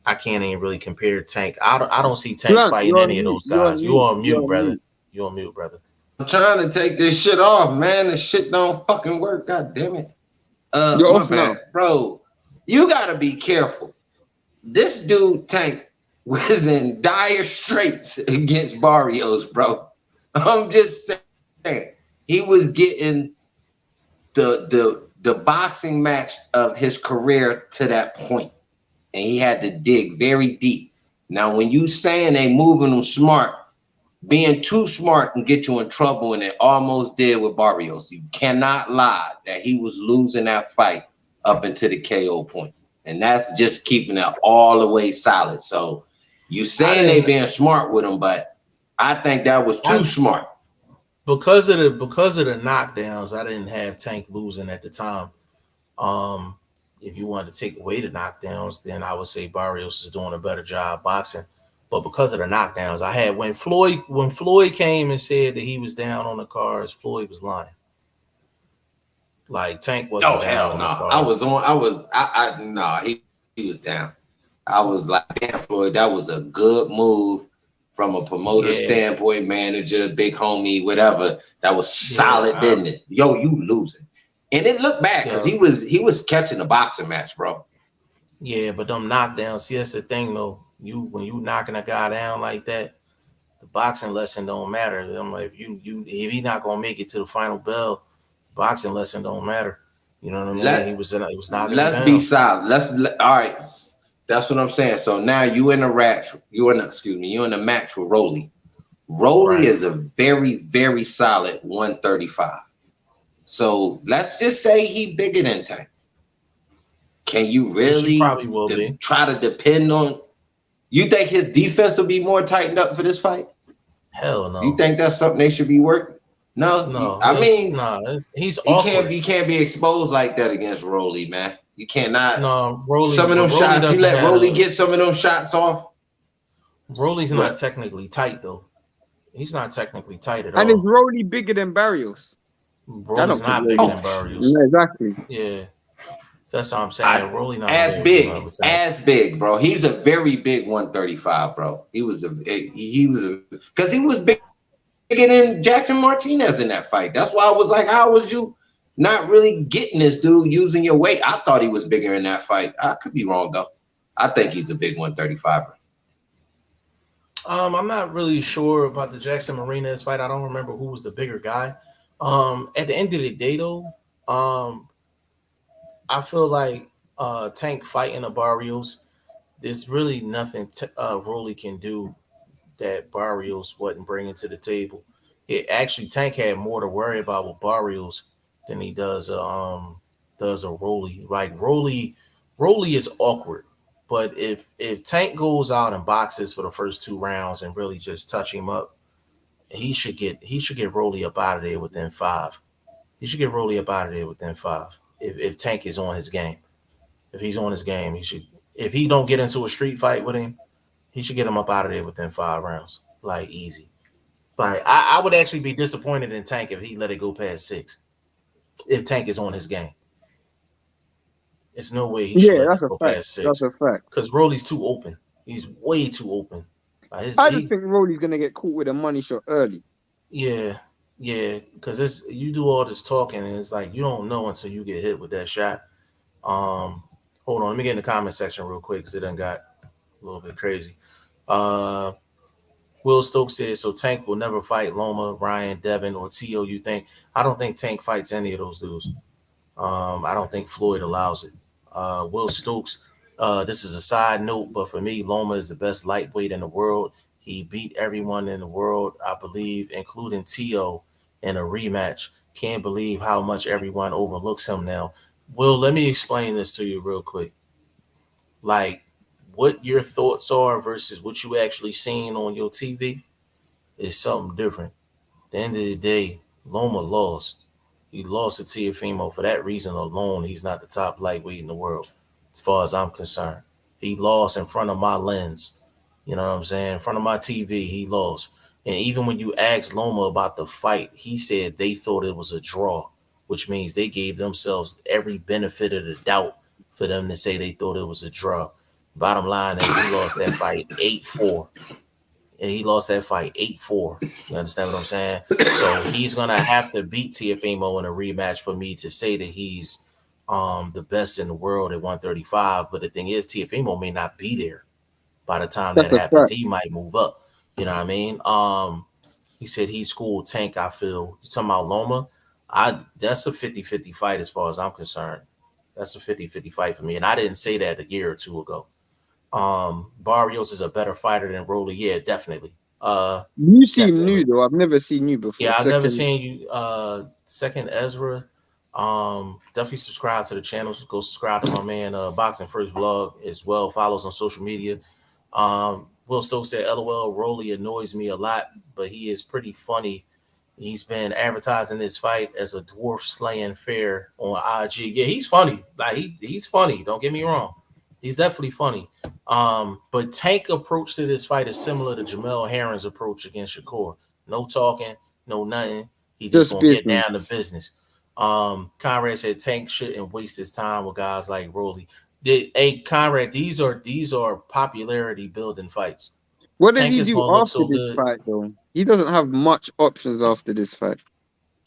I can't even really compare Tank. I don't see Tank fighting any of those guys. You're on mute, brother. You're on mute, brother. I'm trying to take this shit off, man. This shit don't fucking work. God damn it. My bad. Bro, you gotta be careful. This dude Tank was in dire straits against Barrios, bro. I'm just saying. He was getting the boxing match of his career to that point. And he had to dig very deep. Now, when you saying they moving them smart, being too smart can get you in trouble, and it almost did with Barrios. You cannot lie that he was losing that fight up into the KO point. And that's just keeping it all the way solid. So you saying they being smart with him, but I think that was too smart. Because of the knockdowns, I didn't have Tank losing at the time. If you wanted to take away the knockdowns, then I would say Barrios is doing a better job boxing. But because of the knockdowns, I had when Floyd came and said that he was down on the cards, Floyd was lying. Like Tank wasn't down on the cards. He was down. I was like, damn, Floyd, that was a good move from a promoter standpoint, manager, big homie, whatever. That was solid business. Yo, you losing. And it looked bad because he was catching a boxing match, bro. Yeah, but them knockdowns, see, that's the thing though. When you knocking a guy down like that, the boxing lesson don't matter. I'm like, if he not gonna make it to the final bell, boxing lesson don't matter. You know what I mean? He was knocking. Let's be solid. All right. That's what I'm saying. So now you in the match. You're in the match with Rolly. Rolly is a very, very solid 135. So let's just say he bigger than Tank. Can you really try to depend on? You think his defense will be more tightened up for this fight? Hell no. You think that's something they should be working? No. He's awkward. He can't be exposed like that against Rolly, man. You cannot. No, Rolly. Some of them shots, you let Rolly get some of them shots off. Rolly's not technically tight though. He's not technically tight at all. And is Rolly bigger than Barrios? Rolly's not bigger than Barrios. Yeah, exactly. Yeah. So that's what I'm saying. Rolly not as big, bro. He's a very big 135, bro. He was because he was bigger than Jackson Martinez in that fight. That's why I was like, how was you not really getting this dude using your weight? I thought he was bigger in that fight. I could be wrong though. I think he's a big 135er. I'm not really sure about the Jackson Martinez fight. I don't remember who was the bigger guy. At the end of the day, though, I feel like Tank fighting a Barrios, there's really nothing Rolly can do that Barrios wasn't bringing to the table. It actually Tank had more to worry about with Barrios than he does a Rolly. Like Rolly is awkward, but if Tank goes out and boxes for the first 2 rounds and really just touch him up, he should get Rolly up out of there within 5. He should get Rolly up out of there within 5. If Tank is on his game, if he's on his game, he should. If he don't get into a street fight with him, he should get him up out of there within 5 rounds, like easy. Like I would actually be disappointed in Tank if he let it go past 6. If Tank is on his game, it's no way he should Yeah, let that's that a go fact. past That's 6. a fact. Because Rolly's too open. He's way too open. Like I just think Rolly's gonna get caught with a money shot early. yeah, because it's you do all this talking and it's like you don't know until you get hit with that shot. Hold on, let me get in the comment section real quick because it done got a little bit crazy. Uh, Will Stokes says so. Tank will never fight Loma, Ryan, Devin, or T.O. You think? I don't think Tank fights any of those dudes. I don't think Floyd allows it. Will Stokes, this is a side note, but for me, Loma is the best lightweight in the world. He beat everyone in the world, I believe, including T.O. in a rematch. Can't believe how much everyone overlooks him now. Will, let me explain this to you real quick. Like, what your thoughts are versus what you actually seen on your TV is something different. At the end of the day, Loma lost. He lost to Tiafimo. For that reason alone, he's not the top lightweight in the world, as far as I'm concerned. He lost in front of my lens. You know what I'm saying? In front of my TV, he lost. And even when you asked Loma about the fight, he said they thought it was a draw, which means they gave themselves every benefit of the doubt for them to say they thought it was a draw. Bottom line is he lost that fight 8-4. And he lost that fight 8-4. You understand what I'm saying? So he's gonna have to beat Tiafimo in a rematch for me to say that he's the best in the world at 135. But the thing is, Tiafimo may not be there by the time That's that a happens. fact. He might move up. You know what I mean? He said he schooled Tank, I feel. You talking about Loma? That's a 50-50 fight as far as I'm concerned. That's a 50-50 fight for me. And I didn't say that a year or two ago. Barrios is a better fighter than Rolly. Yeah, definitely. You seem Definitely. new though. I've never seen you before. Yeah, I've never Second. seen you. Second Ezra. Definitely subscribe to the channel. Go subscribe to my man BoxingFirst Vlog as well. Follows on social media. Will Stokes said, "LOL, Rolly annoys me a lot, but he is pretty funny. He's been advertising this fight as a dwarf slaying fair on IG. Yeah, he's funny. Like he's funny. Don't get me wrong. He's definitely funny. But Tank approach to this fight is similar to Jamel Herring's approach against Shakur. No talking, no nothing. He just Just gonna get business. down to business. Conrad said Tank shouldn't waste his time with guys like Rolly. Hey Conrad, these are popularity building fights. What does Tank he is do gonna look after so this good. fight though? He doesn't have much options after this fight.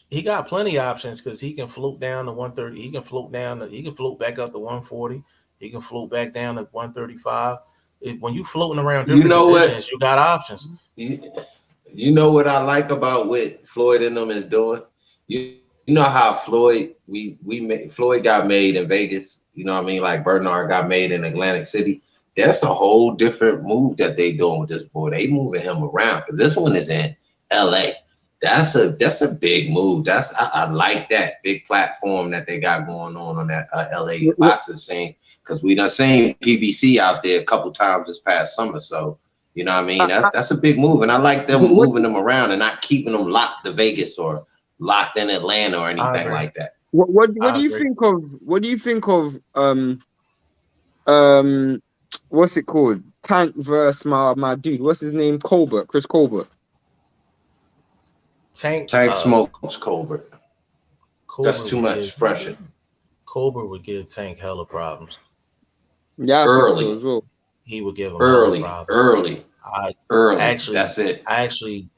He got plenty of options because he can float down to 130. He can float down. He can float back up to 140. He can float back down to 135. When you floating around You different know divisions, what? you got options. You know what I like about what Floyd and them is doing? You know how Floyd Floyd got made in Vegas. You know what I mean? Like Bernard got made in Atlantic City. That's a whole different move that they doing with this boy. They moving him around because this one is in L.A. That's a big move. I like that big platform that they got going on that L.A. boxing scene because we done seen PBC out there a couple times this past summer. So you know what I mean? That's a big move, and I like them What moving them around and not keeping them locked to Vegas or locked in Atlanta or I anything agree. like that. what I do you agree. think of what's it called? Tank versus my dude. What's his name? Colbert, Chris Colbert. Tank Tank smokes Colbert. Cobra That's too would much give pressure. Tank hella problems. Yeah, I think so Early, as well. He would give him hella early, problems. early, I early. actually, That's it. I actually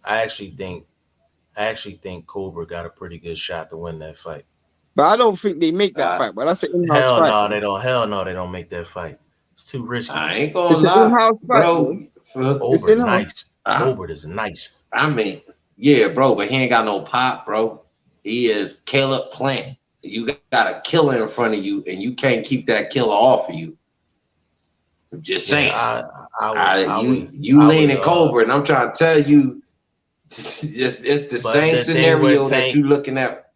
think Cobra got a pretty good shot to win that fight. But I don't think they make that Uh, fight. But that's an in-house Hell fight. no, Man. they don't. Hell no, they don't make that fight. It's too risky. I ain't gonna It's an lie, in-house fight, bro. Colbert nice. Colbert is nice. I mean, yeah, bro, but he ain't got no pop, bro. He is Caleb Plant. You got a killer in front of you, and you can't keep that killer off of you. I'm just saying. You leaning Colbert, and I'm trying to tell you, it's the same scenario that you looking at.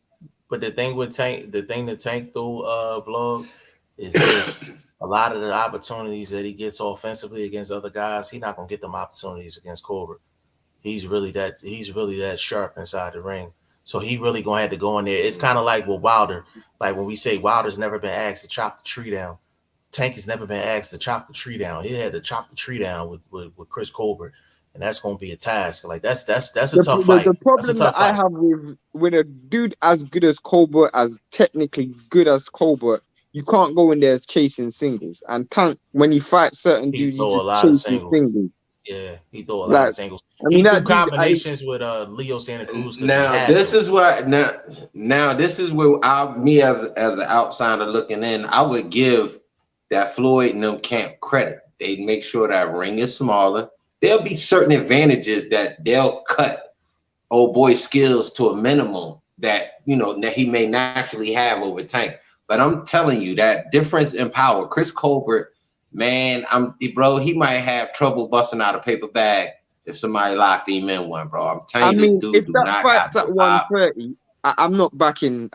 But the thing with Tank, the Tank though, vlog, is this: a lot of the opportunities that he gets offensively against other guys, he's not gonna get them opportunities against Colbert. He's really that sharp inside the ring. So he really gonna have to go in there. It's kind of like with Wilder. Like when we say Wilder's never been asked to chop the tree down, Tank has never been asked to chop the tree down. He had to chop the tree down with Chris Colbert, and that's gonna be a task. Like that's a tough fight. The problem that I have with a dude as good as Colbert, as technically good as Colbert, you can't go in there chasing singles. And Tank, when he fights certain dudes, he just chases singles. Yeah, he threw a lot of singles. He threw combinations with Leo Santa Cruz. Now this is where me as an outsider looking in, I would give that Floyd and them camp credit. They make sure that ring is smaller. There'll be certain advantages that they'll cut old boy skills to a minimum that that he may naturally have over Tank. But I'm telling you that difference in power, Chris Colbert. Man, he might have trouble busting out a paper bag if somebody locked him in one, bro. I'm telling you, this dude if that fight's at 130, I'm not backing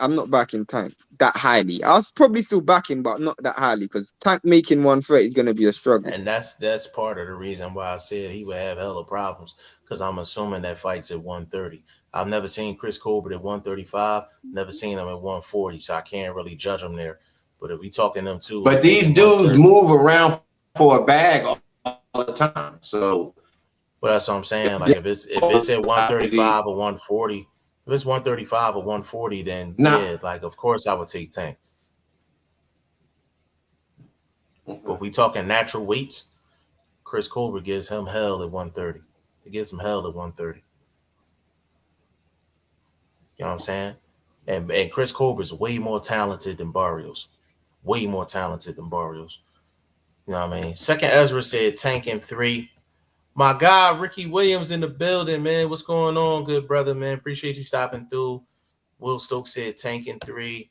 Tank that highly. I'll probably still back him, but not that highly, because Tank making 130 is gonna be a struggle. And that's part of the reason why I said he would have hella problems, because I'm assuming that fight's at 130. I've never seen Chris Colbert at 135, never seen him at 140, so I can't really judge him there. But if we talking them two, but these dudes move around for a bag all the time. So, but that's what I'm saying. Like if it's at 135 or 140, if it's 135 or 140, then yeah, like of course I would take Tank. But if we talking natural weights, Chris Colbert gives him hell at 130. He gives him hell at 130. You know what I'm saying? And Chris Colbert's way more talented than Barrios. Way more talented than Barrios. You know what I mean? Second Ezra said Tank in 3. My guy, Ricky Williams in the building, man. What's going on, good brother, man? Appreciate you stopping through. Will Stokes said Tank in 3.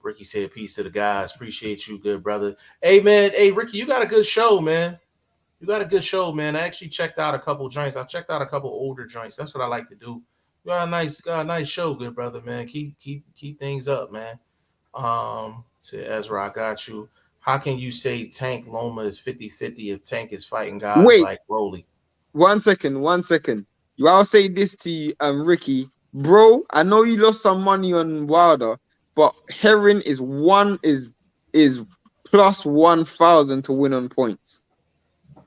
Ricky said peace to the guys. Appreciate you, good brother. Hey, man. Hey, Ricky, you got a good show, man. You got a good show, man. I actually checked out a couple joints. I checked out a couple older joints. That's what I like to do. You got a nice show, good brother, man. Keep things up, man. To Ezra, I got you. How can you say Tank Loma is 50-50 if Tank is fighting guys like Rolly? 1 second. I'll say this to you, Ricky. Bro, I know you lost some money on Wilder, but Herring is plus 1,000 to win on points.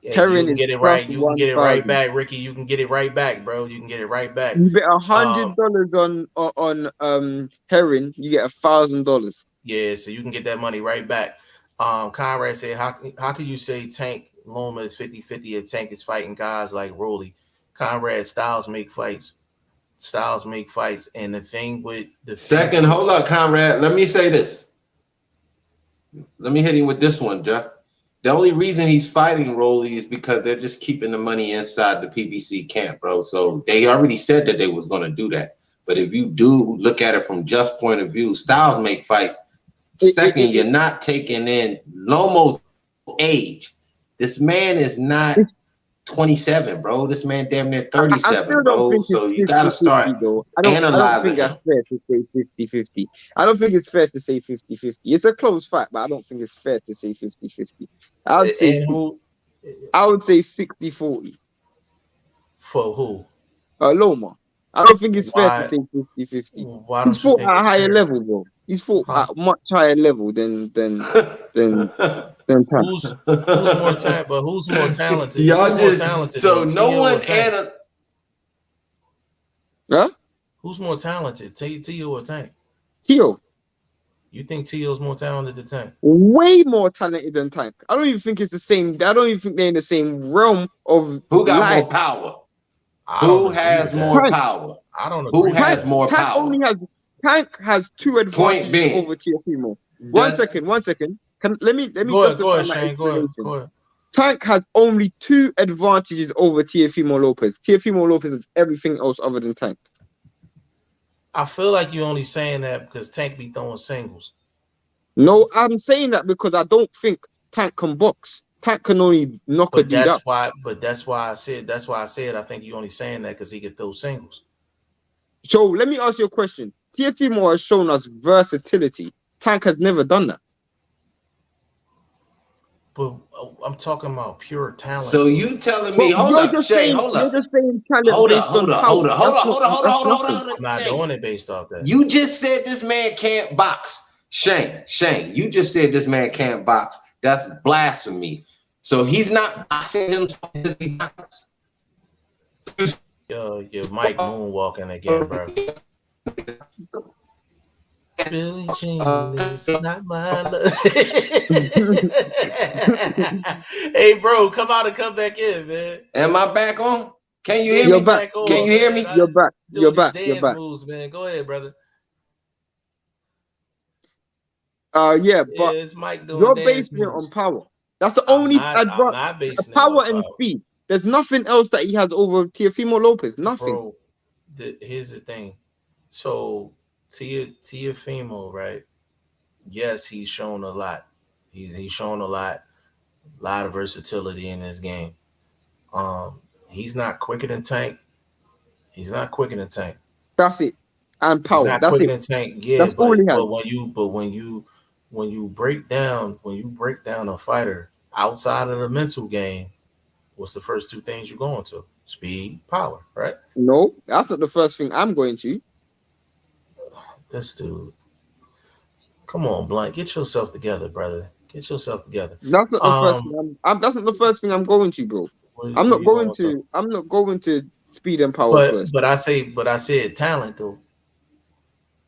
Yeah, you can get it right. You can get it right back, Ricky. You can get it right back, bro. You can get it right back. You bet $100 on Herring, you get $1,000. Yeah, so you can get that money right back. Conrad said, how can you say Tank Loma is 50-50 if Tank is fighting guys like Rolly? Conrad, styles make fights. And the thing with the hold up, Conrad. Let me say this. Let me hit him with this one, Jeff. The only reason he's fighting Rolly is because they're just keeping the money inside the PBC camp, bro. So they already said that they was going to do that. But if you do look at it from just point of view, styles make fights. Second, you're not taking in Lomo's age. This man is not 27, bro. This man damn near 37, bro. So you got to start analyzing. I don't think that's fair to say 50-50. I don't think it's fair to say 50-50. It's a close fight, but I don't think it's fair to say 50-50. I would say 60-40. For who? Loma. I don't think it's fair to say 50-50. He's fought at a higher level, bro. He's fought at a much higher level than Tank. Who's more talented? But who's more talented? Y'all more talented? So no one Huh? Who's more talented, Tio or Tank? Tio. You think Tio's more talented than Tank? Way more talented than Tank. I don't even think it's the same. I don't even think they're in the same realm of who got life. more power. Who has more power? I don't agree. Who has more power? Tank has 2 advantages over Teofimo. One second. Let me Go ahead, justify my Shane. Go explanation. ahead. Tank has only 2 advantages over Teofimo Lopez. Teofimo Lopez is everything else other than Tank. I feel like you're only saying that because Tank be throwing singles. No, I'm saying that because I don't think Tank can box. Tank can only knock a dude out. That's why I said I think you're only saying that because he could throw singles. So let me ask you a question. Teofimo has shown us versatility. Tank has never done that. But I'm talking about pure talent. So you telling me, Well, hold up, Shane, hold up. You're just saying talent Hold based on power. I'm not doing it based off that. You just said this man can't box. Shane, you just said this man can't box. That's blasphemy. So he's not boxing himself. Yo, Mike moonwalking again, bro. Billie Jean is not my love. Hey, bro, come out and come back in, man. Am I back on? Can you hear You're me? back. Can you hear me? You're back. You're back. Dance moves, man. Go ahead, brother. Yeah, but it's Mike doing you're dance basing it moves on power. That's the only advantage. Power and speed. There's nothing else that he has over Teofimo Lopez. Nothing. Bro, here's the thing. So Teofimo, right? Yes, he's shown a lot. He's shown a lot of versatility in this game. He's not quicker than Tank. That's it. And power. He's not quicker than Tank. Yeah, that's all he has. When you break down a fighter outside of the mental game, what's the first 2 things you're going to? Speed, power, right? No, that's not the first thing I'm going to. This dude. Come on, Blunt. Get yourself together, brother. Get yourself together. That's not the first thing. That's not the first thing I'm going to, bro. I'm not going to speed and power first. But I said talent though.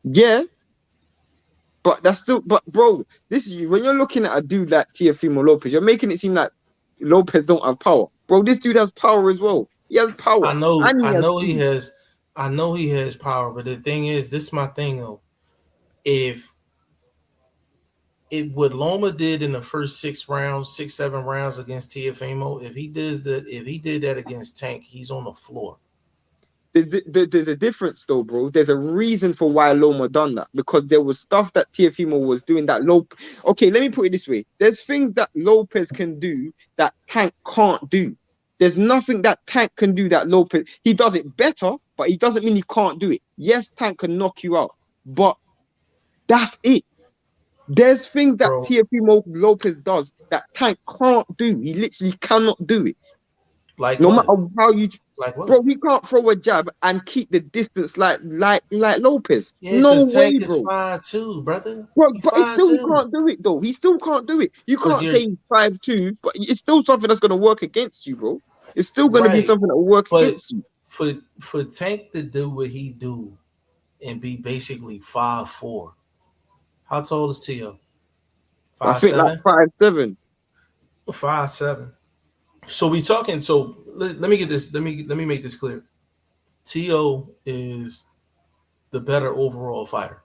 Yeah. But that's still. But bro, this is when you're looking at a dude like Teofimo Lopez, you're making it seem like Lopez don't have power, bro. This dude has power as well. He has power. I know he has power, but the thing is, this is my thing though. If what Loma did in the first 7 rounds against Teofimo, if he did that against Tank, he's on the floor. There's a difference though, bro. There's a reason for why Loma done that, because there was stuff that Teofimo was doing that Okay, let me put it this way. There's things that Lopez can do that Tank can't do. There's nothing that Tank can do that Lopez. He does it better, but he doesn't mean he can't do it. Yes, Tank can knock you out, but that's it. There's things that Teofimo Lopez does that Tank can't do. He literally cannot do it. Like no what? matter how you, like what? Bro, he can't throw a jab and keep the distance like Lopez. Yeah, no way, Tank bro. Is 5'2", brother. Bro, but he still can't do it though. He still can't do it. You can't say he's 5'2", but it's still something that's gonna work against you, bro. It's still gonna be something that will work against you. For Tank to do what he do and be basically 5'4". How tall is Tio? 5'7"? I think like 5'7". 5'7". So we talking. So let me get this. Let me make this clear. Tio is the better overall fighter.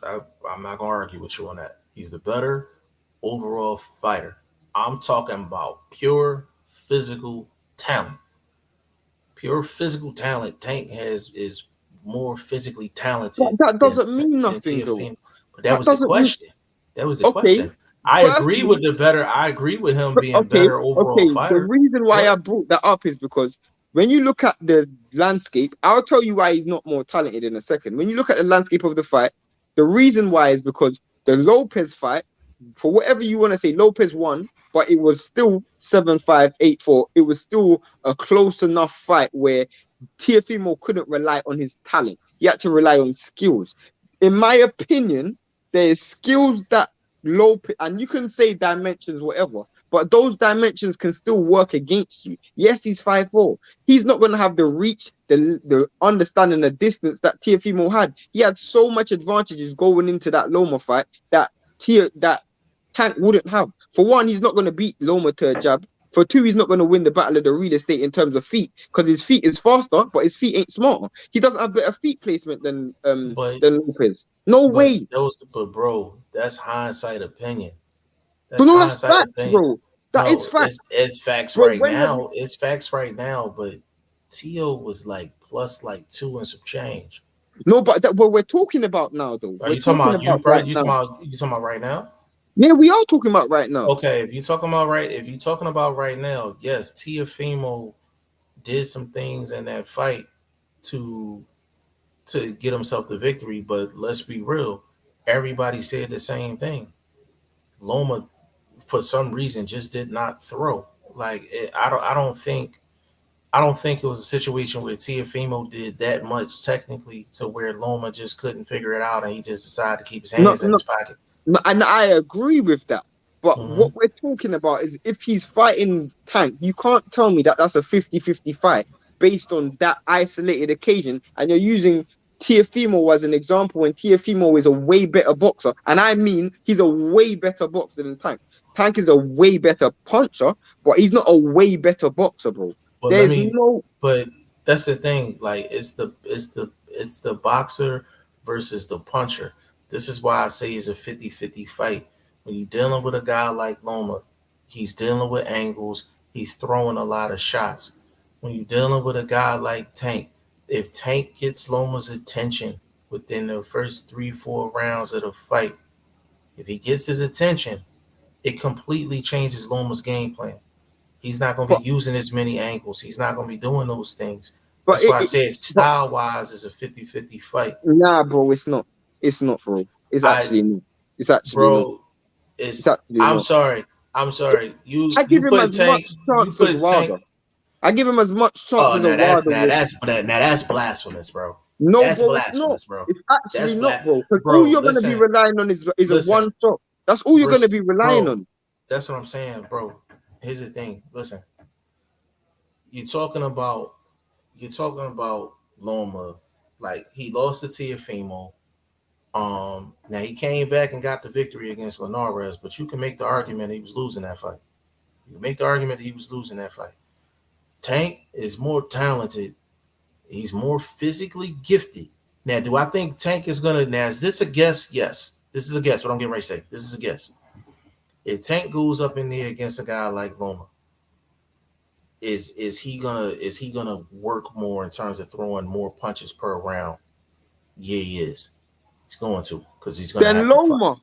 I'm not gonna argue with you on that. He's the better overall fighter. I'm talking about pure physical talent. Pure physical talent. Tank is more physically talented. That doesn't mean nothing though. But that was the question. That was the question. I agree with him being better overall fighter. The reason why I brought that up is because when you look at the landscape, I'll tell you why he's not more talented in a second. When you look at the landscape of the fight, the reason why is because the Lopez fight, for whatever you want to say, Lopez won, but it was still 7-5, 8-4. It was still a close enough fight where Teofimo couldn't rely on his talent. He had to rely on skills. In my opinion, there's skills that Lopez, and you can say dimensions, whatever, but those dimensions can still work against you. Yes, he's 5'4". He's not going to have the reach, the understanding, the distance that Teofimo had. He had so much advantages going into that Loma fight that Tank wouldn't have. For one, he's not going to beat Loma to a jab. For two, he's not going to win the battle of the real estate in terms of feet, because his feet is faster, but his feet ain't smarter. He doesn't have better feet placement than Lopez. No way. But bro, that's hindsight opinion. But That's no, that's hindsight fact, opinion. bro. That is No, fact, it's facts bro. right When have you, now. It's facts right now, but T.O. was like plus like 2 and some change. no, but that what we're talking about now, though. Are We're you talking talking about you, about bro? right now. You talking about right now? Yeah, we are talking about right now. Okay, if you're talking about right now, yes, Tiafimo did some things in that fight to get himself the victory, but let's be real, everybody said the same thing. Loma, for some reason, just did not throw. Like I don't think it was a situation where Tiafimo did that much technically to where Loma just couldn't figure it out and he just decided to keep his No, hands in no, his pocket. and I agree with that. But Hmm. what we're talking about is if he's fighting Tank, you can't tell me that that's a 50-50 fight based on that isolated occasion. And you're using Tiafimo as an example when Tiafimo is a way better boxer. And I mean, he's a way better boxer than Tank. Tank is a way better puncher, but he's not a way better boxer, bro. But let There's me, no, but that's the thing. Like it's the boxer versus the puncher. This is why I say it's a 50-50 fight. When you're dealing with a guy like Loma, he's dealing with angles. He's throwing a lot of shots. When you're dealing with a guy like Tank, if Tank gets Loma's attention within the first 3-4 rounds of the fight, if he gets his attention, it completely changes Loma's game plan. He's not going to but be using as many angles. He's not going to be doing those things. but That's why I it said but style wise is a 50-50 fight. nah, bro, it's not. It's not, bro. It's I actually not. It's actually not. bro, It's it's actually I'm not. sorry. I'm sorry. I give You him put as much Tank, you chance as put Tank. Wilder. I give him as much chance Oh, as a Wilder would. now that's blasphemous, bro. No, That's bro, it's not. blasphemous, bro. It's actually That's not, black. bro. Because all Bro, you're gonna be listen, relying on is a listen. one shot. That's all you're gonna be relying Bro, on. that's what I'm saying, bro. Here's the thing. Listen, you're talking about Loma, like he lost to Tiafimo. Now he came back and got the victory against Linares, but you can make the argument he was losing that fight. You can make the argument that he was losing that fight. Tank is more talented. He's more physically gifted. Now, do I think Tank is gonna? Now, is this a guess? Yes, this is a guess. What I'm getting ready to say. This is a guess. If Tank goes up in there against a guy like Loma, is he gonna work more in terms of throwing more punches per round? Yeah, he is. He's going to because he's gonna Then have to fight. Loma.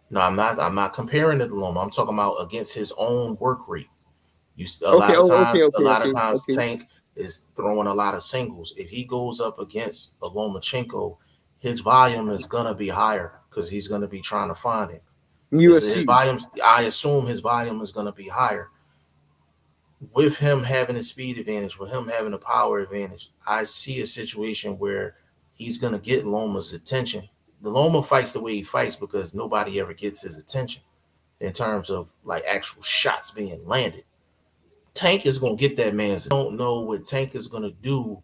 No, I'm not. I'm not comparing it to Loma. I'm talking about against his own work rate. A Okay, lot of oh, times, okay. Tank is throwing a lot of singles. If he goes up against a Lomachenko, his volume is gonna be higher because he's gonna be trying to find him. You His assume. volume, I assume his volume is gonna be higher. With him having a speed advantage, with him having a power advantage, I see a situation where he's gonna get Loma's attention. The Loma fights the way he fights because nobody ever gets his attention in terms of like actual shots being landed. Tank is gonna get that man's. Don't know what Tank is gonna do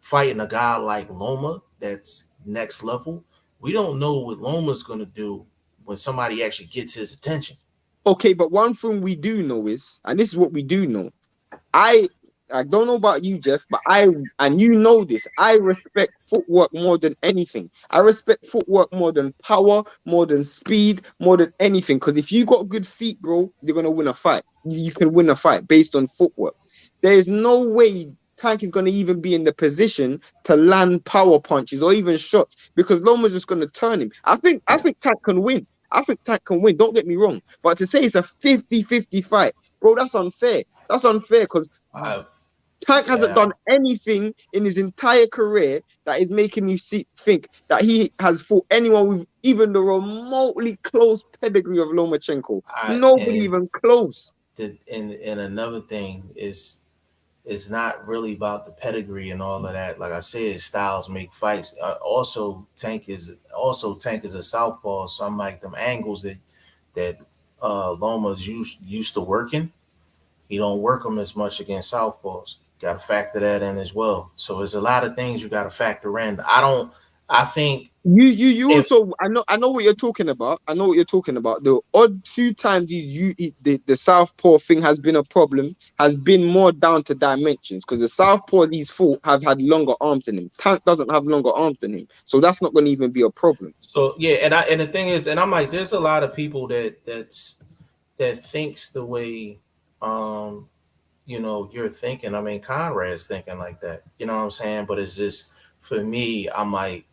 fighting a guy like Loma that's next level. We don't know what Loma's gonna do when somebody actually gets his attention. Okay, but one thing we do know is, and this is what we do know, I I don't know about you, Jeff, but and you know this, I respect footwork more than anything. I respect footwork more than power, more than speed, more than anything. Because if you got good feet, bro, you're gonna win a fight. You can win a fight based on footwork. There is no way Tank is gonna even be in the position to land power punches or even shots because Loma's just gonna turn him. I think Tank can win. I think Tank can win. Don't get me wrong. But to say it's a 50-50 fight, bro, that's unfair. That's unfair because I, Tank hasn't yeah, done anything in his entire career that is making me think that he has fought anyone with even the remotely close pedigree of Lomachenko. I Nobody even close. and another thing is it's not really about the pedigree and all of that. Like I said, styles make fights. Tank is a southpaw, so I'm like them angles that Loma's used to working. He don't work them as much against southpaws. Got to factor that in as well. So there's a lot of things you got to factor in. I don't. I think You if also I know what you're talking about. I know what you're talking about. The odd few times the southpaw thing has been a problem has been more down to dimensions because the southpaw these fought have had longer arms than him. Tank doesn't have longer arms than him, so that's not going to even be a problem. so. Yeah, and the thing is, and I'm like, there's a lot of people that thinks the way you're thinking. I mean, Conrad's thinking like that. You know what I'm saying? But it's just for me, I'm like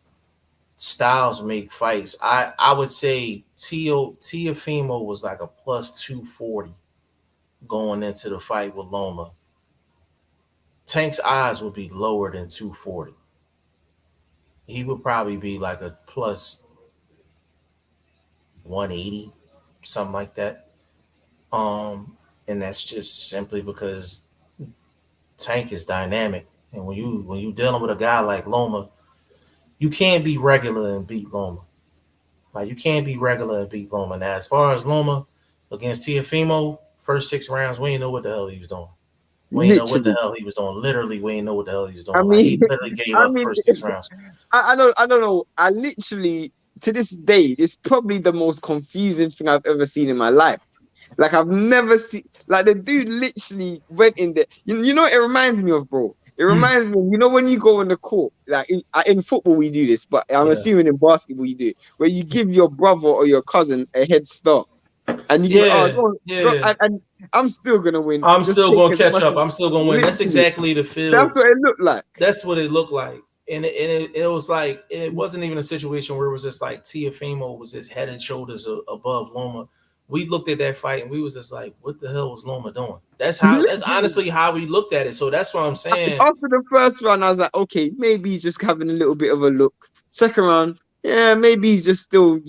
styles make fights. I would say Tiafimo was like a plus 240 going into the fight with Loma. Tank's odds would be lower than 240. He would probably be like a plus 180, something like that. And that's just simply because Tank is dynamic. And when you dealing with a guy like Loma, you can't be regular and beat Loma. Like you can't be regular and beat Loma. Now, as far as Loma against Tiafimo, first 6 rounds, we didn't know what the hell he was doing. We didn't know what the Literally. hell he was doing. Literally, we didn't know what the hell he was I doing. Like mean, he literally gave I up mean, first 6 rounds. I don't know. I literally, to this day, it's probably the most confusing thing I've ever seen in my life. Like I've never seen, like the dude literally went in there. You know what it reminds me of, bro? It reminds me of, when you go on the court, like in football we do this, but I'm Yeah. assuming in basketball you do it, where you give your brother or your cousin a head start. And you give, and I'm still gonna win. I'm Just still take gonna as catch much up. as- I'm still gonna win. That's Literally. exactly the feel. That's what it looked like. That's what it looked like. And it was like it wasn't even a situation where it was just like Tiafimo was just head and shoulders above Loma. We looked at that fight and we was just like, what the hell was Loma doing? That's honestly how we looked at it. So that's what I'm saying. After the first round, I was like, okay, maybe he's just having a little bit of a look. Second round, yeah, maybe he's just still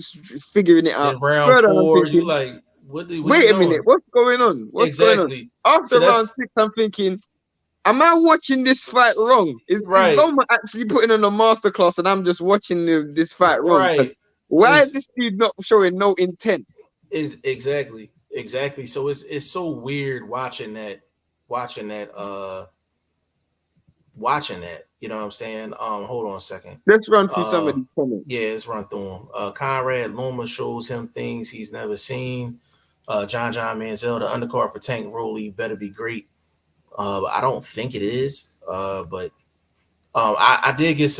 figuring it out. In round Third round, I'm 4, you thinking, like, what are wait you a doing? minute, what's going on? What's going on? Exactly. After So round 6, I'm thinking, am I watching this fight wrong? Is Loma actually putting on a masterclass and I'm just watching this fight wrong? Right. Why is this dude not showing no intent? Is exactly. So it's so weird watching that. You know what I'm saying? Hold on a second. Let's run through some of these comments. Yeah, let's run through them. Conrad Loma shows him things he's never seen. John Manziel, the undercard for Tank Roley better be great. I don't think it is. But I did get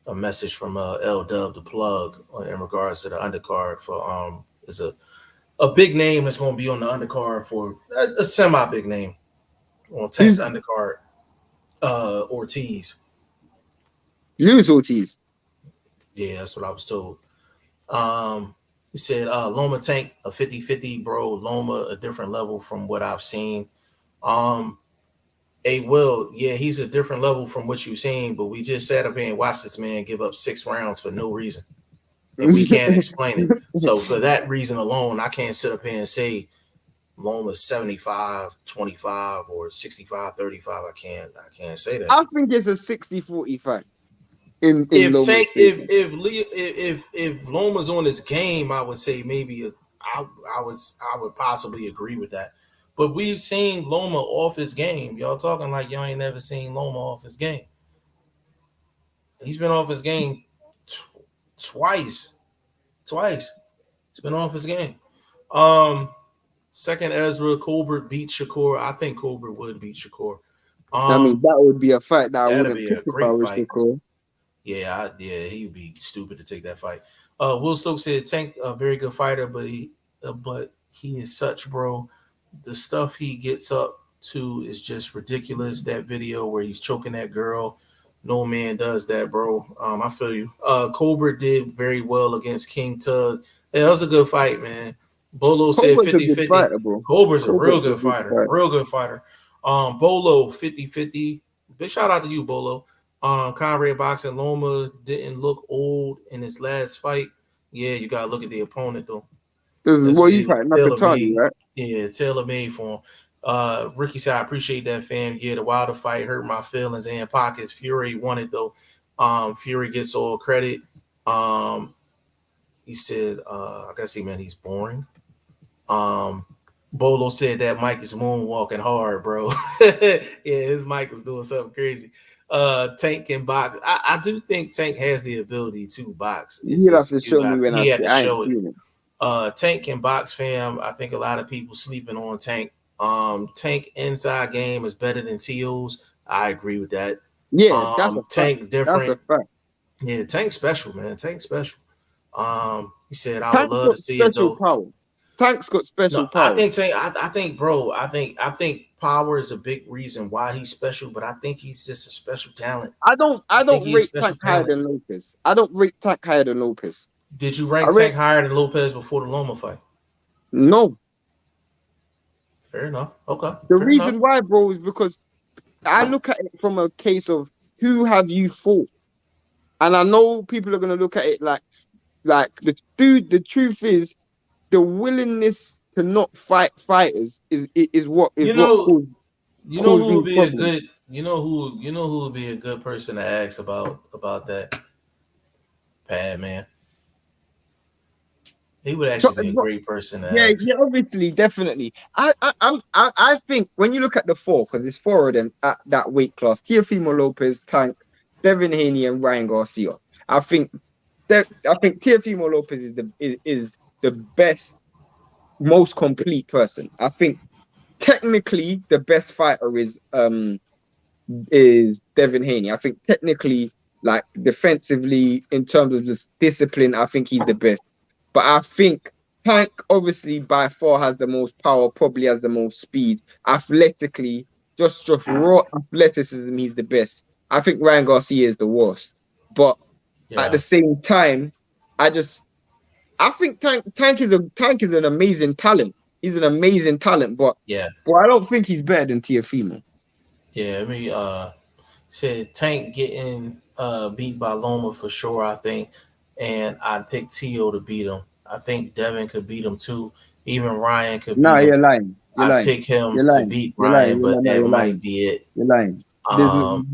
a message from L Dub, the plug, in regards to the undercard for is a big name that's going to be on the undercard for a semi big name on Tank's undercard. Ortiz. Lose Ortiz. Yeah, that's what I was told. He said Loma Tank a 50-50, bro. Loma a different level from what I've seen. Yeah, he's a different level from what you've seen, but we just sat up here and watched this man give up 6 rounds for no reason. And we can't explain it. So for that reason alone, I can't sit up here and say Loma's 75-25 or 65-35. I can't say that. I think it's a 60-40 fight. If Loma's on his game, I would say maybe I would possibly agree with that. But we've seen Loma off his game. Y'all talking like y'all ain't never seen Loma off his game. He's been off his game twice. He's been off his game. Second Ezra, Colbert beat Shakur. I think Colbert would beat Shakur. I mean, that would be a fight that I wouldn't be a great fight. Yeah, he would be stupid to take that fight. Will Stokes said Tank a very good fighter, but he is such, bro. The stuff he gets up to is just ridiculous. That video where he's choking that girl, no man does that, bro. I feel you. Colbert did very well against King Tug. Yeah, that was a good fight, man. Bolo said 50-50. Colbert's a real good fighter. Real good fighter. Bolo 50-50. Big shout out to you, Bolo. Conrad Boxing Loma didn't look old in his last fight. Yeah, you gotta look at the opponent though. Well, you fighting Nakatani, right? Yeah, tailor made for him. Ricky said, I appreciate that, fam. Yeah, the Wilder fight hurt my feelings and pockets. Fury won it though. Fury gets all credit. He said, I guess he meant he's boring. Bolo said that Mike is moonwalking hard, bro. Yeah, his mic was doing something crazy. Tank can box. I do think Tank has the ability to box. He had to show me when I show it. Tank can box, fam. I think a lot of people sleeping on Tank. Tank inside game is better than T.O.'s. I agree with that. Yeah, that's a Tank fact. different. That's a fact. Yeah, Tank special, man. Tank special. He said I would Tank's love got to see it special though. power. Tank's got No, special I power. think Tank. I think, bro. I think power is a big reason why he's special, but I think he's just a special talent. I I think don't he's a rate special Tank higher talent. than Lopez. I don't rate Tank higher than Lopez. Did you I rank rate Tank higher than Lopez before the Loma fight? no. Fair enough. Okay, The fair enough. reason why, bro, is because I look at it from a case of who have you fought, and I know people are gonna look at it like the dude. The truth is, the willingness to not fight fighters is what You know, caused you know caused who these would be a problems. good. You know who would be a good person to ask about that. Pad man. He would So, actually be a great person to yeah, ask. yeah, obviously, definitely. I think when you look at the four, because there's four of them at that weight class: Teofimo Lopez, Tank, Devin Haney, and Ryan Garcia. I think I think Teofimo Lopez is the best, most complete person. I think technically the best fighter is Devin Haney. I think technically, like defensively, in terms of just discipline, I think he's the best. But I think Tank obviously by far has the most power, probably has the most speed. Athletically, just raw athleticism, he's the best. I think Ryan Garcia is the worst. But at Yeah, the same time, I think Tank is an amazing talent. He's an amazing talent, yeah, but I don't think he's better than Teofimo. yeah. I mean, said Tank getting beat by Loma for sure. I think, and I'd pick Tio to beat him. I think Devin could beat him too. Even Ryan could No, beat him. you're lying. You're I lying. pick him You're to lying. beat You're lying. Ryan, You're but lying. No, that you're might lying. be it. You're lying. Um,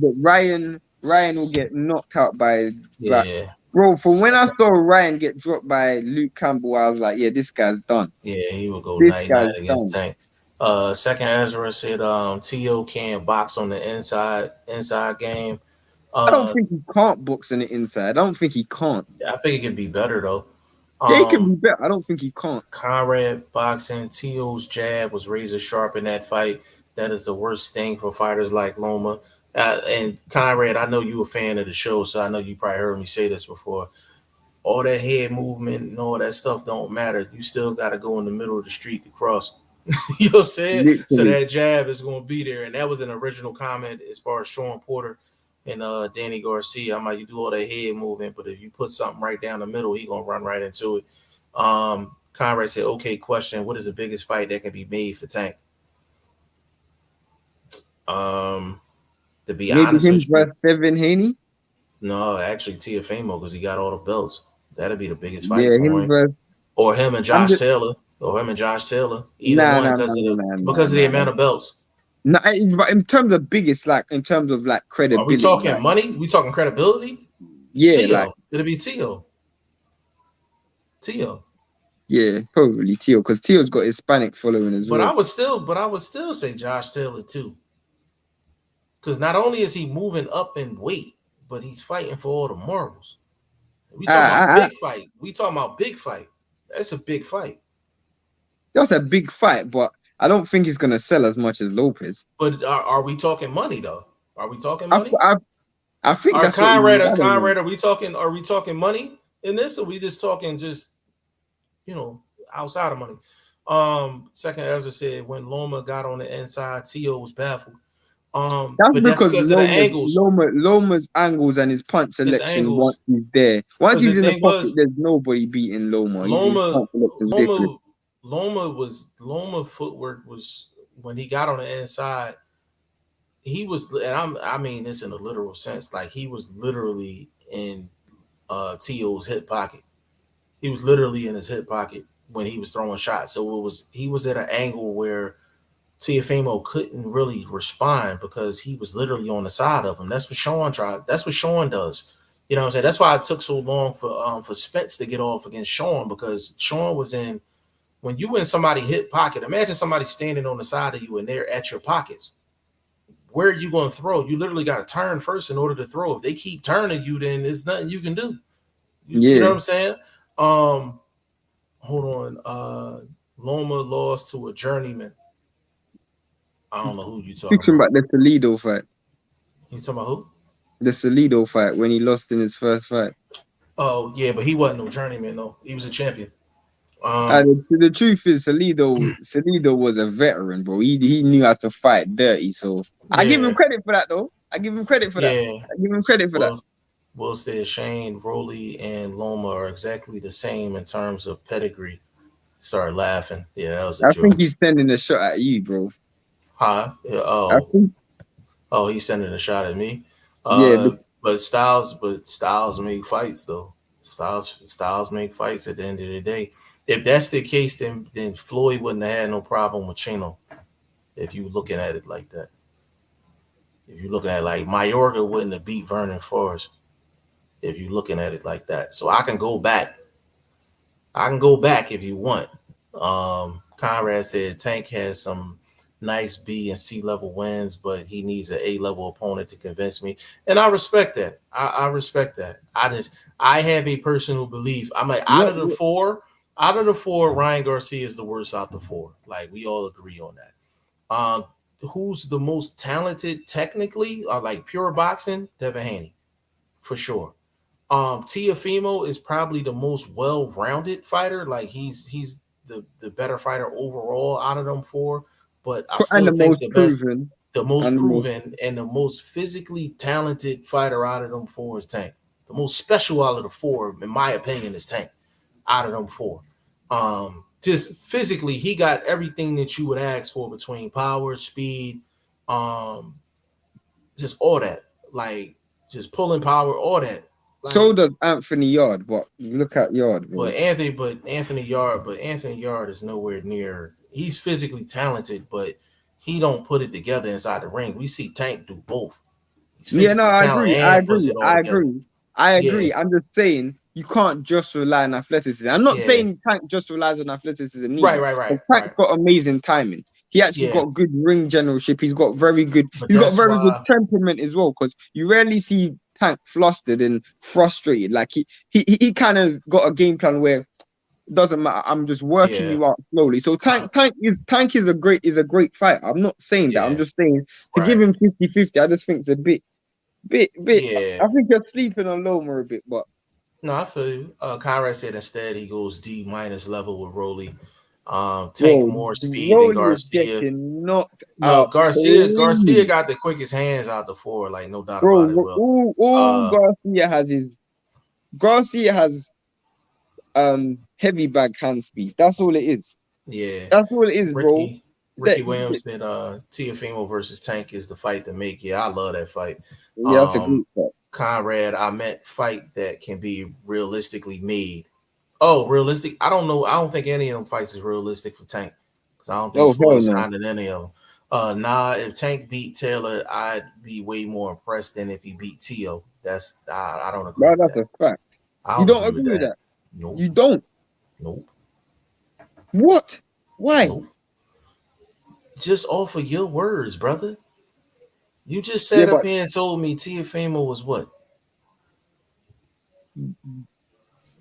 Ryan will get knocked out by yeah, bro. From when I second, saw Ryan get dropped by Luke Campbell, I was like, yeah, this guy's done. yeah, he will go This 99 guy's against done. Tank. Second Ezra said Tio can't box on the inside game. I don't Uh, think he can't box on the inside. I don't think he can't. I think it could be better though. Yeah, he can Um, be better. I don't think he can't. Conrad boxing, Tio's jab was razor sharp in that fight. That is the worst thing for fighters like Loma. And Conrad, I know you a fan of the show, so I know you probably heard me say this before. All that head movement and all that stuff don't matter. You still got to go in the middle of the street to cross. You know what I'm saying? So Literally. that jab is going to be there. And that was an original comment as far as Sean Porter and Danny Garcia. I'm like, you do all that head movement, but if you put something right down the middle, he going to run right into it. Conrad said, okay, question. What is the biggest fight that can be made for Tank? Um, to be Maybe honest him with you, versus Devin Haney. no, actually Teofimo because he got all the belts. That'd be the biggest fight Yeah, for him him. versus. Or him and I'm Josh just Taylor. Or him and Josh Taylor. Either nah one nah nah nah nah nah because of the nah nah. amount of belts. Nah, but in terms of biggest, like in terms of like Are we credibility, talking like money? We talking credibility? yeah, like Tio. It'll be Tio. Tio. yeah, probably Tio, because Tio's got Hispanic following as But well. I would still say Josh Taylor too. Because not only is he moving up in weight, but he's fighting for all the marbles. We talking about big fight. We talking about big fight. That's a big fight. That's a big fight, but I don't think he's gonna sell as much as Lopez. But are we talking money though? Are we talking I, money? I, I think Are that's what he needs. I don't know. Conrad, are we talking money in this, or we just talking just outside of money? Second Ezra said when Loma got on the inside, Tio was baffled. That's But that's because because of the angles. Loma's angles and his punch His selection once angles. he's there. Once Because the he's in the thing pocket, was, there's nobody beating Loma. His Loma, punch selection is different. Loma footwork was when he got on the inside. He was, and I mean this in a literal sense, like he was literally in Tio's hip pocket. He was literally in his hip pocket when he was throwing shots. So he was at an angle where Teofimo couldn't really respond because he was literally on the side of him. That's what Sean tried. That's what Sean does. You know what I'm saying? That's why it took so long for Spence to get off against Sean, because Sean was in, when you in somebody hip pocket, imagine somebody standing on the side of you and they're at your pockets. Where are you going to throw? You literally got to turn first in order to throw. If they keep turning you, then there's nothing you can do. You know Yeah. what I'm saying? Hold on. Loma lost to a journeyman. I don't know who you talking Speaking about. about the Toledo fight. You talking about who? The Toledo fight when he lost in his first fight. Oh yeah, but he wasn't no journeyman though. He was a champion. The truth is, Salido was a veteran, bro. He knew how to fight dirty. So I give him Yeah, credit for that, though. I give him credit for that. yeah. I give him credit for that. Will said Shane, Rolly, and Loma are exactly the same in terms of pedigree. Started laughing. Yeah, that was a I joke. think he's sending a shot at you, bro. Huh? Yeah, I think, he's sending a shot at me. yeah, But Styles make fights though. Styles make fights at the end of the day. If that's the case, then Floyd wouldn't have had no problem with Chino. If you looking at it like that. If you're looking at it like Mayorga wouldn't have beat Vernon Forrest. If you're looking at it like that. So I can go back. If you want. Conrad said Tank has some nice B and C level wins, but he needs an A level opponent to convince me. And I respect that. I respect that. I have a personal belief. I'm like, out of the four, Ryan Garcia is the worst out of the four. Like, we all agree on that. Who's the most talented technically, like pure boxing? Devin Haney, for sure. Teofimo is probably the most well-rounded fighter. Like, he's the better fighter overall out of them four. But I still think the most proven and the most physically talented fighter out of them four is Tank. The most special out of the four, in my opinion, is Tank out of them four. Just physically, he got everything that you would ask for between power, speed, just all that. Like, just pulling power, all that. Like, so does Anthony Yard. But look at Yard, bro. But Anthony Yard is nowhere near. He's physically talented, but he don't put it together inside the ring. We see Tank do both. Yeah, no, I agree. I agree. I'm just saying you can't just rely on athleticism. I'm not saying Tank just relies on athleticism. Right. Tank's got amazing timing. He actually got good ring generalship. He's got very good. He's got very good temperament as well. Because you rarely see Tank flustered and frustrated. Like he kind of got a game plan where it doesn't matter. I'm just working you out slowly. So Tank is a great fighter. I'm not saying that. I'm just saying to give him 50-50. I just think it's a bit. I think you're sleeping on Loma a bit, but no, I feel you. Conrad said instead he goes D- level with Rolly. Take more speed than Garcia. Garcia got the quickest hands out the four, like no doubt about it. Garcia has heavy bag hand speed. That's all it is. Yeah, that's all it is, bro. Ricky Williams said Teofimo versus Tank is the fight to make. Yeah, I love that fight. Yeah, that's a good fight. Conrad, I meant fight that can be realistically made. Oh, realistic? I don't know. I don't think any of them fights is realistic for Tank because I don't think Floyd signed in any of them. If Tank beat Taylor, I'd be way more impressed than if he beat Teo. That's I don't agree. That's a fact. You don't agree with that? Nope. You don't? Nope. What? Why? Nope. Just off of your words, brother. You just sat up here and told me Teofimo was what?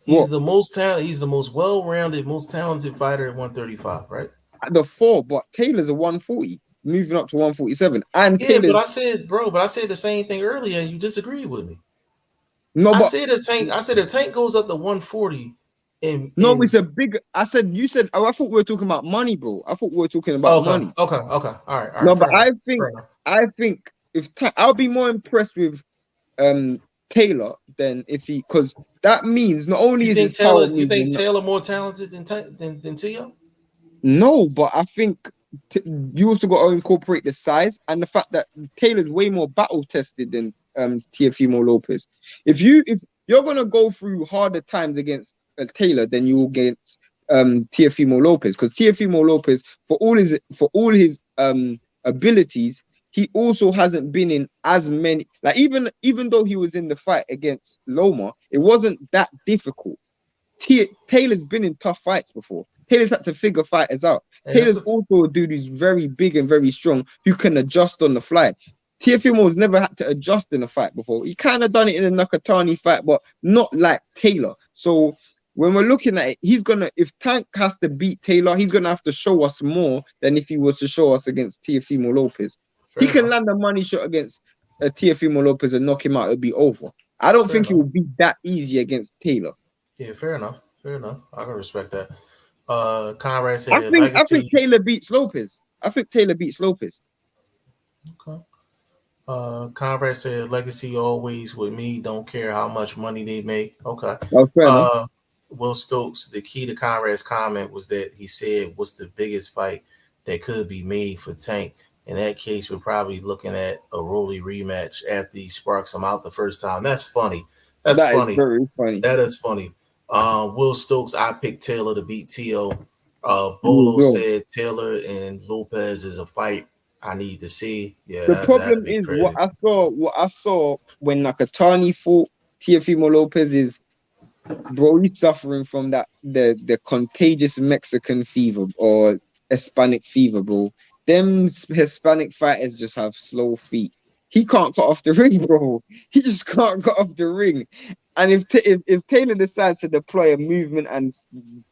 He's the most talented. He's the most well-rounded, most talented fighter at 135, right? The four, but Taylor's a 140, moving up to 147. And yeah, but I said the same thing earlier, and you disagreed with me. No, I said if Tank goes up to 140, it's a big. You said. Oh, I thought we were talking about money, bro. I thought we were talking about money. Okay, all right. No, but I think if I'll be more impressed with Taylor than if he, because that means not only is Taylor more talented than Teo? No, but I think you also got to incorporate the size and the fact that Taylor's way more battle tested than Teofimo Lopez. If you're gonna go through harder times against Taylor than you will against Teofimo Lopez, because Teofimo Lopez, for all his abilities, he also hasn't been in as many. Like even though he was in the fight against Loma, it wasn't that difficult. Taylor's been in tough fights before. Taylor's had to figure fighters out. Taylor's also a dude who's very big and very strong who can adjust on the fly. Teofimo's never had to adjust in a fight before. He kind of done it in a Nakatani fight, but not like Taylor. So when we're looking at it, if Tank has to beat Taylor, he's gonna have to show us more than if he was to show us against Teofimo Lopez. He can land a money shot against Teofimo Lopez and knock him out, it'll be over. I don't Fair think it enough. will be that easy against Taylor. Yeah, fair enough. Fair enough. I can respect that. Conrad I said think legacy. Taylor beats Lopez. I think Taylor beats Lopez. Okay. Conrad said legacy always with me. Don't care how much money they make. Okay. Oh, fair enough. Will Stokes. The key to Conrad's comment was that he said, "What's the biggest fight that could be made for Tank?" In that case, we're probably looking at a Rolly rematch after he sparks him out the first time. That's funny. That's That is funny. very funny. That is funny. Will Stokes, I picked Taylor to beat T.O. Me as Bolo well. said Taylor and Lopez is a fight I need to see. Yeah, The that'd problem be is crazy. what I saw when Nakatani fought Teofimo Lopez is, bro, he's suffering from the contagious Mexican fever or Hispanic fever, bro. Them Hispanic fighters just have slow feet. He can't cut off the ring, bro. He just can't cut off the ring. And if Taylor decides to deploy a movement and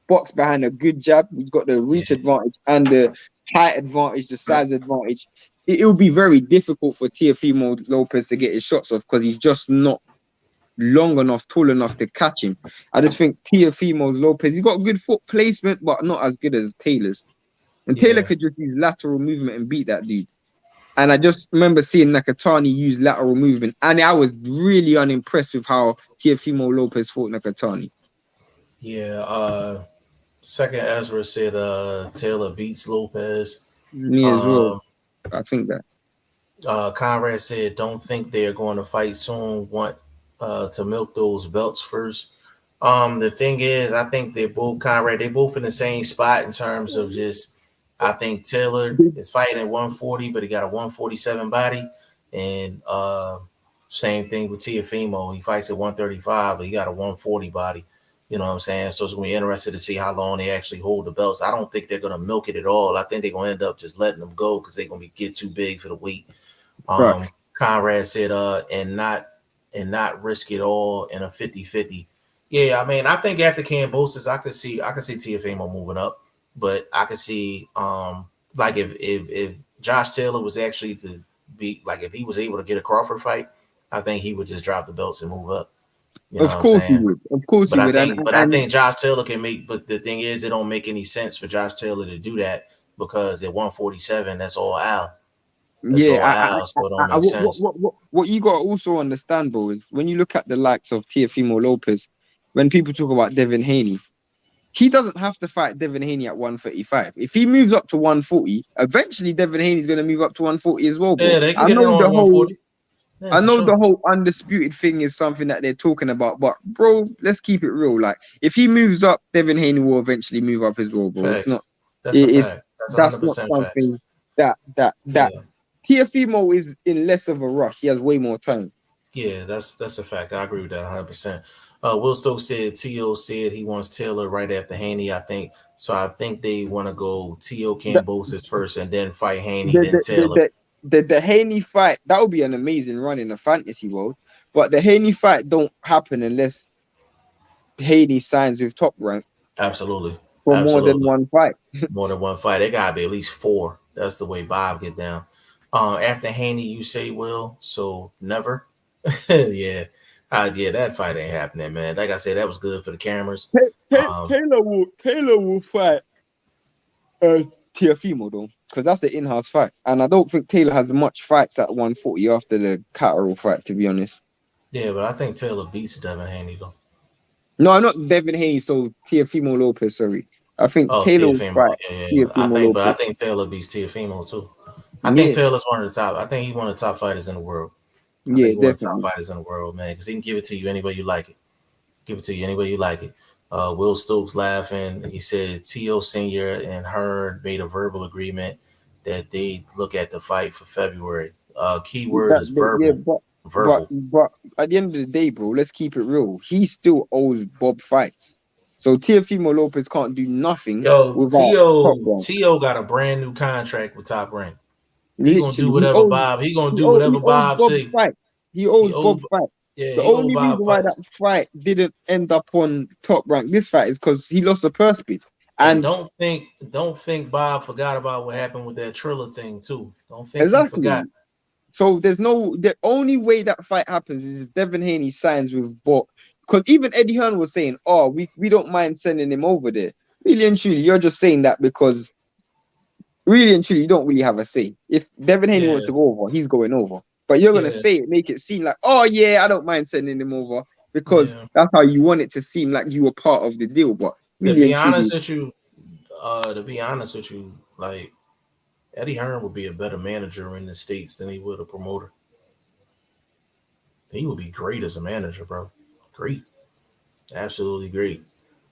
box behind a good jab, he's got the reach Yeah, advantage and the height advantage, the size advantage. It'll be very difficult for Teofimo Lopez to get his shots off because he's just not long enough, tall enough to catch him. I just think Teofimo Lopez, he's got good foot placement, but not as good as Taylor's. And Taylor yeah, could just use lateral movement and beat that dude. And I just remember seeing Nakatani use lateral movement, and I was really unimpressed with how Teofimo Lopez fought Nakatani. yeah. Second Ezra said Taylor beats Lopez. Me as well. Um, I think that. Conrad said don't think they're going to fight soon. Want to milk those belts first. The thing is, I think they're both Conrad. They're both in the same spot in terms of just. I think Taylor is fighting at 140, but he got a 147 body, and same thing with Teofimo. He fights at 135, but he got a 140 body. You know what I'm saying? So it's gonna be interesting to see how long they actually hold the belts. I don't think they're gonna milk it at all. I think they're gonna end up just letting them go because they're gonna get too big for the weight. Facts. Conrad said, and not risk it all in a 50-50. Yeah, I mean, I think after Cambosis, I could see Teofimo moving up, but I could see like if Josh Taylor was actually to be like if he was able to get a Crawford fight, I think he would just drop the belts and move up. You know Of what I'm course he saying? would. Of course he would. But I And think Josh Taylor can make. But the thing is, it don't make any sense for Josh Taylor to do that because at 147, that's all Al. That's all yeah, Al, so it don't I make sense. what you got to also understand, bro, is when you look at the likes of Teofimo Lopez, when people talk about Devin Haney, he doesn't have to fight Devin Haney at 135. If he moves up to 140, eventually Devin Haney's going to move up to 140 as well, bro. Yeah, they can get it on 140. Yeah, I for know the sure. whole undisputed thing is something that they're talking about, but bro, let's keep it real. Like, if he moves up, Devin Haney will eventually move up as well, bro. It's not. Facts. That's a It is. fact. That's That's not 100% facts. something that Yeah. Teofimo is in less of a rush. He has way more time. Yeah, that's a fact. I agree with that 100%. Will Stokes said T.O. said he wants Taylor right after Haney, I think. So I think they want to go T.O. The Cambosis first and then fight Haney, the then the the Taylor. the, the Haney fight, that would be an amazing run in the fantasy world. But the Haney fight don't happen unless Haney signs with Top Rank Absolutely. for more than Absolutely. one fight. More than one fight. It gotta be at least four. That's the way Bob get down. After Haney, you say Will, so never. Yeah. Yeah, that fight ain't happening, man. Like I said, that was good for the cameras. Taylor will fight Teofimo though, because that's the in-house fight, and I don't think Taylor has much fights at 140 after the Catterall fight, to be honest. Yeah, but I think Taylor beats Devin Haney though. No, not Devin Haney. So Teofimo Lopez. Sorry, I think Oh, Taylor will Teofimo. fight Yeah. Teofimo I Lopez. think Taylor beats Teofimo too. I think Yeah, Taylor's one of the top. I think he's one of the top fighters in the world. I think yeah, he's one of the top definitely. fighters in the world, man. Because he can give it to you any way you like it. Give it to you any way you like it. Will Stokes laughing. He said T.O. Senior and Hearn made a verbal agreement that they look at the fight for February. Key word is Yeah, verbal. but Verbal. but at the end of the day, bro, let's keep it real. He still owes Bob fights, so Teofimo Lopez can't do nothing Yo, without Top Rank. T.O. got a brand new contract with Top Rank. He gonna do Literally, whatever Bob. He gonna do he whatever owes Bob Bob say. fight. He He owes owe. Bob fight. Yeah, The he owe only reason Bob why that fights. fight didn't end up on Top Rank, this fight, is because he lost a purse bid. And And don't think Bob forgot about what happened with that Triller thing too. Don't think he exactly, forgot. So the only way that fight happens is if Devin Haney signs with Bot. Because even Eddie Hearn was saying, oh, we don't mind sending him over there. Really and truly, you're just saying that because really and truly, you don't really have a say. If Devin Haney wants to go over, he's going over. But you're gonna say it, make it seem like, oh yeah, I don't mind sending him over because that's how you want it to seem like you were part of the deal. But really to be honest with you, like Eddie Hearn would be a better manager in the States than he would a promoter. He would be great as a manager, bro. Great. Absolutely great.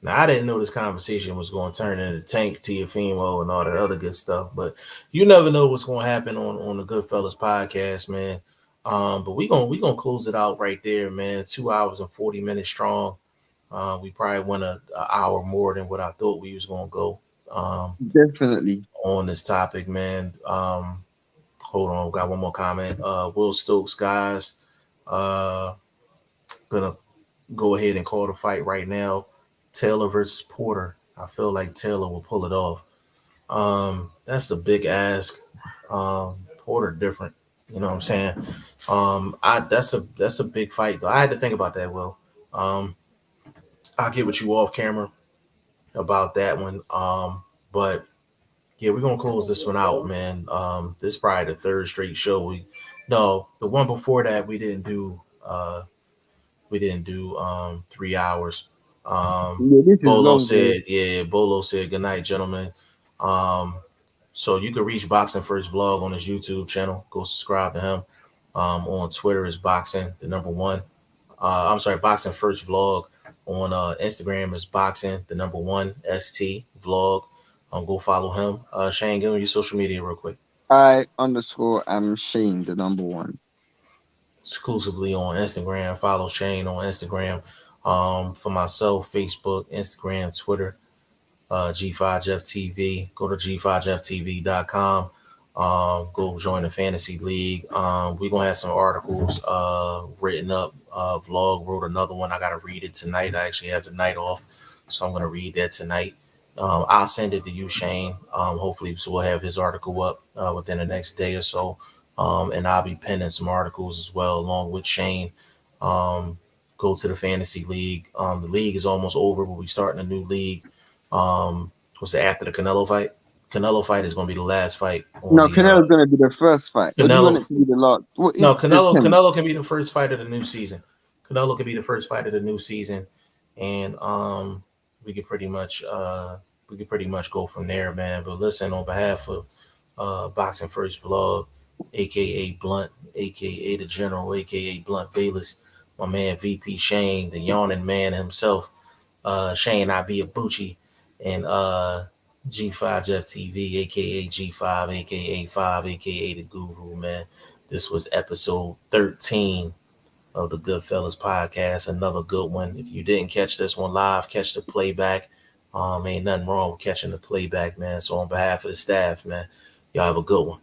Now, I didn't know this conversation was going to turn into Tank, Tiafimo, and all that other good stuff, but you never know what's going to happen on the Goodfellas podcast, man. But we gonna close it out right there, man. 2 hours and 40 minutes strong. We probably went an hour more than what I thought we was gonna go. Definitely on this topic, man. Hold on, got one more comment. Will Stokes, guys, gonna go ahead and call the fight right now. Taylor versus Porter. I feel like Taylor will pull it off. That's a big ask. Porter different. You know what I'm saying? That's a big fight though. I had to think about that, Will. I'll get with you off camera about that one. But yeah, we're gonna close this one out, man. This is probably the third straight show. The one before that we didn't do 3 hours. Bolo said good night, gentlemen. So you can reach BoxingFirst Vlog on his YouTube channel. Go subscribe to him. On Twitter is boxing the number one. BoxingFirst Vlog. On Instagram is boxing the number one ST Vlog. Go follow him. Shane, give me your social media real quick. I_am Shane the number one. Exclusively on Instagram. Follow Shane on Instagram. For myself, Facebook, Instagram, Twitter, G5JeffTV. Go to G5JeffTV.com. Go join the fantasy league. We're gonna have some articles written up. Vlog wrote another one. I gotta read it tonight. I actually have the night off, so I'm gonna read that tonight. I'll send it to you, Shane. Hopefully, so we'll have his article up within the next day or so. And I'll be penning some articles as well, along with Shane. Go to the fantasy league. The league is almost over, but we're starting a new league. What's it after the Canelo fight? Canelo fight is going to be the last fight. Canelo's going to be the first fight. Canelo, or do you want it to be the last? Canelo can be the first fight of the new season. Canelo can be the first fight of the new season, and we could pretty much go from there, man. But listen, on behalf of BoxingFirst Vlog, aka Blunt, aka the General, aka Blunt Bayless, my man VP Shane, the yawning man himself, Shane Abiabuchi, and G5 Jeff TV, aka G5, aka 5, aka the Guru, man. This was episode 13 of the Goodfellas podcast. Another good one. If you didn't catch this one live, catch the playback. Ain't nothing wrong with catching the playback, man. So on behalf of the staff, man, y'all have a good one.